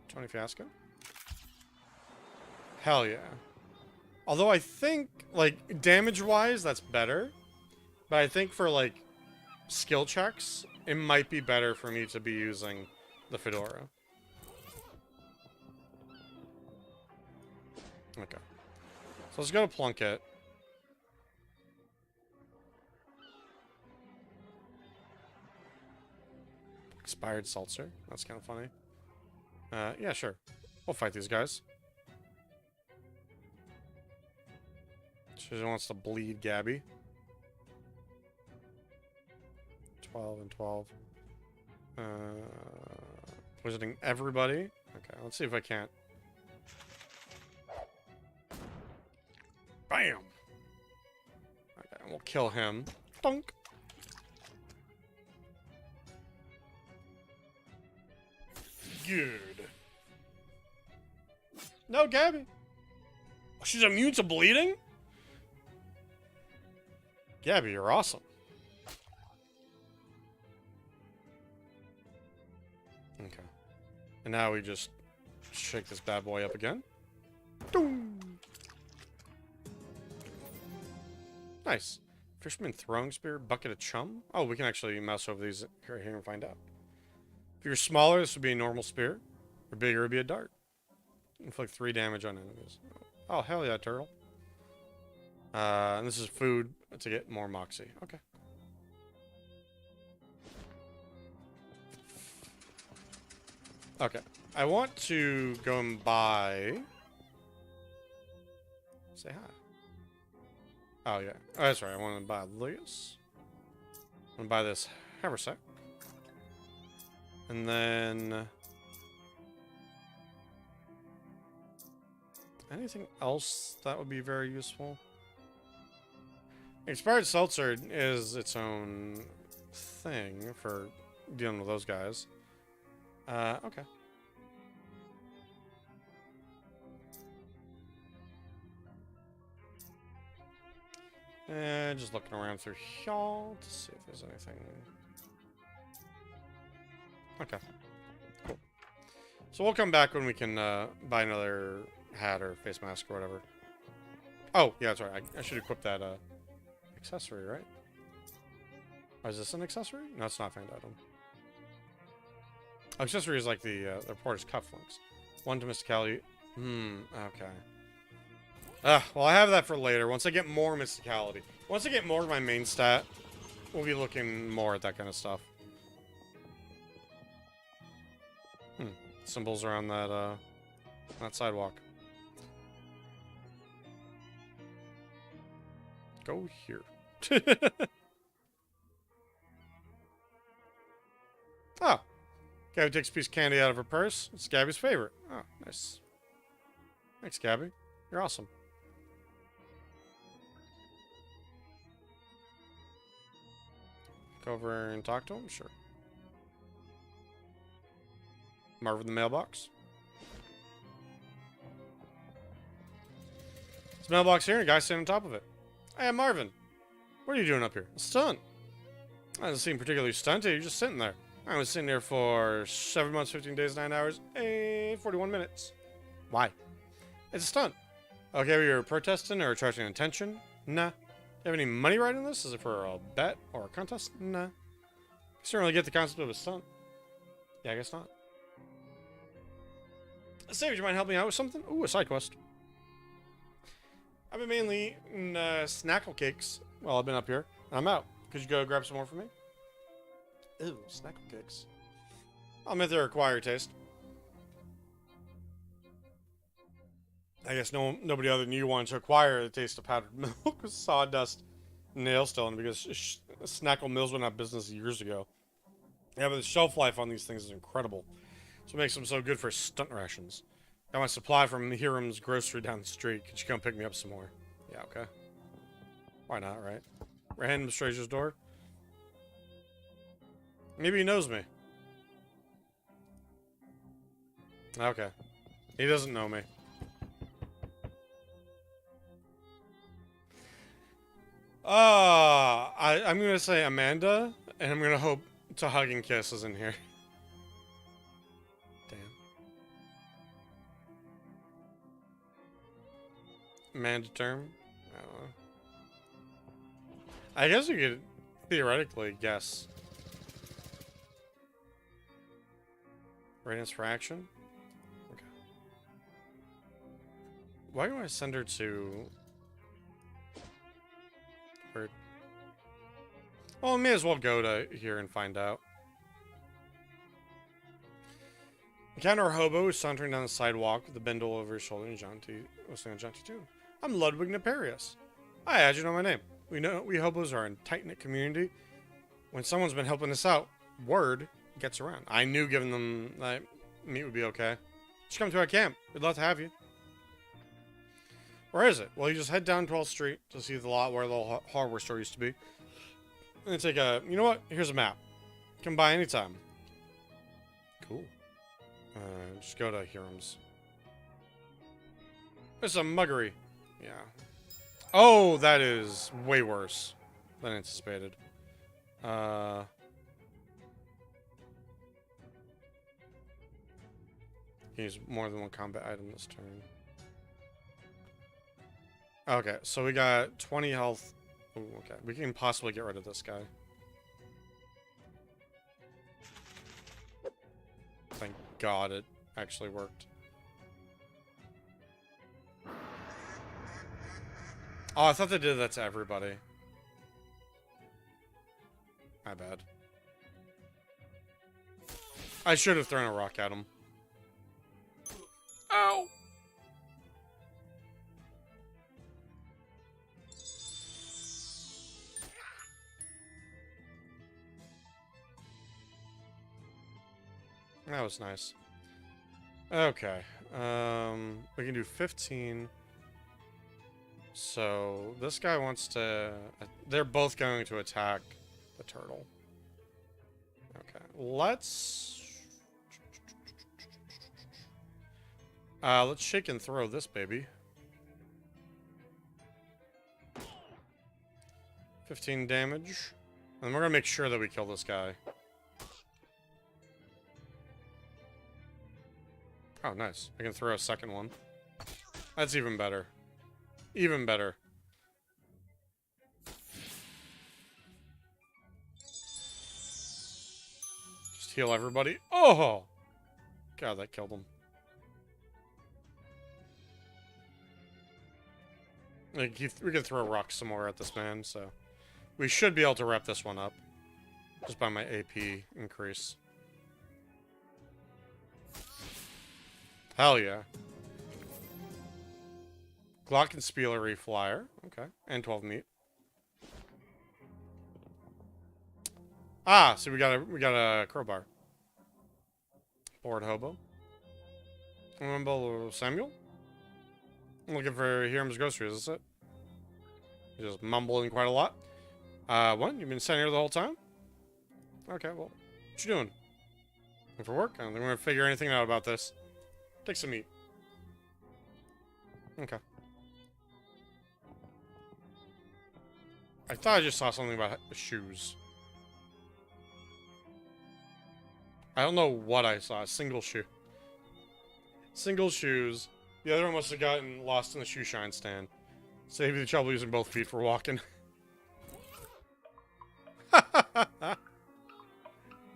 S1: 20 fiasco. Hell yeah. Although I think, like, damage-wise, that's better. But I think for, like, skill checks, it might be better for me to be using the fedora. Okay. So let's go to Plunkett. Expired seltzer. That's kind of funny. Yeah, sure. We'll fight these guys. She wants to bleed Gabby. 12 and 12. Visiting everybody. Okay, let's see if I can't. Bam! Okay, we'll kill him. Dunk! Good. No, Gabby. She's immune to bleeding? Gabby, you're awesome. Okay. And now we just shake this bad boy up again. Doom. Nice. Fisherman throwing spear, bucket of chum. Oh, we can actually mouse over these right here and find out. If you're smaller, this would be a normal spear. Or bigger, it would be a dart. Inflict 3 damage on enemies. Oh, hell yeah, turtle. And this is food to get more moxie. Okay. Okay. I want to go and buy... Say hi. Oh, yeah. Oh, that's right. I want to buy this. I'm going to buy this haversack. And then... anything else that would be very useful? Expired seltzer is its own thing for dealing with those guys. Okay. And just looking around through here to see if there's anything. Okay. Cool. So we'll come back when we can buy another hat or face mask or whatever. Oh, yeah, that's right. I should equip that accessory, right? Oh, is this an accessory? No, it's not a found item. Accessory is like the reporter's cufflinks. One to mysticality. Okay. Well, I have that for later. Once I get more mysticality. Once I get more of my main stat, we'll be looking more at that kind of stuff. Symbols around that sidewalk. Go here. Oh. Gabby takes a piece of candy out of her purse. It's Gabby's favorite. Oh, nice. Thanks, Gabby. You're awesome. Go over and talk to him? Sure. Marvin the mailbox. There's a mailbox here and a guy sitting on top of it. Hey, I'm Marvin. What are you doing up here? A stunt. I doesn't seem particularly stunted. You're just sitting there. I was sitting there for 7 months, 15 days, 9 hours, 41 minutes. Why? It's a stunt. Okay, you're protesting or attracting attention? Nah. You have any money riding this? Is it for a bet or a contest? Nah. I don't really get the concept of a stunt. Yeah, I guess not. Say, would you mind helping me out with something? Ooh, a side quest. I've been mainly in snackle cakes while I've been up here. I'm out. Could you go grab some more for me? Ew, snackle cakes. I'll admit they're acquired taste. I guess nobody other than you wanted to acquire the taste of powdered milk with sawdust nail stone because Snackle Mills went out of business years ago. Yeah, but the shelf life on these things is incredible. So it makes them so good for stunt rations. Got my supply from Hiram's grocery down the street. Could you come pick me up some more? Yeah, okay. Why not, right? Random stranger's door. Maybe he knows me. Okay. He doesn't know me. I'm gonna say Amanda, and I'm gonna hope to hug and kiss is in here. Damn. Amanda term? I don't know. I guess you could theoretically guess. Readiness for action? Okay. Why do I send her to... Where... Well, I may as well go to here and find out. Encounter a hobo who's sauntering down the sidewalk with a bindle over his shoulder and listening to jaunty tune. I'm Ludwig Neperius. Hi, how'd you know my name? We hobos are a tight-knit community. When someone's been helping us out, word gets around. I knew giving them that meat would be okay. Just come to our camp. We'd love to have you. Where is it? Well, you just head down 12th Street to see the lot where the old hardware store used to be. And then take a... You know what? Here's a map. Come by anytime. Cool. Just go to Hiram's. It's a muggery. Yeah. Oh, that is way worse than anticipated. Use more than one combat item this turn. Okay, so we got 20 health. Ooh, okay, we can possibly get rid of this guy. Thank God it actually worked. Oh, I thought they did that to everybody. My bad. I should have thrown a rock at him. Ow! That was nice. Okay. We can do 15. So this guy wants to... They're both going to attack the turtle. Okay, let's shake and throw this baby. 15 damage. And we're gonna make sure that we kill this guy. Oh, nice. I can throw a second one. That's even better. Even better. Just heal everybody. Oh! God, that killed him. Like, we can throw rocks some more at this man, so... We should be able to wrap this one up. Just by my AP increase. Hell yeah. Glockenspielery Flyer. Okay. And 12 meat. Ah, so we got a crowbar. Bored hobo. Remember Samuel? I'm looking for Hiram's groceries, is it? He's just mumbling quite a lot. What? You've been sitting here the whole time? Okay, well, what you doing? Looking for work? I don't think we're gonna figure anything out about this. Take some meat. Okay. I thought I just saw something about shoes. I don't know what I saw. A single shoe. Single shoes. The other one must have gotten lost in the shoe shine stand. Save you the trouble using both feet for walking.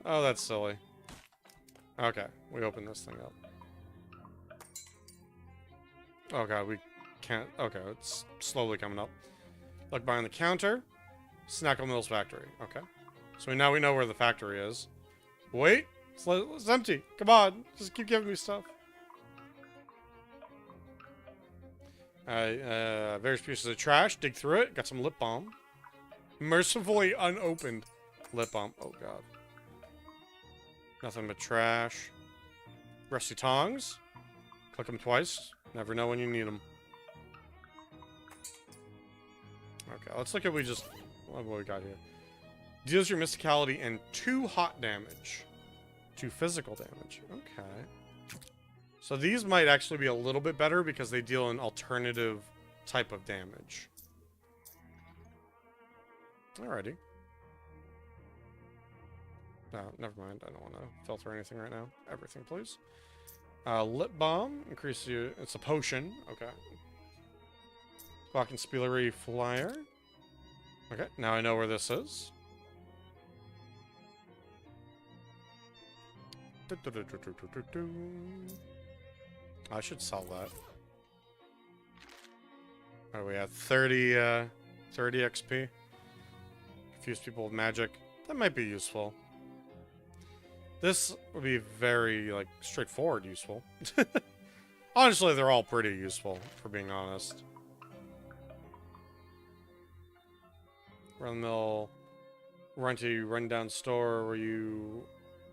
S1: Oh, that's silly. Okay, we open this thing up. Oh god, we can't... Okay, it's slowly coming up. Look behind the counter. Snackle Mills factory. Okay. So now we know where the factory is. Wait! It's empty! Come on! Just keep giving me stuff. Various pieces of trash. Dig through it. Got some lip balm. Mercifully unopened lip balm. Oh god. Nothing but trash. Rusty tongs. Click them twice. Never know when you need them. Okay, let's look at what we got here. Deals your mysticality and 2 hot damage. 2 physical damage. Okay. So these might actually be a little bit better because they deal an alternative type of damage. Alrighty. No, never mind. I don't want to filter anything right now. Everything, please. Lip balm. Increase you... It's a potion. Okay. Glockenspielery Flyer. Okay, now I know where this is. I should sell that. Alright, we have 30 XP. Confuse people with magic. That might be useful. This would be very, like, straightforward useful. Honestly, they're all pretty useful, for being honest. Run the mill. Run down store where you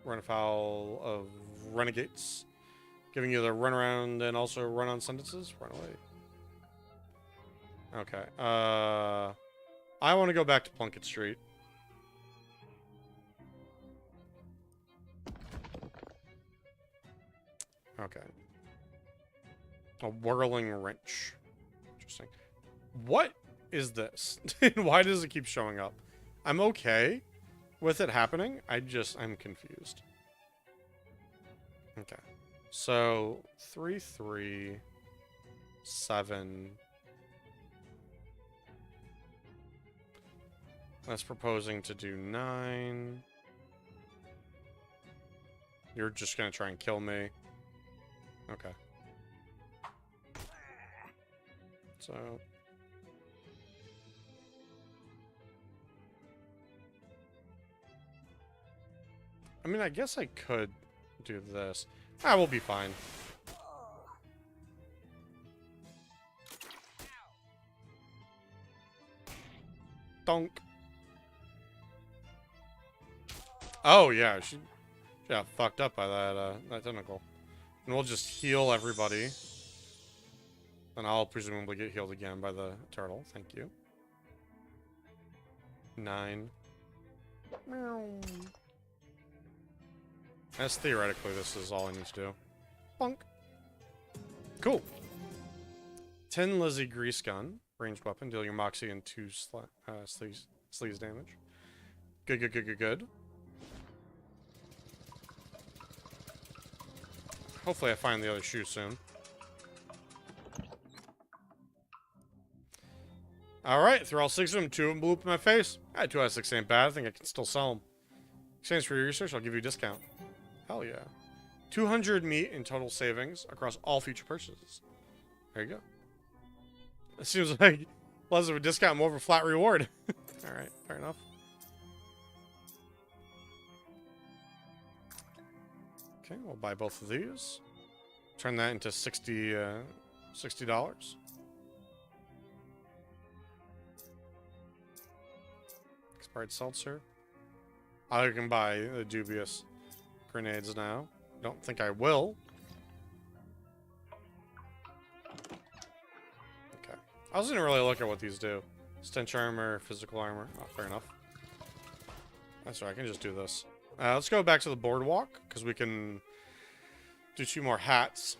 S1: run afoul of renegades. Giving you the run around and also run on sentences. Run away. Okay. I want to go back to Plunkett Street. Okay. A whirling wrench. Interesting. What is this? Why does it keep showing up? I'm okay with it happening. I'm confused. Okay. So, 3, 3, 7. That's proposing to do 9. You're just gonna try and kill me. Okay. So... I mean, I guess I could do this. Ah, we'll be fine. Donk. Oh, yeah, she got fucked up by that tentacle. And we'll just heal everybody. Then I'll presumably get healed again by the turtle. Thank you. 9. Meow. As theoretically, this is all I need to do. Bonk. Cool. 10 Lizzie Grease Gun. Ranged weapon. Deal your Moxie and 2 sleaze damage. Good, good, good, good, good. Hopefully I find the other shoe soon. Alright, through all 6 of them, 2 of them blew up in my face. 2 out of 6 ain't bad. I think I can still sell them. Exchange for your research, I'll give you a discount. Hell yeah. 200 meat in total savings across all future purchases. There you go. It seems like less of a discount, more of a flat reward. Alright, fair enough. Okay, we'll buy both of these. Turn that into $60. Expired seltzer. I can buy the dubious grenades now. Don't think I will. Okay. I wasn't really look at what these do. Stench armor, physical armor. Oh, fair enough. That's right, I can just do this. Let's go back to the boardwalk, because we can do 2 more hats.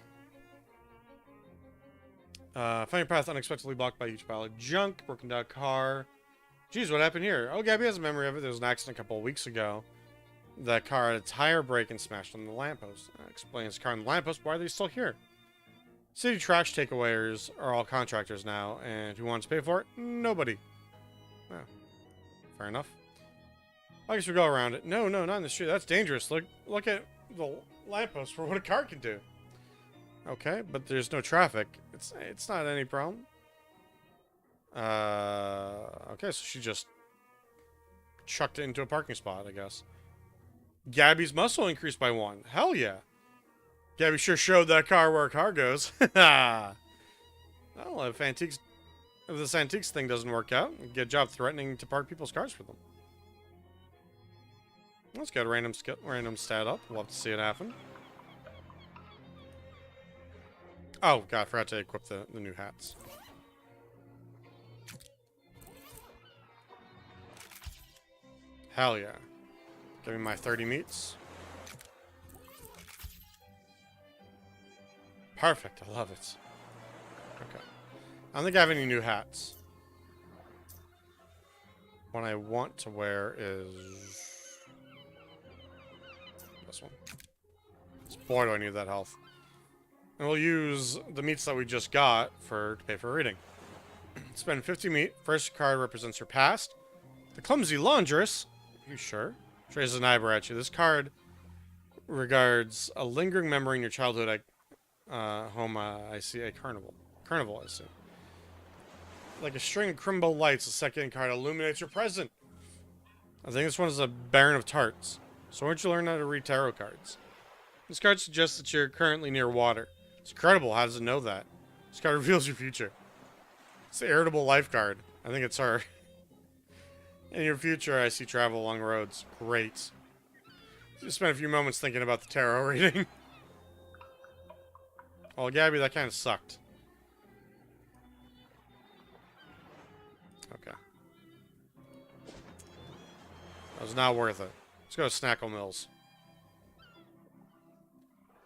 S1: Find your path unexpectedly blocked by a huge pile of junk, broken down car. Geez, what happened here? Oh, Gabby has a memory of it. There was an accident a couple of weeks ago. That car had a tire break and smashed on the lamppost. Explains the car on the lamppost. Why are they still here? City trash takeaways are all contractors now, and who wants to pay for it? Nobody. Oh, fair enough. I guess we go around it. No, not in the street. That's dangerous. Look at the lamppost for what a car can do. Okay, but there's no traffic. It's not any problem. Okay, so she just chucked it into a parking spot, I guess. Gabby's muscle increased by 1. Hell yeah. Gabby sure showed that car where a car goes. Well, if this antiques thing doesn't work out, get a job threatening to park people's cars for them. Let's get a random stat up. We'll have to see it happen. Oh, God, I forgot to equip the new hats. Hell yeah. Give me my 30 meats. Perfect, I love it. Okay. I don't think I have any new hats. What I want to wear is this one. Boy, do I need that health. And we'll use the meats that we just got to pay for reading. Spend 50 meat. First card represents your past. The clumsy laundress. Are you sure? She raises an eyebrow at you. This card regards a lingering memory in your childhood home. I see a carnival. Carnival, I see. Like a string of crimbo lights, the second card illuminates your present. I think this one is a Baron of Tarts. So why don't you learn how to read tarot cards? This card suggests that you're currently near water. It's incredible. How does it know that? This card reveals your future. It's the irritable life card. I think it's her. In your future, I see travel along roads. Great. Just spent a few moments thinking about the tarot reading. Well, Gabby, that kind of sucked. Okay. That was not worth it. Let's go to Snackle Mills.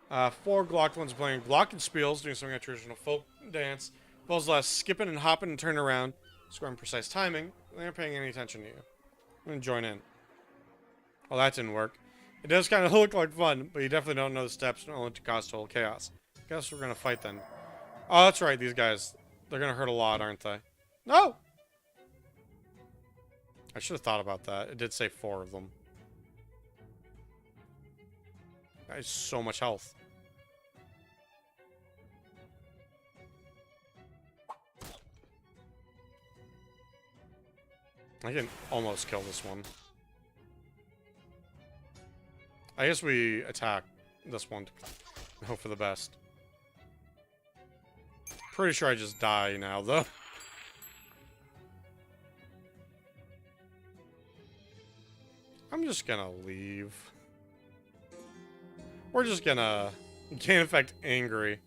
S1: 4 Glocklins playing Glockenspiels, doing something like traditional folk dance. Falls last skipping and hopping and turning around. Scoring precise timing. They aren't paying any attention to you. I'm gonna join in. Well, that didn't work. It does kind of look like fun, but you definitely don't know the steps only to cause total chaos. Guess we're gonna fight then. Oh, that's right, these guys. They're gonna hurt a lot, aren't they? No! I should have thought about that. It did say 4 of them. That is so much health. I can almost kill this one. I guess we attack this one to hope for the best. Pretty sure I just die now, though. I'm just gonna leave. We're just gonna gain effect angry.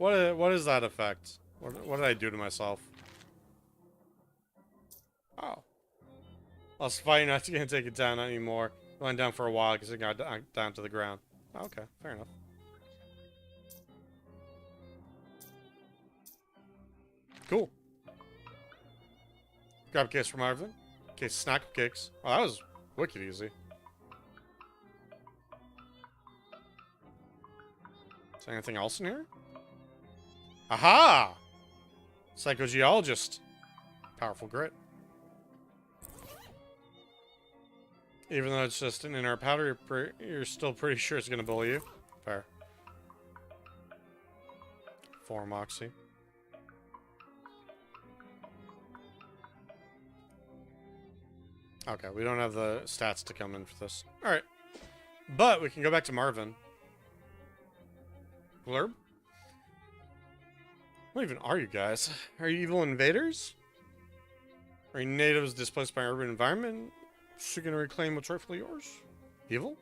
S1: What is that effect? What did I do to myself? Oh. I was fighting not to take it down anymore. It went down for a while because it got down to the ground. Okay, fair enough. Cool. Grab a case from Marvin. Case of snack cakes. Oh, that was wicked easy. Is there anything else in here? Aha! Psychogeologist. Powerful grit. Even though it's just an inner powder, you're still pretty sure it's gonna bully you. Fair. 4 moxie. Okay, we don't have the stats to come in for this. Alright. But we can go back to Marvin. Blurb? What even are you guys? Are you evil invaders? Are you natives displaced by urban environment? Seeking to reclaim what's rightfully yours? Evil?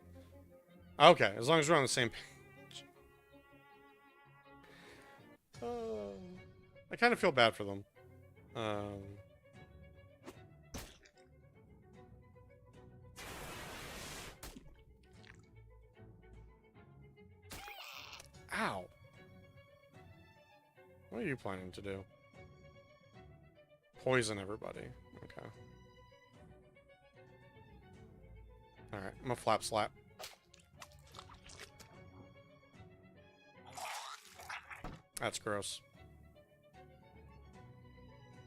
S1: Okay, as long as we're on the same page. I kind of feel bad for them. Ow. What are you planning to do? Poison everybody. Okay. Alright, I'm gonna flap slap. That's gross.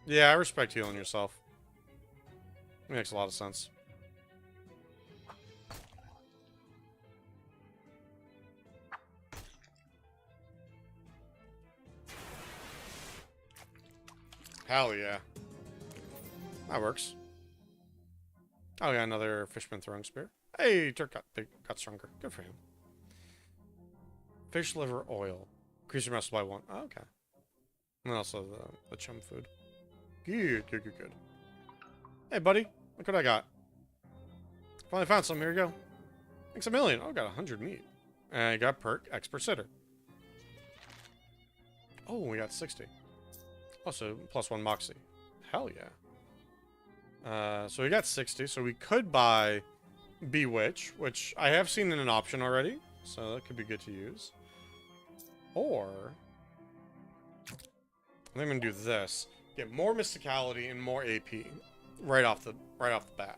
S1: Yeah, I respect healing yourself. It makes a lot of sense. Hell yeah. That works. Oh yeah, another fishman throwing spear. Hey, Turk got stronger. Good for him. Fish liver oil. Increase your muscle by 1. Oh, okay. And also the chum food. Good. Hey, buddy. Look what I got. Finally found some. Here we go. Thanks a million. Oh, got 100 meat. And I got perk expert sitter. Oh, we got 60. Also, +1 moxie. Hell yeah. So we got 60. So we could buy Bewitch, which I have seen in an option already. So that could be good to use. Or I think I'm gonna do this. Get more mysticality and more AP right off the bat.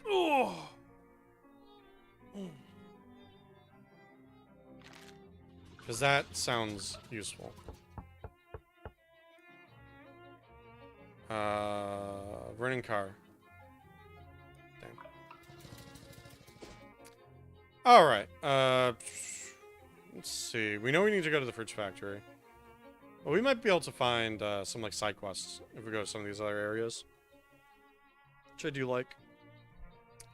S1: Oh. Because that sounds useful. Running car. Dang. Alright. Let's see. We know we need to go to the fridge factory. But we might be able to find some like side quests if we go to some of these other areas. Which I do like.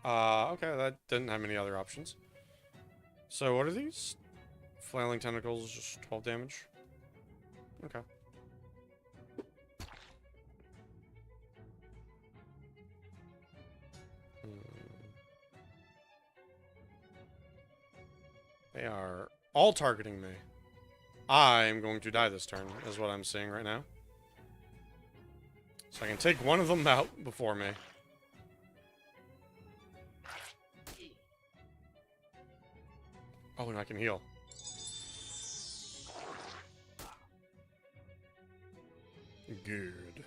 S1: Okay, that didn't have any other options. So what are these? Flailing tentacles, just 12 damage. Okay. They are all targeting me. I'm going to die this turn, is what I'm seeing right now. So I can take one of them out before me. Oh, and I can heal. Good.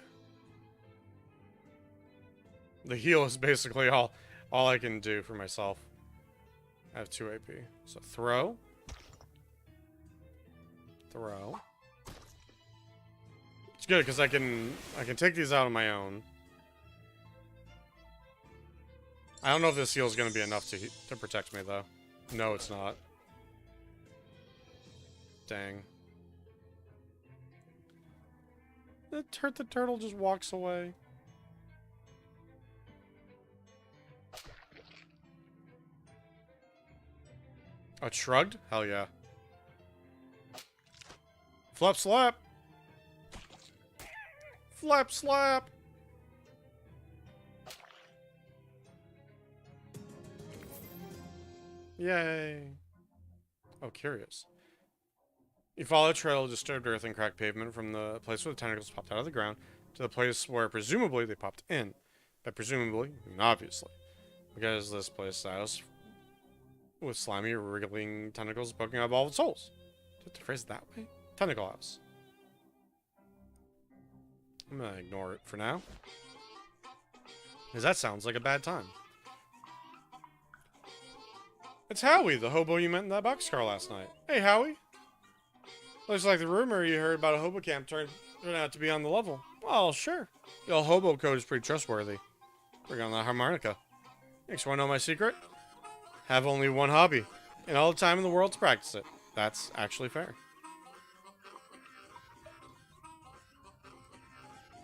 S1: The heal is basically all I can do for myself. I have 2 AP. So throw. Throw. It's good because I can take these out on my own. I don't know if this heal is going to be enough to protect me though. No, it's not. Dang. The turtle just walks away. Oh, it shrugged? Hell yeah. Flap slap! Flap slap! Yay. Oh, curious. You follow a trail of disturbed earth and cracked pavement from the place where the tentacles popped out of the ground to the place where presumably they popped in. By presumably, I mean obviously. Because this place house with slimy, wriggling tentacles poking out of all of its holes. Did I phrase it that way? Tentacle house. I'm gonna ignore it for now. Because that sounds like a bad time. It's Howie, the hobo you met in that boxcar last night. Hey, Howie. Looks like the rumor you heard about a hobo camp turned out to be on the level. Well, sure. The old hobo code is pretty trustworthy. Bring on that harmonica. Thanks, wanna know my secret? Have only one hobby, and all the time in the world to practice it. That's actually fair.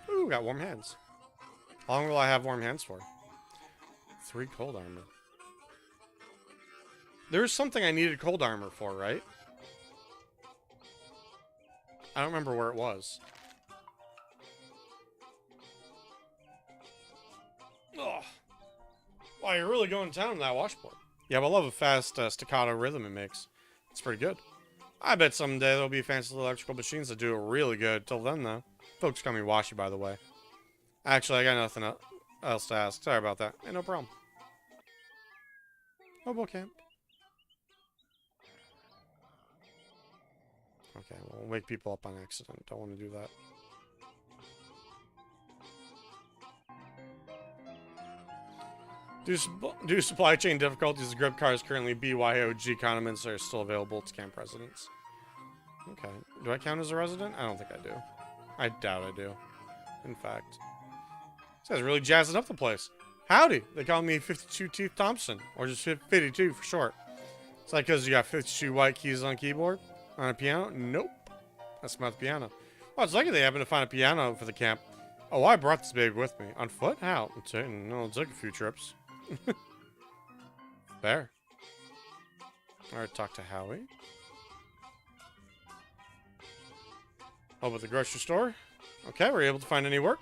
S1: Ooh, got warm hands. How long will I have warm hands for? 3 cold armor. There was something I needed cold armor for, right? I don't remember where it was. Ugh. Wow, you're really going to town on that washboard. Yeah, but I love the fast staccato rhythm it makes. It's pretty good. I bet someday there'll be fancy electrical machines that do it really good. Till then, though. Folks call me Washy, by the way. Actually, I got nothing else to ask. Sorry about that. Hey, no problem. Hobo camp. Okay, well, we'll wake people up on accident. Don't want to do that. Due to supply chain difficulties, the grip cars currently BYOG condiments are still available to camp residents. Okay. Do I count as a resident? I don't think I do. I doubt I do. In fact. This guy's really jazzing up the place. Howdy! They call me 52 Teeth Thompson. Or just 52 for short. It's like because you got 52 white keys on keyboard? On a piano? Nope. That's not the piano. Well, it's lucky they happen to find a piano for the camp. Oh, I brought this baby with me. On foot? How? It took a few trips. There. Alright, talk to Howie. Oh, at the grocery store? Okay, were you able to find any work?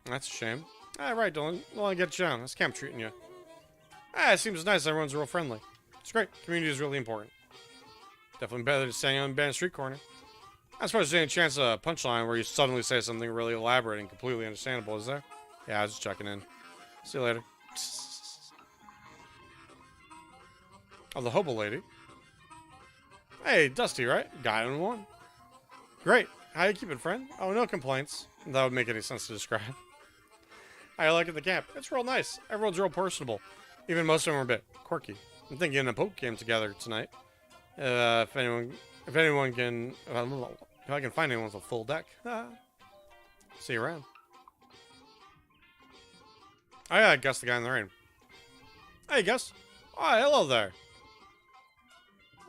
S1: That's a shame. Right, Dylan. Well, I get you down. How's camp treating you? It seems nice. Everyone's real friendly. It's great. Community is really important. Definitely better than standing on a bad street corner. I suppose there's any chance of a punchline where you suddenly say something really elaborate and completely understandable, is there? Yeah, I was just checking in. See you later. Oh, the hobo lady. Hey, Dusty, right? Guy on one. Great. How you keeping, friend? Oh, no complaints. That would make any sense to describe. I like it the camp. It's real nice. Everyone's real personable. Even most of them are a bit quirky. I'm thinking of a poke game together tonight. If anyone can, if I can find anyone with a full deck. See you around. Oh yeah, Gus, the guy in the rain. Hey, Gus. Oh, hello there.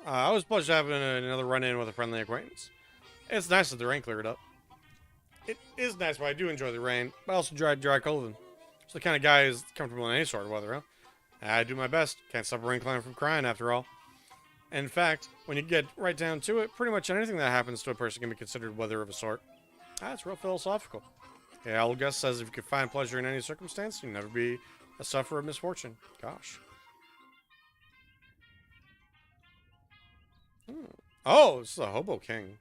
S1: I was pleased having another run-in with a friendly acquaintance. It's nice that the rain cleared up. It is nice, but I do enjoy the rain. But I also dry clothing. So the kind of guy who's comfortable in any sort of weather, huh? I do my best. Can't stop a rain clown from crying, after all. In fact, when you get right down to it, pretty much anything that happens to a person can be considered weather of a sort. It's real philosophical. Yeah, old Gus says if you could find pleasure in any circumstance, you'll never be a sufferer of misfortune. Gosh. Oh, this is a Hobo King.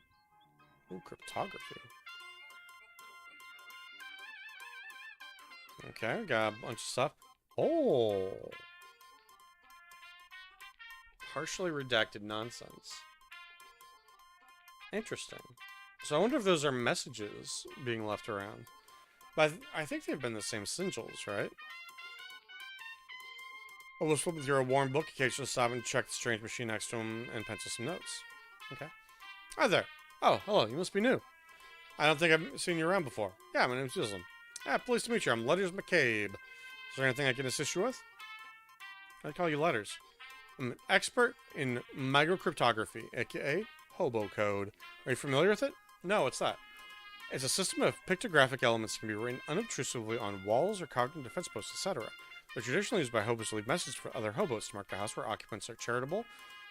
S1: Ooh, cryptography. Okay, got a bunch of stuff. Oh. Partially redacted nonsense. Interesting. So I wonder if those are messages being left around. But I think they've been the same sigils, right? Oh, we'll flip through a warm book, occasionally stop and check the strange machine next to him and pencil some notes. Okay. Hi there. Oh, hello, you must be new. I don't think I've seen you around before. Yeah, my name's Yizelin. Pleased to meet you. I'm Letters McCabe. Is there anything I can assist you with? I call you Letters. I'm an expert in microcryptography, aka Hobo Code. Are you familiar with it? No, what's that? It's a system of pictographic elements that can be written unobtrusively on walls or cogged in defense posts, etc. They're traditionally used by hobos to leave messages for other hobos to mark the house where occupants are charitable,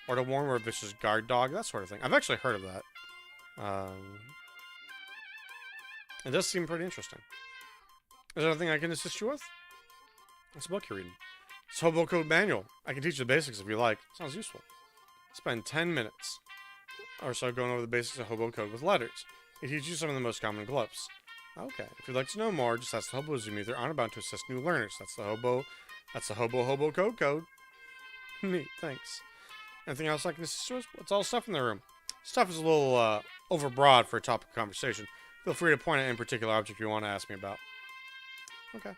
S1: or to warn where a vicious guard dog, that sort of thing. I've actually heard of that. It does seem pretty interesting. Is there anything I can assist you with? What's the book you're reading? It's Hobo Code Manual. I can teach you the basics if you like. Sounds useful. Spend 10 minutes or so going over the basics of hobo code with letters. It teaches you some of the most common glyphs. Okay, if you'd like to know more, just ask the hobos you meet. They're bound to assist new learners. That's the hobo code. Neat, thanks. Anything else I can assist you with? What's all stuff in the room? Stuff is a little overbroad for a topic of conversation. Feel free to point at any particular object you want to ask me about. Okay.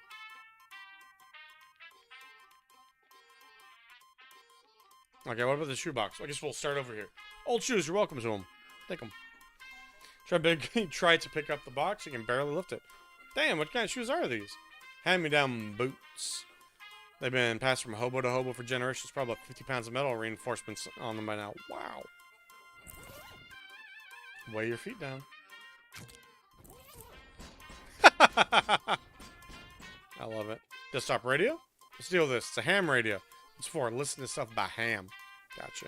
S1: Okay, what about the shoebox? I guess we'll start over here. Old shoes, you're welcome to them. Take them. Try to pick up the box, you can barely lift it. Damn, what kind of shoes are these? Hand-me-down boots. They've been passed from hobo to hobo for generations. Probably about 50 pounds of metal reinforcements on them by now. Wow. Weigh your feet down. I love it. Desktop radio? Let's deal with this. It's a ham radio. It's for listen to stuff by ham. Gotcha.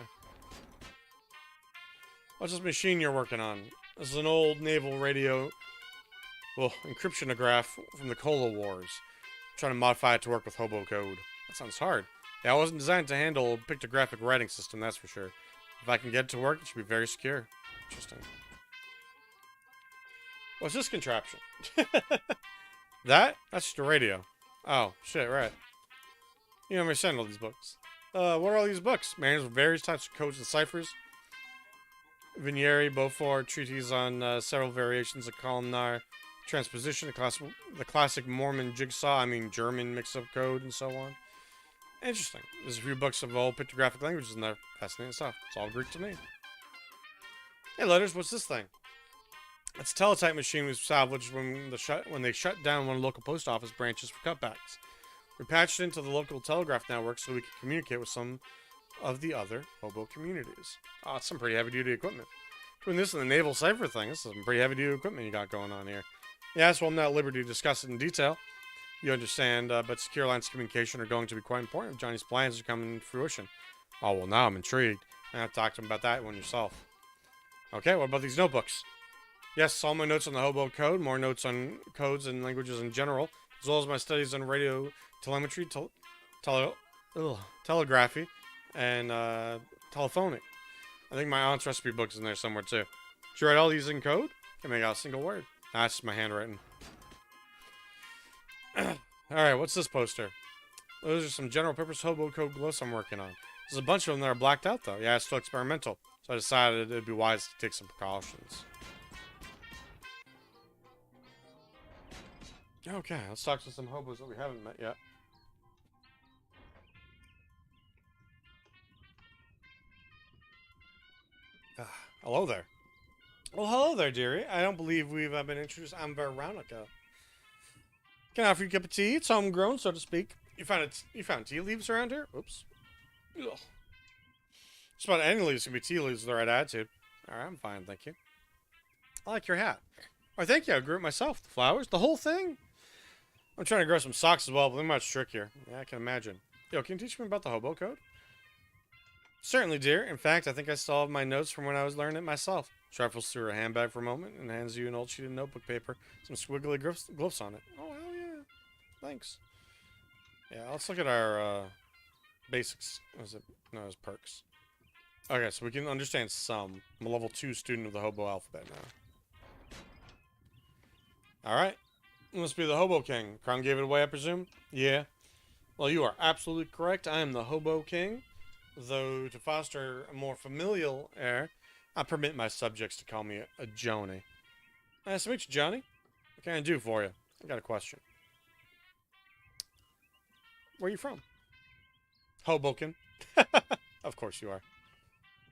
S1: What's this machine you're working on? This is an old naval radio, well, encryptionograph from the Cola Wars. I'm trying to modify it to work with hobo code. That sounds hard. Yeah, it wasn't designed to handle a pictographic writing system, that's for sure. If I can get it to work, it should be very secure. Interesting. What's this contraption? That's just a radio. Oh, shit, right. You never send all these books. What are all these books? Manuals with various types of codes and ciphers. Vigneri, Beaufort, treatise on several variations of columnar transposition, the classic Mormon jigsaw, German mix-up code, and so on. Interesting. There's a few books of old pictographic languages in there. Fascinating stuff. It's all Greek to me. Hey, Letters, what's this thing? It's a teletype machine we salvaged when they shut down one of the local post office branches for cutbacks. We patched into the local telegraph network so we could communicate with some of the other hobo communities. Oh, it's some pretty heavy-duty equipment. Doing this in the naval cipher thing, this is some pretty heavy-duty equipment you got going on here. Yes, well, I'm not at liberty to discuss it in detail. You understand, but secure lines of communication are going to be quite important if Johnny's plans are coming to fruition. Oh, well, now I'm intrigued. I have to talk to him about that one yourself. Okay, what about these notebooks? Yes, all my notes on the hobo code, more notes on codes and languages in general, as well as my studies on radio telemetry, telegraphy, and telephonic. I think my aunt's recipe book's in there somewhere too. Did you write all these in code? Can't make out a single word. Nah, that's just my handwriting. Alright, what's this poster? Those are some general purpose hobo code glyphs I'm working on. There's a bunch of them that are blacked out though. Yeah, it's still experimental. So I decided it'd be wise to take some precautions. Okay, let's talk to some hobos that we haven't met yet. Hello there. Well, hello there, dearie. I don't believe we've been introduced. I'm Veronica. Can I offer you a cup of tea? It's homegrown, so to speak. You found tea leaves around here? Oops. Ugh. Just about any leaves can be tea leaves with the right attitude. Alright, I'm fine, thank you. I like your hat. Oh, thank you. I grew it myself. The flowers, the whole thing. I'm trying to grow some socks as well, but they're much trickier. Yeah, I can imagine. Yo, can you teach me about the hobo code? Certainly, dear. In fact, I think I still have my notes from when I was learning it myself. Shuffles through her handbag for a moment and hands you an old sheet of notebook paper, some squiggly glyphs on it. Oh, hell yeah. Thanks. Yeah, let's look at our basics. What is it? No, it's perks. Okay, so we can understand some. I'm a level 2 student of the hobo alphabet now. Alright. Must be the Hobo King. Crown gave it away, I presume? Yeah. Well, you are absolutely correct. I am the Hobo King. Though, to foster a more familial air, I permit my subjects to call me a Joni. Nice to meet you, Johnny. What can I do for you? I got a question. Where are you from? Hoboken. Of course you are.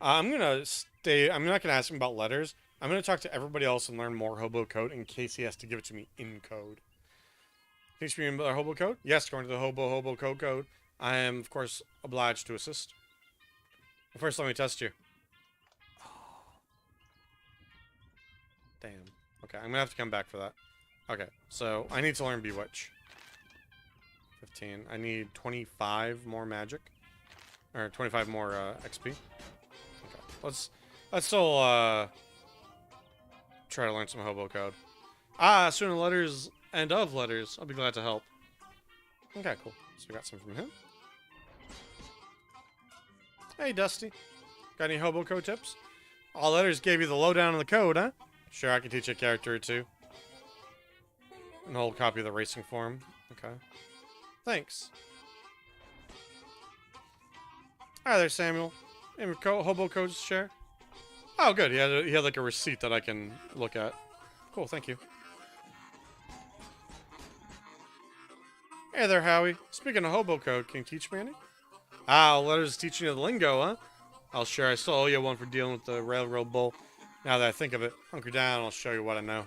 S1: I'm not gonna ask him about letters. I'm gonna talk to everybody else and learn more hobo code in case he has to give it to me in code. Teach me about hobo code? Yes, according to the hobo code, I am, of course, obliged to assist. Well, first, let me test you. Oh. Damn. Okay, I'm gonna have to come back for that. Okay, so I need to learn Bewitch. 15. I need 25 more magic. Or 25 more XP. Okay. Let's still try to learn some hobo code. Student letters and of letters. I'll be glad to help. Okay, cool. So we got some from him. Hey, Dusty. Got any hobo code tips? All letters gave you the lowdown on the code, huh? Sure, I can teach a character or two. An old copy of the racing form. Okay. Thanks. Hi there, Samuel. Any hobo codes to share? Oh, good. He had like a receipt that I can look at. Cool, thank you. Hey there, Howie. Speaking of hobo code, can you teach me any? Ah, letters teaching you the lingo, huh? I'll share. I still owe you one for dealing with the railroad bull. Now that I think of it, hunker down and I'll show you what I know.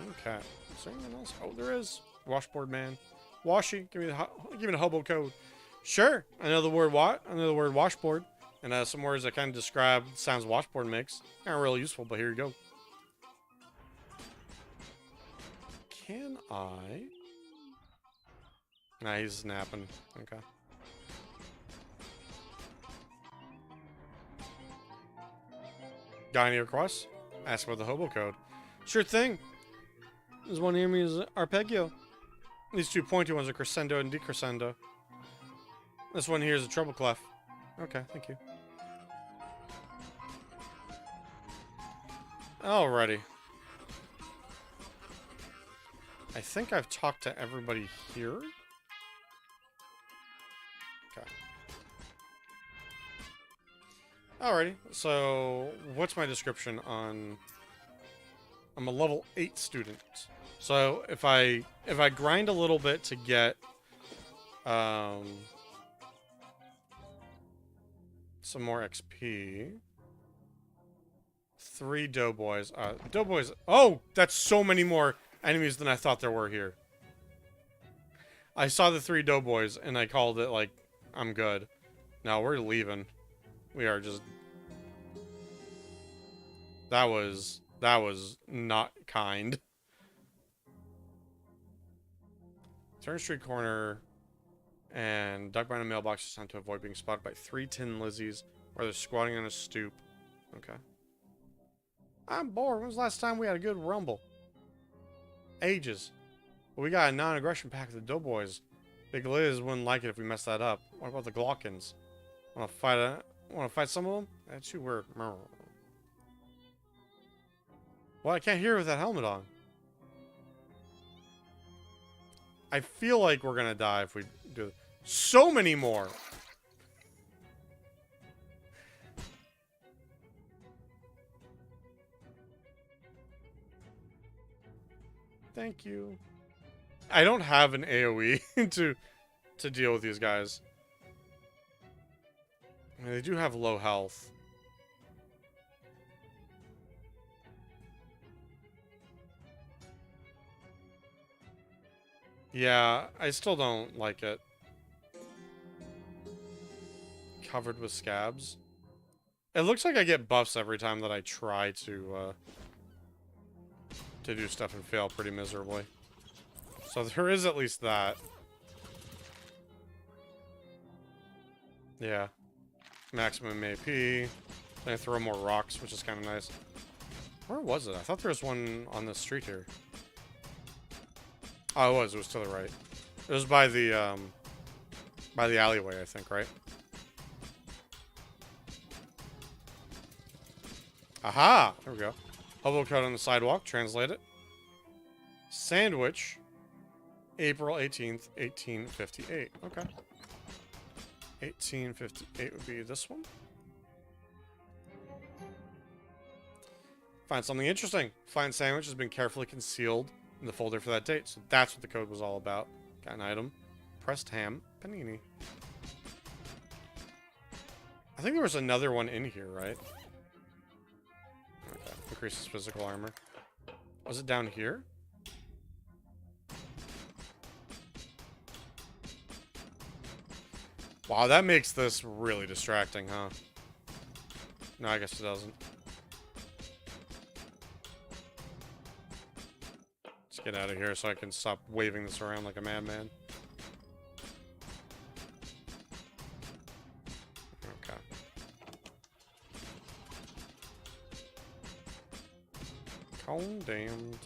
S1: Okay. Is there anything else? Oh, there is. Washboard man. Washy, give me the hobo code. Sure. I know the word I know the word washboard. And some words that kind of describe the sounds washboard makes. Aren't real useful, but here you go. Can I? Nah, he's snapping. Okay. Got any requests? Ask about the hobo code. Sure thing. This one near me is arpeggio. These two pointy ones are crescendo and decrescendo. This one here is a treble clef. Okay, thank you. Alrighty. I think I've talked to everybody here. Okay. Alrighty, so what's my description on... I'm a level 8 student. So if I grind a little bit to get some more XP. 3 doughboys. Doughboys. Oh, that's so many more enemies than I thought there were here. I saw the 3 doughboys and I called it like I'm good. No, we're leaving. We are just... That was not kind. Turn street corner and duck behind a mailbox is time to avoid being spotted by 3 tin Lizzies or they're squatting on a stoop. Okay. I'm bored. When was the last time we had a good rumble? Ages. Well, we got a non-aggression pack of the doughboys. Big Liz wouldn't like it if we messed that up. What about the Glockins? Wanna fight some of them? That's too weird. Well, I can't hear with that helmet on. I feel like we're gonna die if we do it. So many more! Thank you. I don't have an AoE to deal with these guys. I mean, they do have low health. Yeah, I still don't like it. Covered with scabs. It looks like I get buffs every time that I try to do stuff and fail pretty miserably. So there is at least that. Yeah. Maximum AP. Then I throw more rocks, which is kind of nice. Where was it? I thought there was one on the street here. Oh, it was. It was to the right. It was by the alleyway, I think, right? Aha! There we go. Hobo code on the sidewalk. Translate it. Sandwich. April 18th, 1858. Okay. 1858 would be this one. Find something interesting. Find sandwich has been carefully concealed in the folder for that date. So that's what the code was all about. Got an item. Pressed ham. Panini. I think there was another one in here, right? Okay. Increases physical armor. Was it down here? Wow, that makes this really distracting, huh? No, I guess it doesn't. Let's get out of here so I can stop waving this around like a madman. Okay. Cone damned.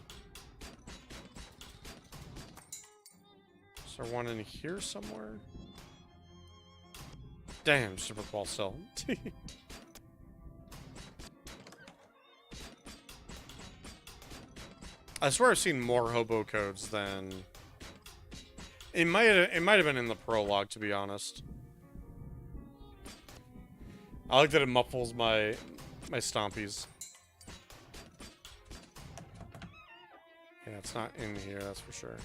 S1: Is there one in here somewhere? Damn, super qual still. I swear I've seen more hobo codes than... It might have been in the prologue, to be honest. I like that it muffles my stompies. Yeah, it's not in here, that's for sure.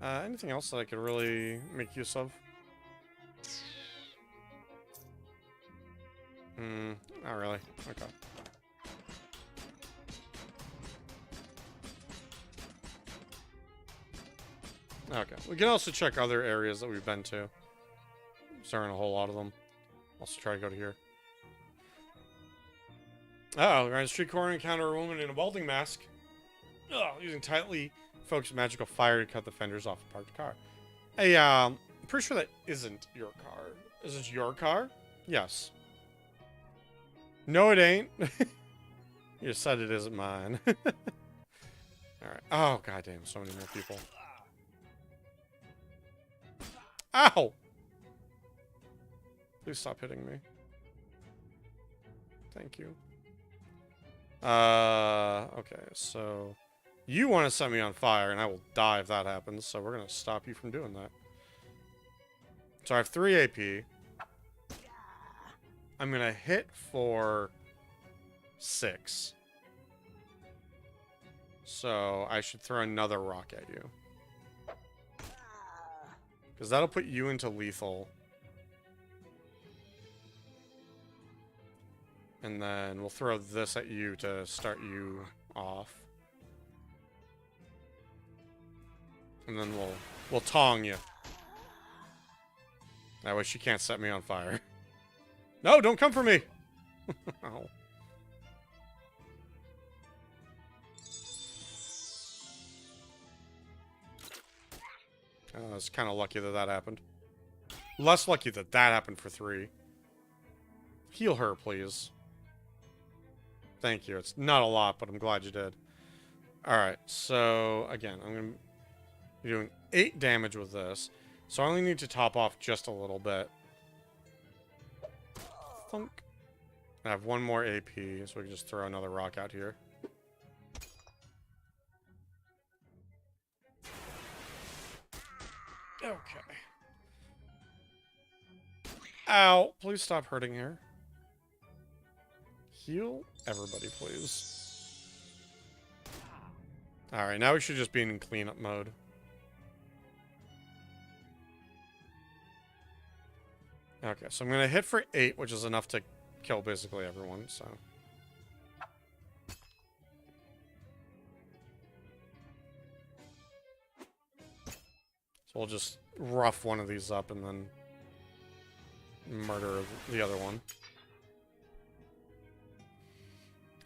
S1: Anything else that I could really make use of? Not really. Okay. Okay. We can also check other areas that we've been to. There aren't a whole lot of them. Also try to go to here. Uh-oh, we're on a street corner and encounter a woman in a welding mask. Ugh, using tightly focused magical fire to cut the fenders off a parked car. Hey, I'm pretty sure that isn't your car. Is this your car? Yes. No, it ain't. You said it isn't mine. Alright. Oh, goddamn, so many more people. Ow! Please stop hitting me. Thank you. Okay, so... You want to set me on fire, and I will die if that happens, so we're going to stop you from doing that. So I have 3 AP. I'm going to hit for 6. So I should throw another rock at you. Because that'll put you into lethal. And then we'll throw this at you to start you off. And then we'll tong you. That way she can't set me on fire. No, don't come for me! Ow. I was kind of lucky that that happened. Less lucky that that happened for 3. Heal her, please. Thank you. It's not a lot, but I'm glad you did. Alright, so, again, I'm going to be doing 8 damage with this. So I only need to top off just a little bit. Thunk. I have 1 more AP, so we can just throw another rock out here. Okay. Ow! Please stop hurting her. Heal everybody, please. Alright, now we should just be in cleanup mode. Okay, so I'm going to hit for 8, which is enough to kill basically everyone, so... So we'll just rough one of these up and then murder the other one.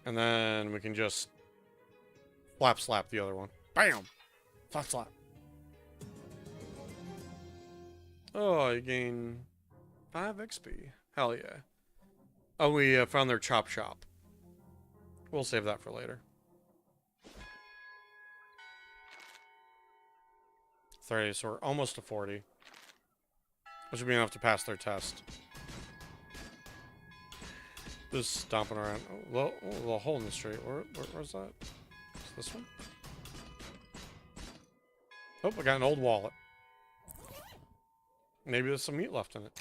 S1: And then we can just flap slap the other one. Bam! Flap slap. Oh, I gain 5 XP. Hell yeah. Oh, we found their chop shop. We'll save that for later. 30, so we're almost to 40. Which would be enough to pass their test. Just stomping around. Oh, the hole in the street. Where's that? Is this one? Oh, I got an old wallet. Maybe there's some meat left in it.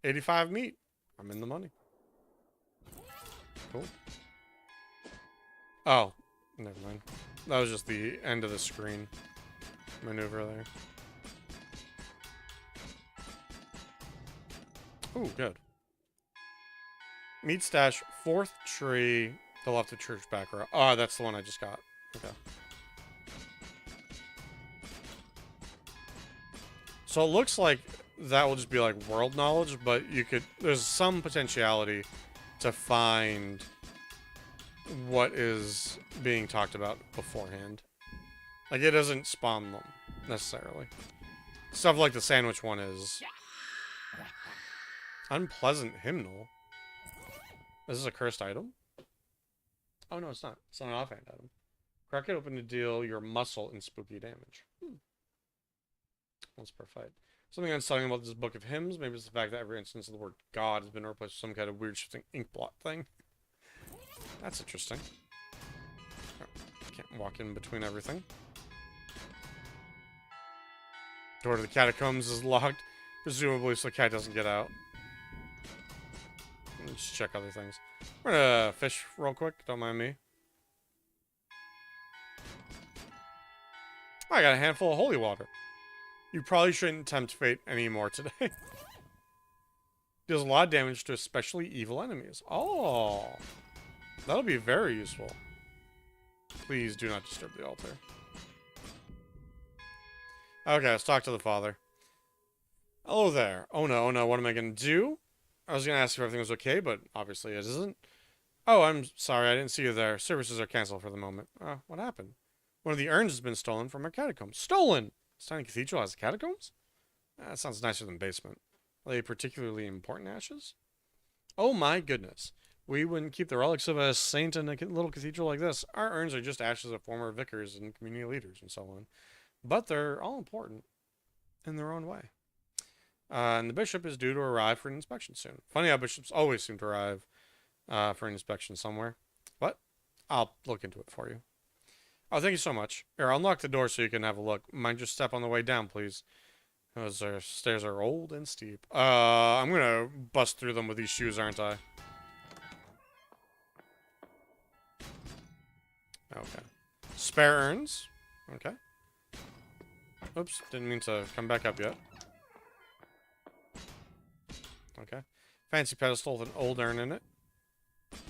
S1: 85 meat. I'm in the money. Cool. Oh, never mind. That was just the end of the screen maneuver there. Ooh, good. Meat stash, 4th tree, the left of church back row. Oh, that's the one I just got. Okay. So it looks like that will just be like world knowledge, but you could, there's some potentiality to find what is being talked about beforehand. Like, it doesn't spawn them, necessarily. Stuff like the sandwich one is... Unpleasant hymnal. Is this a cursed item? Oh, no, it's not. It's not an offhand item. Crack it open to deal your muscle in spooky damage. Once per fight. Something unsettling about this book of hymns, maybe it's the fact that every instance of the word God has been replaced with some kind of weird shifting ink blot thing. That's interesting. Can't walk in between everything. Door to the catacombs is locked, presumably so the cat doesn't get out. Let's check other things. We're gonna fish real quick, don't mind me. Oh, I got a handful of holy water. You probably shouldn't tempt fate anymore today. Deals a lot of damage to especially evil enemies. Oh, that'll be very useful. Please do not disturb the altar. Okay, let's talk to the father. Hello there. Oh no, what am I gonna do? I was gonna ask if everything was okay, but obviously it isn't. Oh, I'm sorry, I didn't see you there. Services are canceled for the moment. What happened? One of the urns has been stolen from our catacombs. Stolen! This tiny cathedral has catacombs? That sounds nicer than basement. Are they particularly important ashes? Oh my goodness. We wouldn't keep the relics of a saint in a little cathedral like this. Our urns are just ashes of former vicars and community leaders and so on. But they're all important in their own way. And the bishop is due to arrive for an inspection soon. Funny how bishops always seem to arrive for an inspection somewhere. What? I'll look into it for you. Oh, thank you so much. Here, I'll unlock the door so you can have a look. Mind your step on the way down, please. Those stairs are old and steep. I'm gonna bust through them with these shoes, aren't I? Okay. Spare urns. Okay. Oops, didn't mean to come back up yet. Okay. Fancy pedestal with an old urn in it.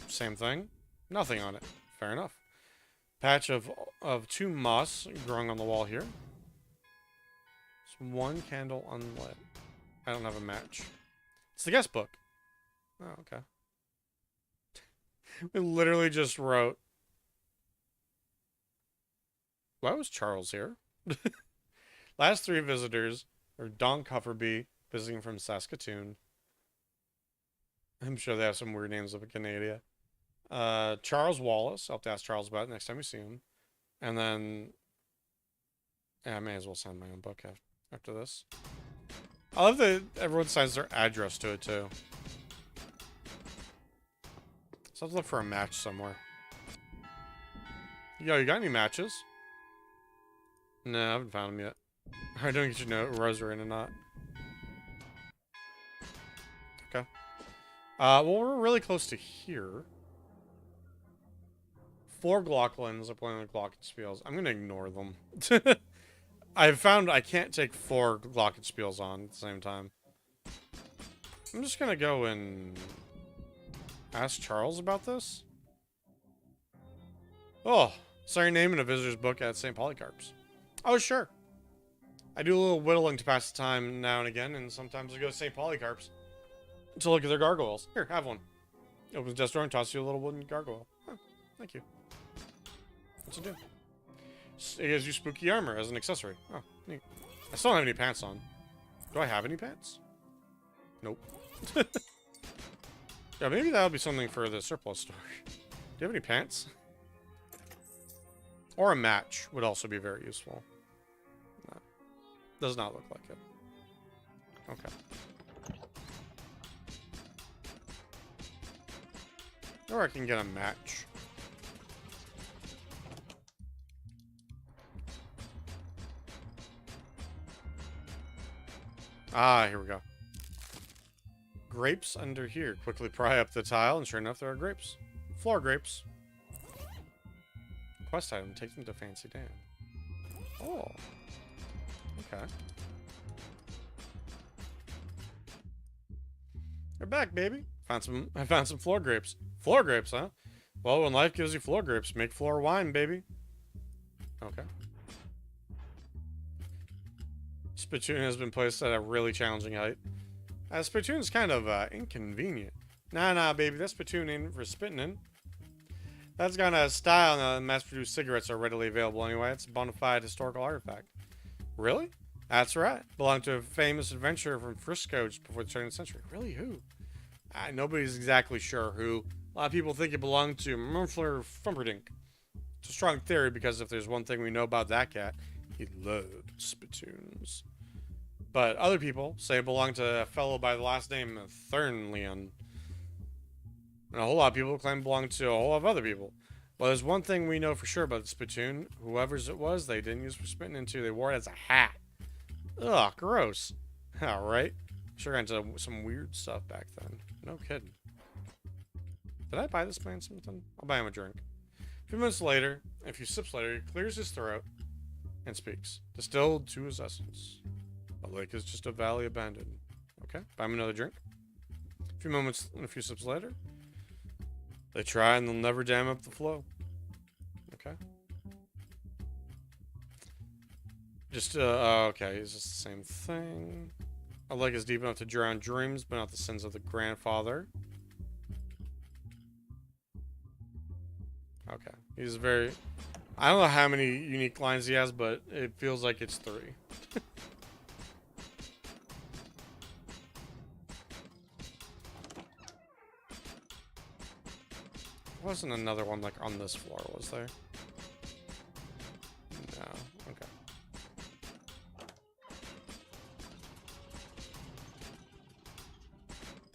S1: Same thing. Nothing on it. Fair enough. Patch of 2 moss growing on the wall here. Just 1 candle unlit. I don't have a match. It's the guest book. Oh, okay. We literally just wrote. Why was Charles here? Last 3 visitors are Don Cufferby, visiting from Saskatoon. I'm sure they have some weird names of Canada. Charles Wallace. I'll have to ask Charles about it next time we see him. And then, yeah, I may as well sign my own book after this. I love that everyone signs their address to it, too. So let's look for a match somewhere. Yo, you got any matches? No, I haven't found them yet. I don't get you know rosary in or not. Okay. Well, we're really close to here. 4 Glocklins are playing the Glockenspiels. I'm gonna ignore them. I've found I can't take 4 Glockenspiels on at the same time. I'm just gonna go and ask Charles about this. Oh, saw your name in a visitor's book at St. Polycarp's. Oh, sure. I do a little whittling to pass the time now and again, and sometimes I go to St. Polycarp's to look at their gargoyles. Here, have one. Opens the desk door and tosses you a little wooden gargoyle. Oh, thank you. What's it do? It gives you spooky armor as an accessory. Oh, neat. I still don't have any pants on. Do I have any pants? Nope. Yeah, maybe that'll be something for the surplus store. Do you have any pants? Or a match would also be very useful. No. Does not look like it. Okay. Or I can get a match. Ah, here we go. Grapes under here. Quickly pry up the tile, and sure enough, there are grapes. Floor grapes. Quest item. Take them to Fancy Dan. Oh. Okay. You're back, baby. I found some floor grapes. Floor grapes, huh? Well, when life gives you floor grapes, make floor wine, baby. Okay. Spittoon has been placed at a really challenging height. Spittoon's kind of inconvenient. Nah, baby, that spittoon ain't for spitting in. That's got a style, and mass-produced cigarettes are readily available anyway. It's a bona fide historical artifact. Really? That's right. Belonged to a famous adventurer from Frisco just before the turn of the century. Really, who? Nobody's exactly sure who. A lot of people think it belonged to Mumfler Fumperdink. It's a strong theory because if there's one thing we know about that cat, he loved spittoons. But other people say it belonged to a fellow by the last name of Thernleon. And a whole lot of people claim it belonged to a whole lot of other people. Well, there's one thing we know for sure about the spittoon. Whoever's it was, they didn't use for spitting into. They wore it as a hat. Ugh, gross. Alright. Sure got into some weird stuff back then. No kidding. Did I buy this man something? I'll buy him a drink. A few minutes later, a few sips later, he clears his throat and speaks. Distilled to his essence. The lake is just a valley abandoned. Okay, buy him another drink. A few moments and a few sips later, they try and they'll never dam up the flow. Okay. Just, okay, is this the same thing? A lake is deep enough to drown dreams, but not the sins of the grandfather. Okay. He's very... I don't know how many unique lines he has, but it feels like it's 3. Wasn't another one like on this floor, was there? No. Okay.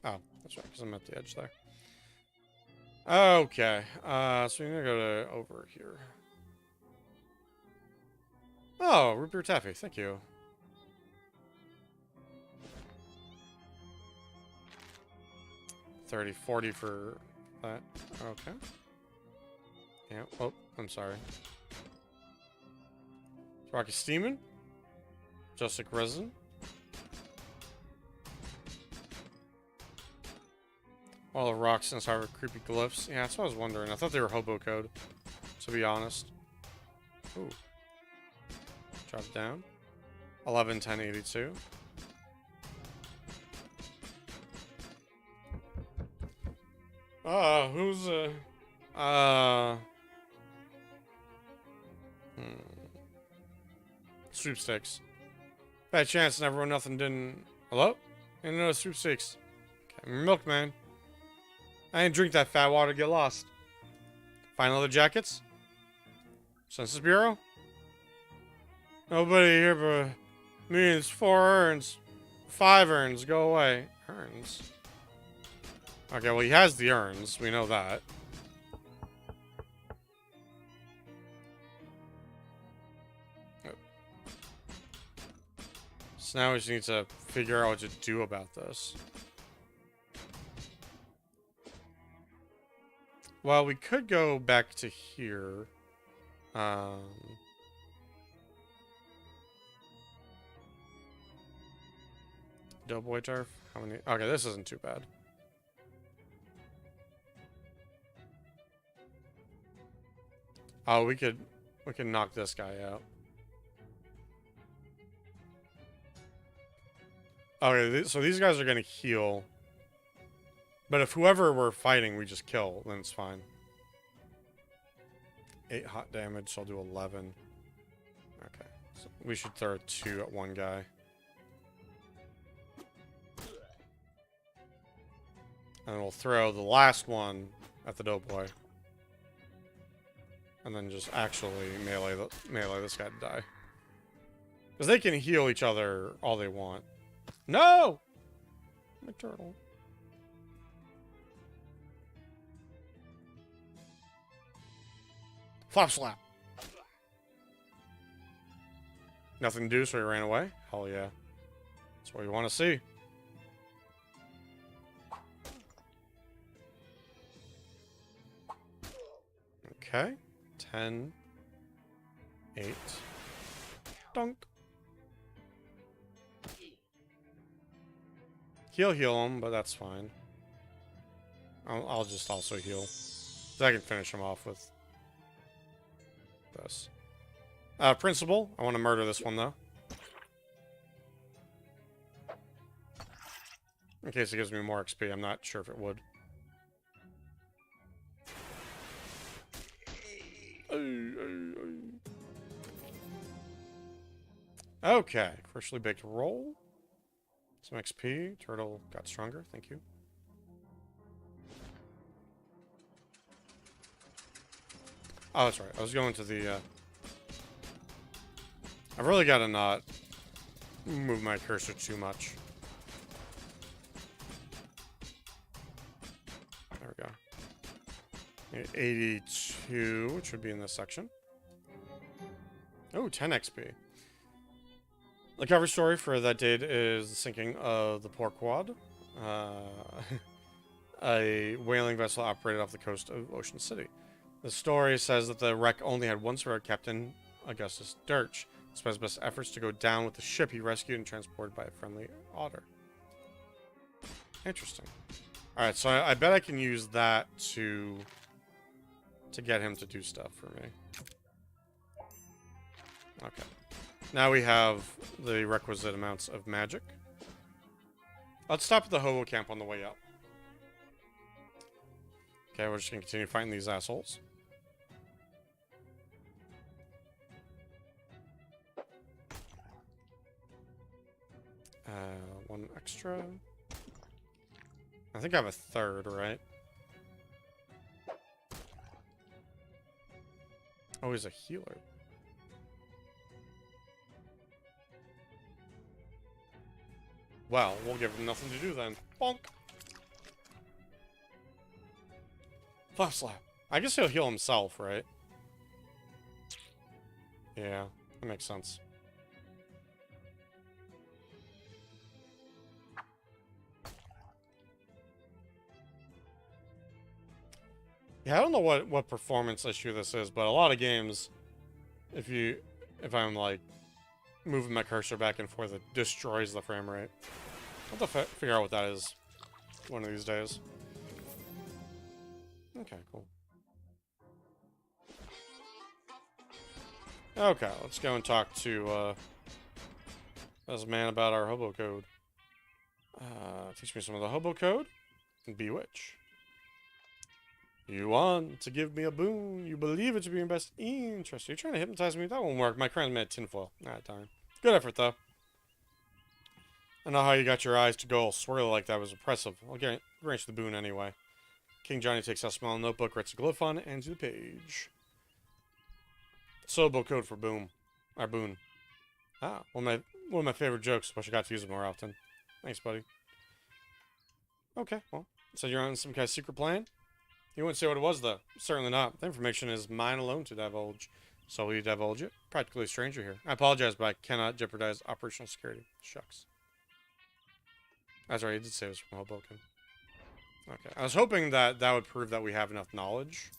S1: Oh, that's right, because I'm at the edge there. Okay. So we're gonna go to over here. Oh, root beer taffy, thank you. $30.40 for that. Okay. Yeah. Oh, I'm sorry. Rocky steaming. Just like resin. All the rocks inside are creepy glyphs. Yeah, that's what I was wondering. I thought they were hobo code, to be honest. Ooh. Drop it down. 11:10:82. Who's sweepstakes. Bad chance, never won nothing, didn't. Hello? Ain't no sweepstakes. Okay, milkman. I didn't drink that fat water to get lost. Find other jackets? Census Bureau? Nobody here but me. It's 4 urns. 5 urns. Go away. Urns. Okay, well, he has the urns. We know that. So now we just need to figure out what to do about this. Well, we could go back to here. Doughboy turf? How many? Okay, this isn't too bad. Oh, we can knock this guy out. Okay, so these guys are gonna heal. But if whoever we're fighting we just kill, then it's fine. 8 hot damage, so I'll do 11. Okay, so we should throw 2 at one guy. And then we'll throw the last one at the doughboy. And then just actually melee this guy to die. Because they can heal each other all they want. No! My turtle. Flop slap. Nothing to do, so he ran away? Hell yeah. That's what you want to see. Okay. 10. 8. Dunk. He'll heal him, but that's fine. I'll just also heal. So I can finish him off with this. Principal. I want to murder this one, though. In case it gives me more XP. I'm not sure if it would. Okay. Freshly baked roll. Some XP. Turtle got stronger. Thank you. Oh, that's right. I was going to the, I've really got to not move my cursor too much. There we go. 82, which would be in this section. Oh, 10 XP. The cover story for that date is the sinking of the Port Quad, a whaling vessel operated off the coast of Ocean City. The story says that the wreck only had one survivor, Captain Augustus Dirch. Despite his best efforts to go down with the ship, he rescued and transported by a friendly otter. Interesting. Alright, so I bet I can use that to get him to do stuff for me. Okay. Now we have the requisite amounts of magic. Let's stop at the hobo camp on the way up. Okay, we're just gonna continue fighting these assholes. One extra. I think I have a third, right? Oh, he's a healer. Well, we'll give him nothing to do then. Bonk! Flap slap. I guess he'll heal himself, right? Yeah, that makes sense. Yeah, I don't know what performance issue this is, but a lot of games, if I'm like moving my cursor back and forth, it destroys the frame rate. I'll have to figure out what that is one of these days. Okay, cool. Okay, let's go and talk to this man about our hobo code. Teach me some of the hobo code. Bewitch. You want to give me a boon. You believe it to be in your best interest. You're trying to hypnotize me? That won't work. My crown's made of tinfoil. Ah, darn. Good effort, though. I know how you got your eyes to go all swirly like that. Was impressive. I'll grant you the boon anyway. King Johnny takes out a small notebook, writes a glyph on it, and to the page. Syllable code for boom. Or boon. Ah, one of my favorite jokes. Wish I got to use it more often. Thanks, buddy. Okay, well. So you're on some kind of secret plan? You wouldn't say what it was, though. Certainly not. The information is mine alone to divulge. So will you divulge it? Practically a stranger here. I apologize, but I cannot jeopardize operational security. Shucks. That's right, he did say it was from Hoboken. Okay, I was hoping that would prove that we have enough knowledge.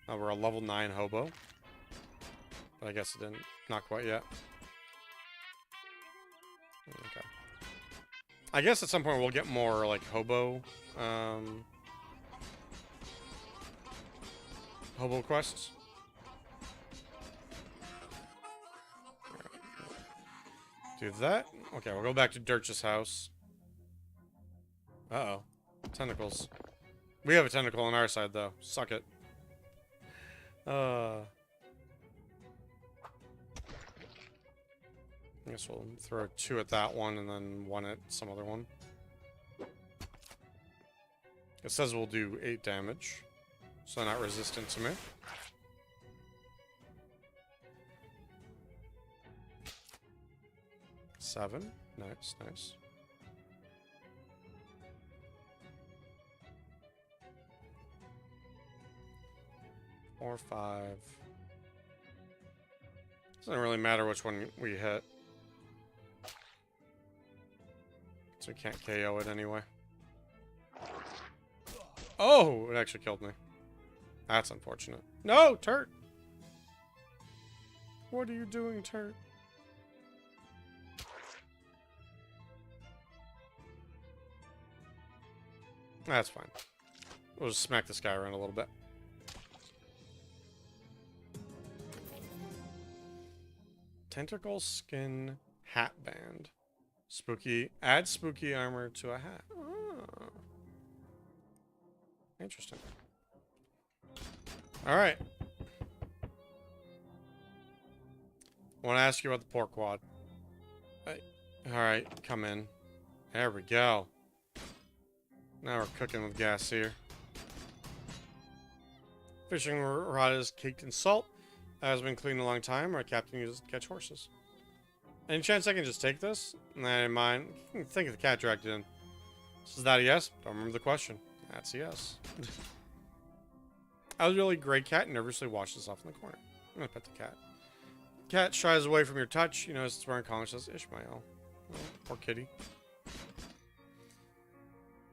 S1: We're a level 9 hobo. But I guess it didn't. Not quite yet. Okay. I guess at some point we'll get more, like, hobo quests. Do that. Okay, we'll go back to Dirch's house. Uh-oh. Tentacles. We have a tentacle on our side, though. Suck it. I guess we'll throw 2 at that one and then 1 at some other one. It says we'll do 8 damage. So they're not resistant to me. Seven. Nice, nice. Or 5. Doesn't really matter which one we hit. So we can't KO it anyway. Oh, it actually killed me. That's unfortunate. No, Turt! What are you doing, Turt? That's fine. We'll just smack this guy around a little bit. Tentacle skin hat band. Spooky. Add spooky armor to a hat. Oh. Interesting. Alright. I want to ask you about the pork quad. Alright, come in. There we go. Now we're cooking with gas here. Fishing rod is caked in salt. That has been cleaned a long time. Our captain uses it to catch horses. Any chance I can just take this? Nah, mine. Think of the cat dragged it in. So is that a yes? Don't remember the question. That's a yes. I was really great cat and nervously watched this off in the corner. I'm gonna pet the cat. Cat shies away from your touch. You notice it's wearing collar, says Ishmael. Oh, poor kitty.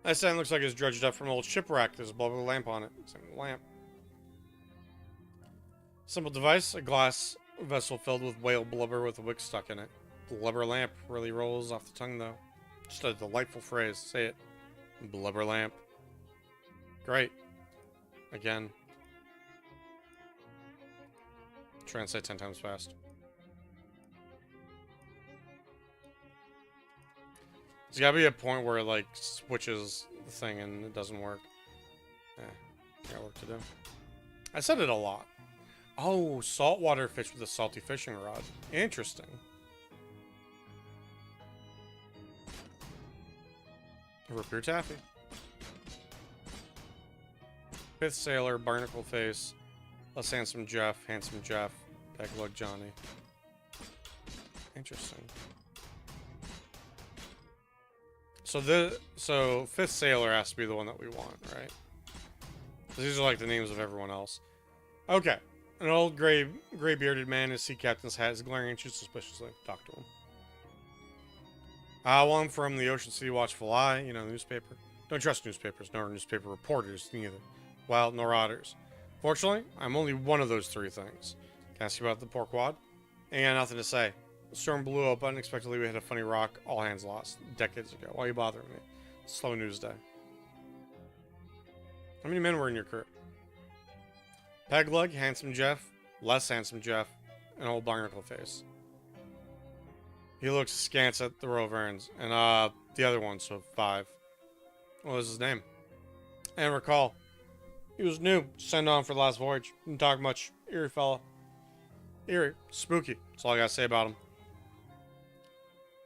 S1: That stand looks like it's dredged up from an old shipwreck. There's a bulb with a lamp on it. Same with the lamp. Simple device, a glass vessel filled with whale blubber with a wick stuck in it. Blubber lamp really rolls off the tongue, though. Just a delightful phrase. Say it. Blubber lamp. Great. Again. Try and say 10 times fast. There's gotta be a point where it, like, switches the thing and it doesn't work. Yeah, got work to do. I said it a lot. Oh, saltwater fish with a salty fishing rod. Interesting. Root beer taffy. Fifth sailor, barnacle face. Less handsome Jeff, peg leg Johnny. Interesting. So fifth sailor has to be the one that we want, right? These are like the names of everyone else. Okay. An old gray bearded man in his sea captain's hat is glaring at you suspiciously. Talk to him. One from the Ocean City Watchful Eye, you know, newspaper. Don't trust newspapers, nor newspaper reporters, neither. Well, nor otters. Fortunately, I'm only one of those three things. Can I ask you about the pork wad? Ain't got nothing to say. The storm blew up unexpectedly. We hit a funny rock. All hands lost. Decades ago. Why are you bothering me? Slow news day. How many men were in your crew? Pegleg, handsome Jeff, less handsome Jeff, and old barnacle face. He looks askance at the row of urns, and the other one, so 5. What was his name? And recall. He was new, sent on for the last voyage. Didn't talk much. Eerie fella. Eerie. Spooky. That's all I gotta say about him.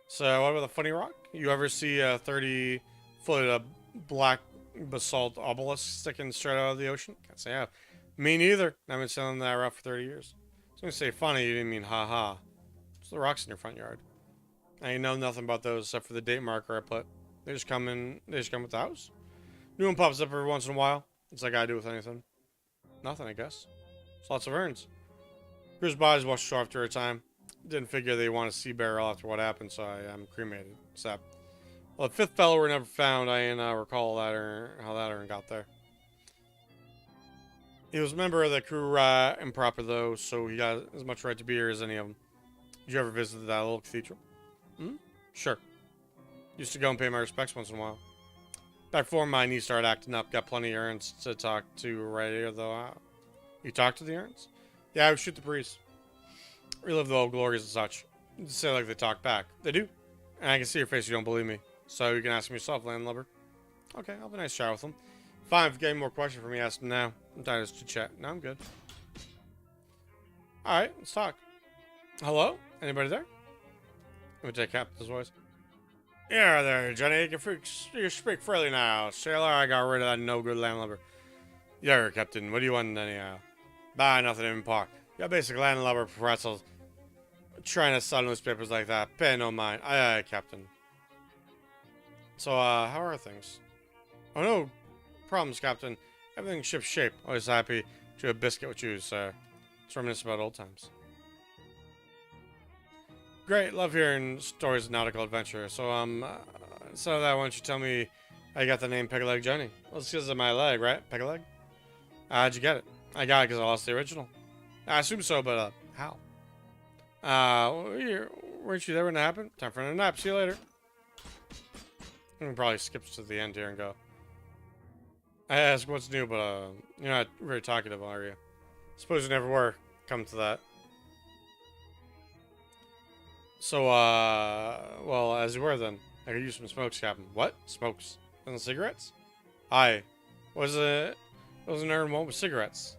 S1: So, what about the funny rock? You ever see a 30-foot black basalt obelisk sticking straight out of the ocean? Can't say I have. Me neither. I've been sailing that route for 30 years. I was gonna say funny, you didn't mean ha-ha. What's the rocks in your front yard? I ain't know nothing about those except for the date marker I put. They just come with the house. New one pops up every once in a while. What's that got to do with anything? Nothing, I guess. It's lots of urns. Cruise bodies washed ashore after a time. Didn't figure they want a sea burial after what happened, so I am cremated. Except, well, the 5th fellow were never found. I ain't recall that or how that urn got there. He was a member of the crew improper though, so he got as much right to be here as any of them. Did you ever visit that little cathedral? Hmm? Sure. Used to go and pay my respects once in a while. Back before my knee started acting up, got plenty of urns to talk to right here though. You talk to the urns? Yeah, I would shoot the priest. Relive the old glories and such. You say like they talk back. They do. And I can see your face, you don't believe me. So you can ask him yourself, landlubber. Okay, I'll have a nice chat with him. Fine, if you got any more questions for me, ask him now. I'm tired of to chat. No, I'm good. Alright, let's talk. Hello? Anybody there? Let me take Captain's voice. Yeah, there, Johnny. You speak freely now. Sailor, I got rid of that no-good landlubber. Yeah, Captain. What do you want anyhow? Bah, nothing in park. You're basic landlubber pretzels. Trying to sell newspapers like that. Pay no mind. Aye, Captain. So, how are things? Oh, no problems, Captain. Everything's ship-shape. Always happy to a biscuit with you, sir. It's reminiscent about old times. Great, love hearing stories of nautical adventure. So, instead of that, why don't you tell me how you got the name Pegleg Johnny? Well, it's because of my leg, right? Pegleg? How'd you get it? I got it because I lost the original. I assume so, but, how? Weren't you there when it happened? Time for a nap. See you later. We can probably skip to the end here and go. I ask what's new, but, you're not very talkative, are you? Suppose you never were. Come to that. So, well, as you were then. I could use some smokes, Captain. What? Smokes? And cigarettes? Aye. Was an urn one with cigarettes.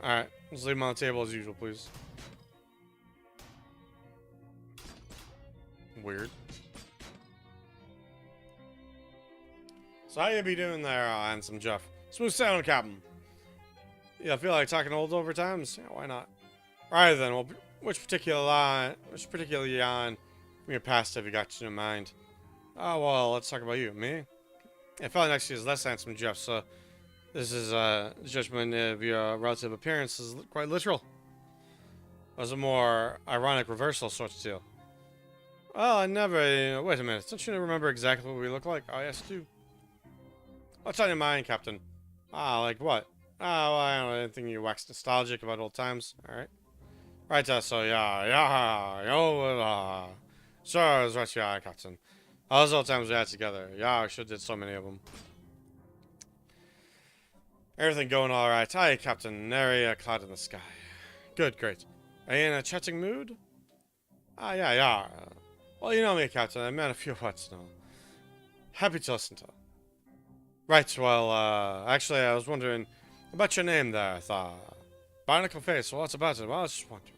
S1: Alright, let's leave them on the table as usual, please. Weird. So how you be doing there, handsome Jeff? Smooth sailing, Captain. Yeah, I feel like talking old overtimes. Yeah, why not? Alright then, well, Which particular yawn from your past have you got in your mind? Oh, well, let's talk about you. Me? I felt next to you is less handsome Jeff, so this is, judgment of your relative appearance is quite literal. It was a more ironic reversal sort of deal. Well, I never, wait a minute, don't you remember exactly what we look like? Oh, yes, I do. What's on your mind, Captain? Ah, like what? Ah, well, I don't know, anything you wax nostalgic about old times, alright? Right, so, sure, that's right, yeah, Captain. All those old times we had together. Yeah, I sure did so many of them. Everything going alright. Aye, Captain. Nary a cloud in the sky. Good, great. Are you in a chatting mood? Ah, yeah. Well, you know me, Captain. I meant a few words now. Happy to listen to. Right, well, actually, I was wondering about your name there, I thought. Barnacle Face, well, what's about it? Well, I was just wondering.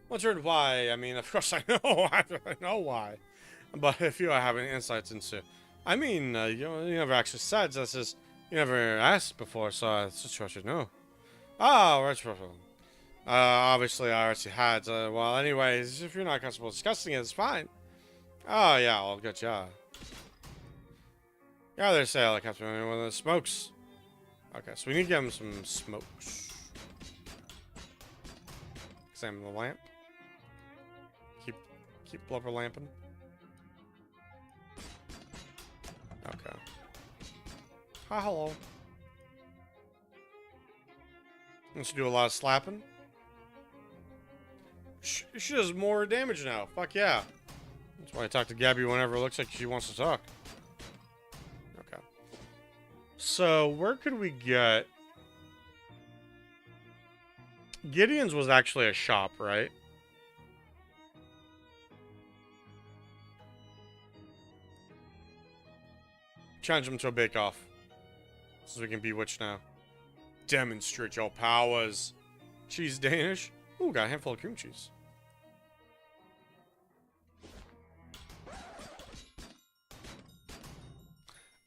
S1: Wondered why. I mean, of course I know. I know why. But if you are having insights into... I mean, you never actually said this is... You never asked before, so I just what you know. Ah, right. Obviously I already had. Well, anyways, if you're not comfortable discussing it, it's fine. Oh, yeah, all good, yeah. Yeah, they say I like Captain one of the smokes. Okay, so we need to give him some smokes. Examine the lamp. Keep blubber lamping. Okay. Hi, hello. Let's do a lot of slapping. She does more damage now. Fuck yeah. That's why I talk to Gabby whenever it looks like she wants to talk. Okay. So, where could we get... Gideon's was actually a shop, right? Challenge him to a bake-off. So we can bewitch now. Demonstrate your powers. Cheese Danish. Ooh, got a handful of cream cheese.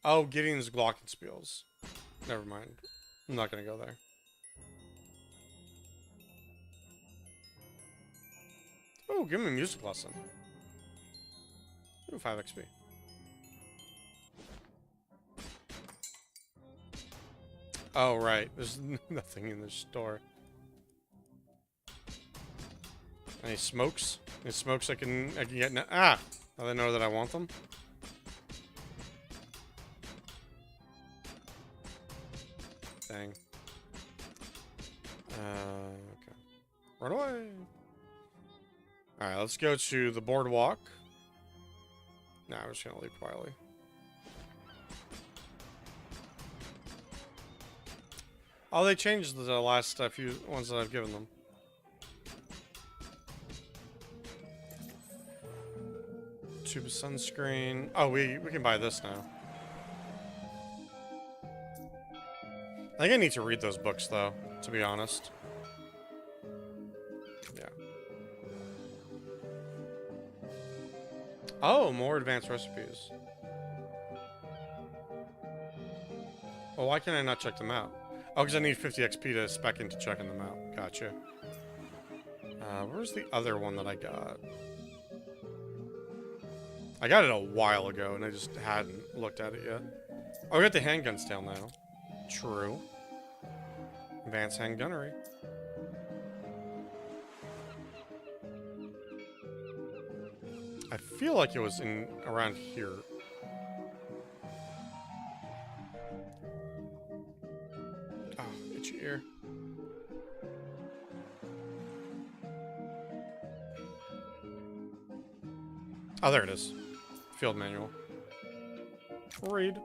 S1: Oh, Gideon's Glockenspiels. Never mind. I'm not gonna go there. Oh, give me a music lesson. Ooh, 5 XP. Oh, right. There's nothing in the store. Any smokes? Any smokes I can get now? Ah! Now they know that I want them. Dang. Okay. Run away! Alright, let's go to the boardwalk. Nah, I'm just gonna leave quietly. Oh, they changed the last few ones that I've given them. Tube of sunscreen. Oh, we can buy this now. I think I need to read those books, though, to be honest. Yeah. Oh, more advanced recipes. Well, why can I not check them out? Oh, because I need 50 XP to spec into checking them out. Gotcha. Where's the other one that I got? I got it a while ago, and I just hadn't looked at it yet. Oh, I got the handgun tail now. True. Advanced handgunnery. I feel like it was in around here. Oh, itchy ear. Oh, there it is. Field manual. Read.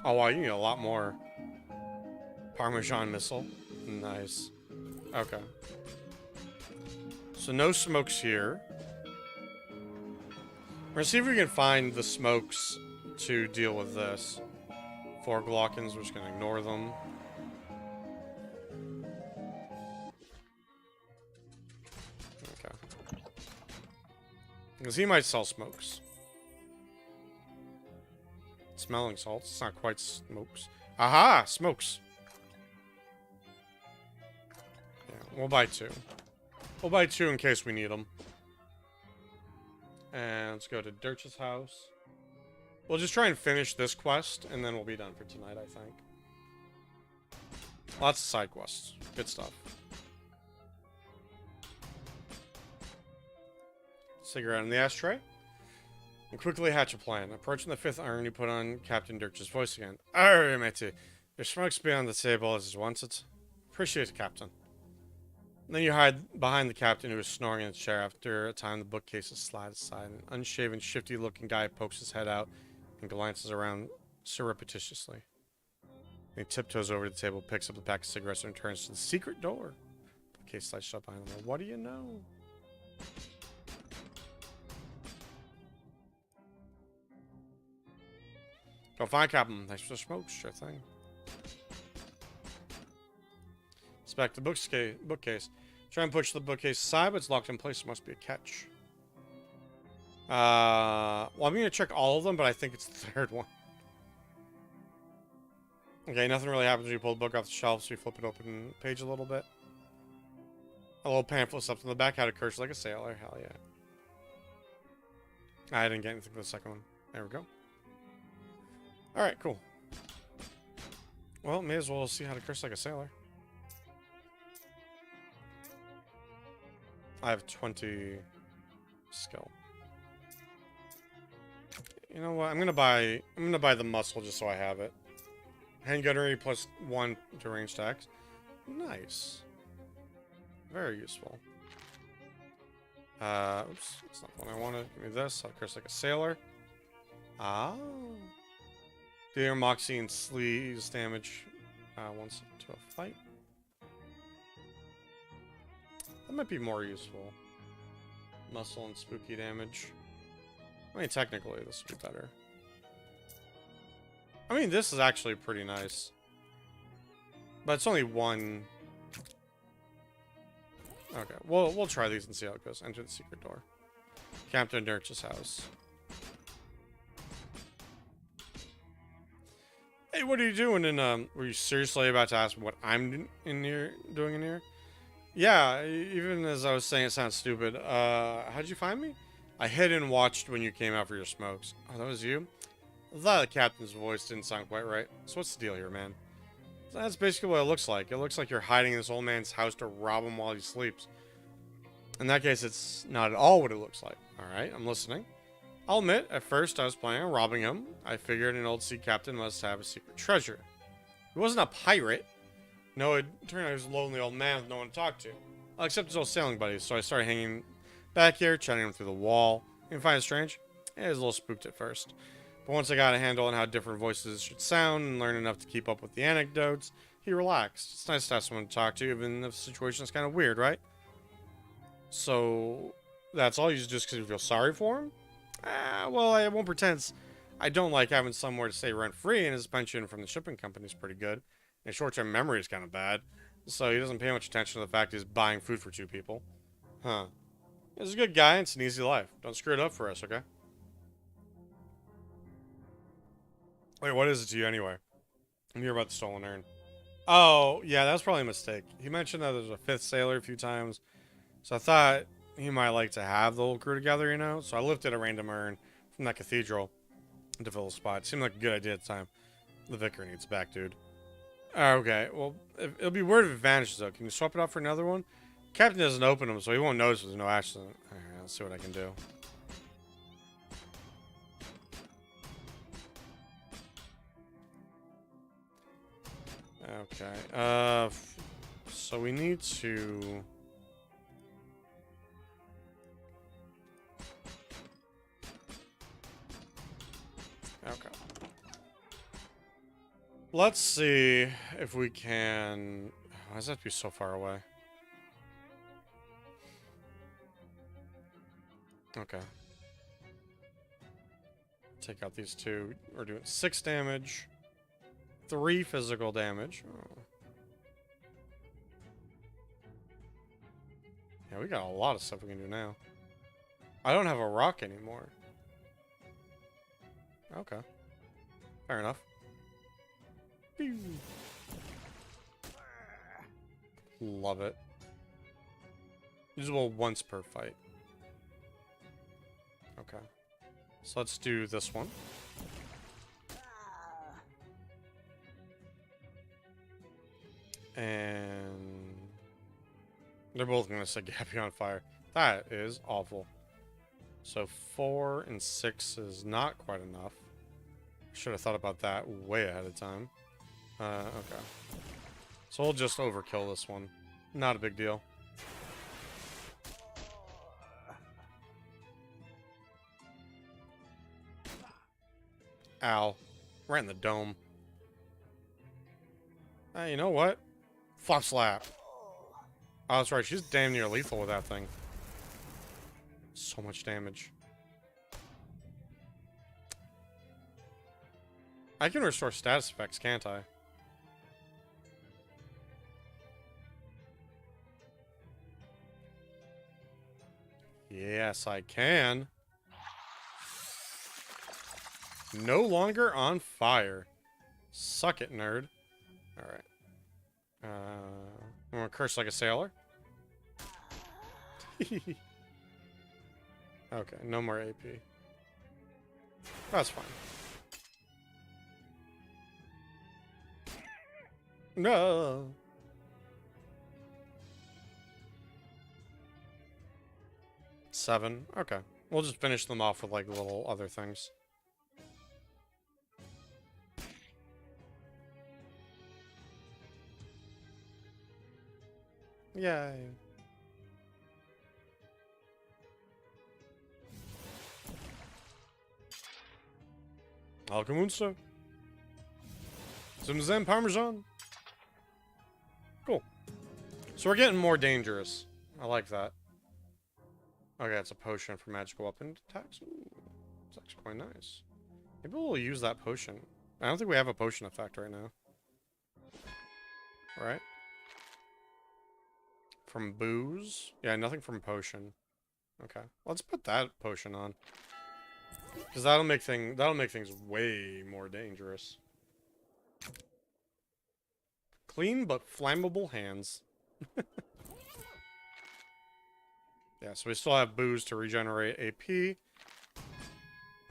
S1: Oh, wow, you need a lot more. Parmesan missile. Nice. Okay. So no smokes here. We're gonna see if we can find the smokes to deal with this. 4 Glockens, we're just gonna ignore them. Okay. Because he might sell smokes. Smelling salts. It's not quite smokes. Aha! Smokes. Yeah, we'll buy 2. We'll buy 2 in case we need them. And let's go to Dirch's house. We'll just try and finish this quest, and then we'll be done for tonight, I think. Lots of side quests. Good stuff. Cigarette in the ashtray. And quickly hatch a plan. Approaching the 5th iron, you put on Captain Dirch's voice again. Arr, matey. Your smoke's beyond the table as once it's. Appreciate it, Captain. And then you hide behind the captain who is snoring in his chair. After a time, the bookcases slide aside. An unshaven, shifty-looking guy pokes his head out and glances around surreptitiously. He tiptoes over to the table, picks up the pack of cigarettes, and returns to the secret door. Bookcase slides shut behind him. What do you know? Go find Captain. Thanks for the smoke. Sure thing. Inspect the bookcase. Try and push the bookcase aside, but it's locked in place. It must be a catch. Well, I'm going to check all of them, but I think it's the 3rd one. Okay, nothing really happens when you pull the book off the shelf, so you flip it open the page a little bit. A little pamphlet stuffed in the back had a curse like a sailor. Hell yeah. I didn't get anything for the 2nd one. There we go. Alright, cool. Well, may as well see how to curse like a sailor. I have 20 skill. You know what? I'm gonna buy the muscle just so I have it. Handgunnery plus 1 to range attacks. Nice. Very useful. Oops, that's not what I wanted. Give me this. I'll curse like a sailor. Ah. Dear Moxie and Sleeves damage once to a fight. That might be more useful. Muscle and spooky damage. I mean, technically, this would be better. I mean, this is actually pretty nice. But it's only 1. Okay, we'll try these and see how it goes. Enter the secret door. Captain Dirch's house. Hey, what are you doing in, were you seriously about to ask me what I'm doing in here? Yeah, even as I was saying it sounds stupid. How'd you find me? I hid and watched when you came out for your smokes. Oh, that was you? I thought the captain's voice didn't sound quite right. So what's the deal here, man? So that's basically what it looks like. It looks like you're hiding in this old man's house to rob him while he sleeps. In that case, it's not at all what it looks like. Alright, I'm listening. I'll admit, at first I was planning on robbing him. I figured an old sea captain must have a secret treasure. He wasn't a pirate. No, it turned out he was a lonely old man with no one to talk to. Well, except his old sailing buddies, so I started hanging back here, chatting him through the wall. You find it strange? Yeah, it was a little spooked at first. But once I got a handle on how different voices should sound and learned enough to keep up with the anecdotes, he relaxed. It's nice to have someone to talk to, even if the situation's kind of weird, right? So, that's all? You just because you feel sorry for him? Well, I won't pretend I don't like having somewhere to stay rent-free, and his pension from the shipping company is pretty good. And short-term memory is kind of bad, so he doesn't pay much attention to the fact he's buying food for 2 people. Huh. He's a good guy, and it's an easy life. Don't screw it up for us, okay? Wait, what is it to you anyway? I'm here about the stolen urn. Oh, yeah, that was probably a mistake. He mentioned that there's a 5th sailor a few times, so I thought he might like to have the whole crew together, you know? So I lifted a random urn from that cathedral to fill the spot. Seemed like a good idea at the time. The vicar needs back, dude. Okay, well, it'll be weird if it vanishes, though. Can you swap it out for another one? Captain doesn't open them, so he won't notice there's no accident. Alright, let's see what I can do. Okay, so we need to... Okay. Let's see if we can... Why does that have to be so far away? Okay. Take out these 2. We're doing 6 damage. 3 physical damage. Oh. Yeah, we got a lot of stuff we can do now. I don't have a rock anymore. Okay. Fair enough. Love it. Usable once per fight. Okay. So let's do this one. And they're both going to set Gabby on fire. That is awful. So 4 and 6 is not quite enough. Should have thought about that way ahead of time. Okay. So we'll just overkill this one. Not a big deal. Ow. Right in the dome. You know what? Flop slap. Oh, that's right. She's damn near lethal with that thing. So much damage. I can restore status effects, can't I? Yes, I can. No longer on fire. Suck it, nerd. Alright. I'm gonna curse like a sailor. Okay, no more AP. That's fine. No. Seven. Okay. We'll just finish them off with like little other things. Yay. Alchemunster. Zim Parmesan. Cool. So we're getting more dangerous. I like that. Okay, it's a potion for magical weapon attacks. Ooh, it's actually quite nice. Maybe we'll use that potion. I don't think we have a potion effect right now. Right? From booze? Yeah, nothing from potion. Okay. Let's put that potion on. Because that'll make things way more dangerous. Clean but flammable hands. Yeah, so we still have booze to regenerate AP.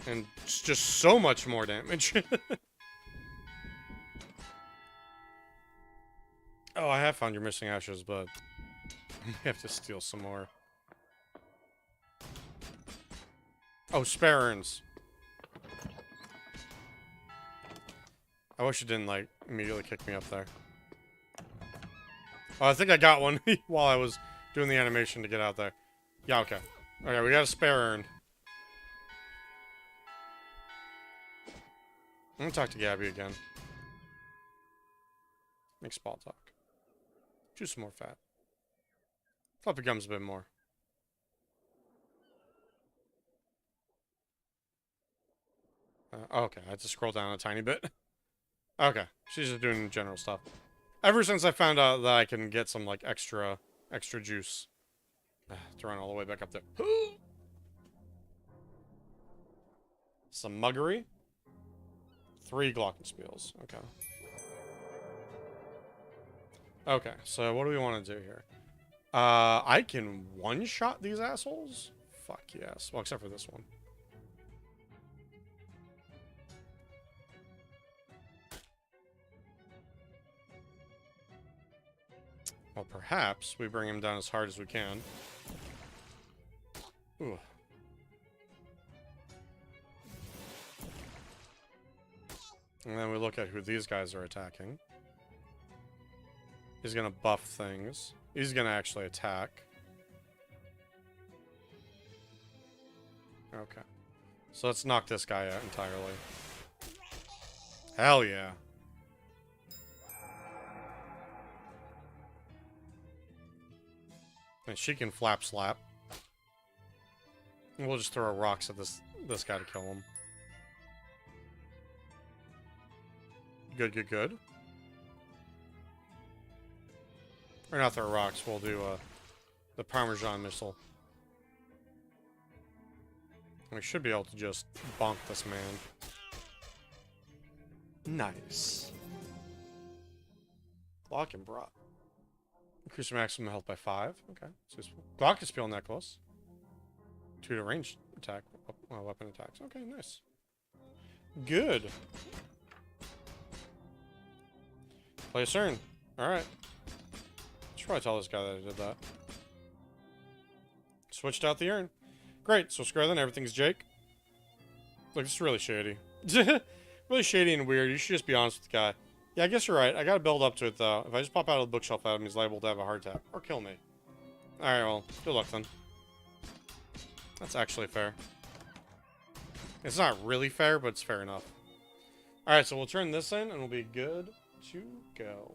S1: And just so much more damage. Oh, I have found your missing ashes, but I have to steal some more. Oh, spare urns. I wish it didn't, like, immediately kick me up there. Oh, I think I got one while I was doing the animation to get out there. Yeah, okay. Okay, we got a spare urn. I'm gonna talk to Gabby again. Make small talk. Choose some more fat. Floppy gums a bit more. Okay, I have to scroll down a tiny bit. Okay, she's just doing general stuff. Ever since I found out that I can get some, like, extra juice. To run all the way back up there. Some muggery. 3 glockenspiels. Okay. Okay, so what do we want to do here? I can one-shot these assholes? Fuck yes. Well, except for this one. Well, perhaps we bring him down as hard as we can. Ooh. And then we look at who these guys are attacking. He's gonna buff things. He's gonna actually attack. Okay. So let's knock this guy out entirely. Hell yeah. And she can flap slap. And we'll just throw rocks at this guy to kill him. Good, good, good. Or not throw rocks, we'll do the Parmesan missile. We should be able to just bonk this man. Nice. Lock and brought. Increase maximum health by 5. Okay. So Glock is feeling that close. 2 to ranged attack. Weapon attacks. Okay, nice. Good. Play a turn. Alright. Should probably tell this guy that I did that. Switched out the urn. Great. So screw then. Everything's Jake. Look, this is really shady. Really shady and weird. You should just be honest with the guy. Yeah, I guess you're right. I gotta build up to it, though. If I just pop out of the bookshelf at him, he's liable to have a heart attack. Or kill me. Alright, well, good luck then. That's actually fair. It's not really fair, but it's fair enough. Alright, so we'll turn this in, and we'll be good to go.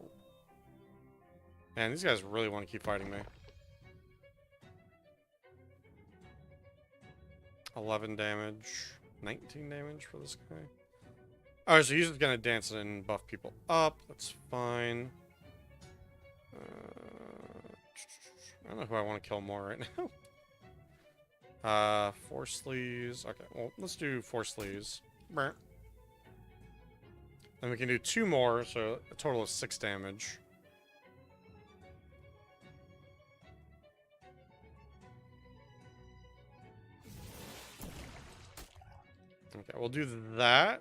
S1: Man, these guys really want to keep fighting me. 11 damage. 19 damage for this guy. Alright, so he's gonna dance it and buff people up. That's fine. I don't know who I want to kill more right now. 4 sleeves. Okay, well, let's do 4 sleeves. Then we can do 2 more, so a total of 6 damage. Okay, we'll do that.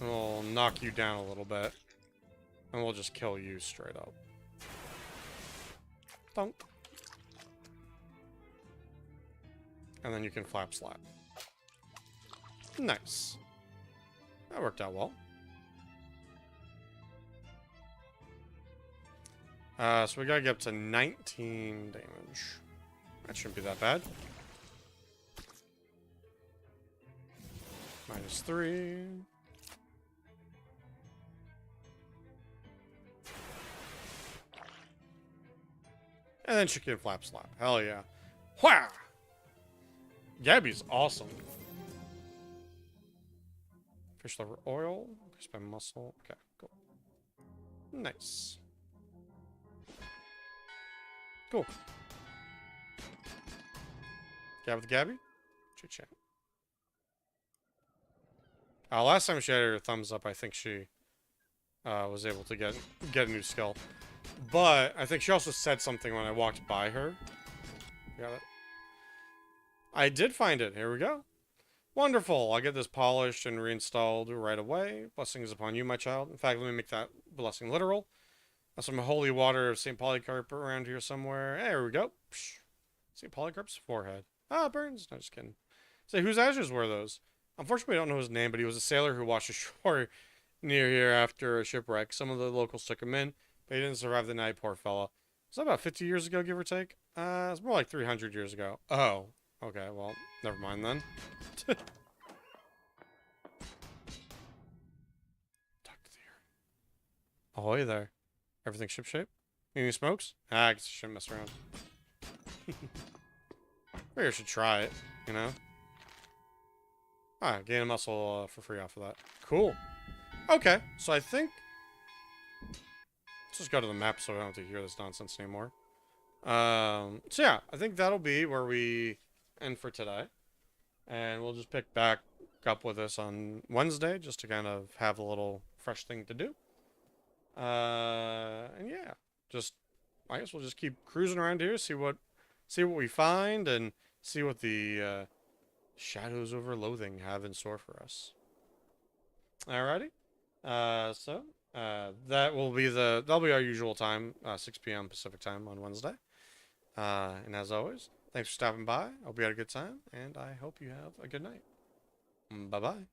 S1: We'll knock you down a little bit. And we'll just kill you straight up. Thunk. And then you can flap slap. Nice. That worked out well. So we gotta get up to 19 damage. That shouldn't be that bad. -3. And then she can flap slap. Hell yeah. Wha! Gabby's awesome. Fish liver oil. Increase by muscle. Okay, cool. Nice. Cool. Gab with Gabby? Chit chat. Last time she had her thumbs up, I think she was able to get a new skill. But I think she also said something when I walked by her. Got it. I did find it. Here we go. Wonderful. I'll get this polished and reinstalled right away. Blessings upon you, my child. In fact, let me make that blessing literal. That's some holy water of St. Polycarp around here somewhere. There we go. St. Polycarp's forehead. Ah, burns. No, just kidding. Say, whose ashes were those? Unfortunately, I don't know his name, but he was a sailor who washed ashore near here after a shipwreck. Some of the locals took him in, but he didn't survive the night, poor fella. Was that about 50 years ago, give or take? It's more like 300 years ago. Oh, okay, well, never mind then. Talk to the ear. Ahoy there. Everything shipshape? Any smokes? I guess I shouldn't mess around. Maybe I should try it, you know? Alright, gain a muscle for free off of that. Cool. Okay, so I think... Let's just go to the map so I don't have to hear this nonsense anymore. So yeah, I think that'll be where we end for today. And we'll just pick back up with this on Wednesday, just to kind of have a little fresh thing to do. And yeah, I guess we'll just keep cruising around here, see what we find, and see what the Shadows over Loathing have in store for us. Alrighty. That'll be our usual time, 6 p.m. Pacific time on Wednesday. And as always, thanks for stopping by. Hope you had a good time, and I hope you have a good night. Bye-bye.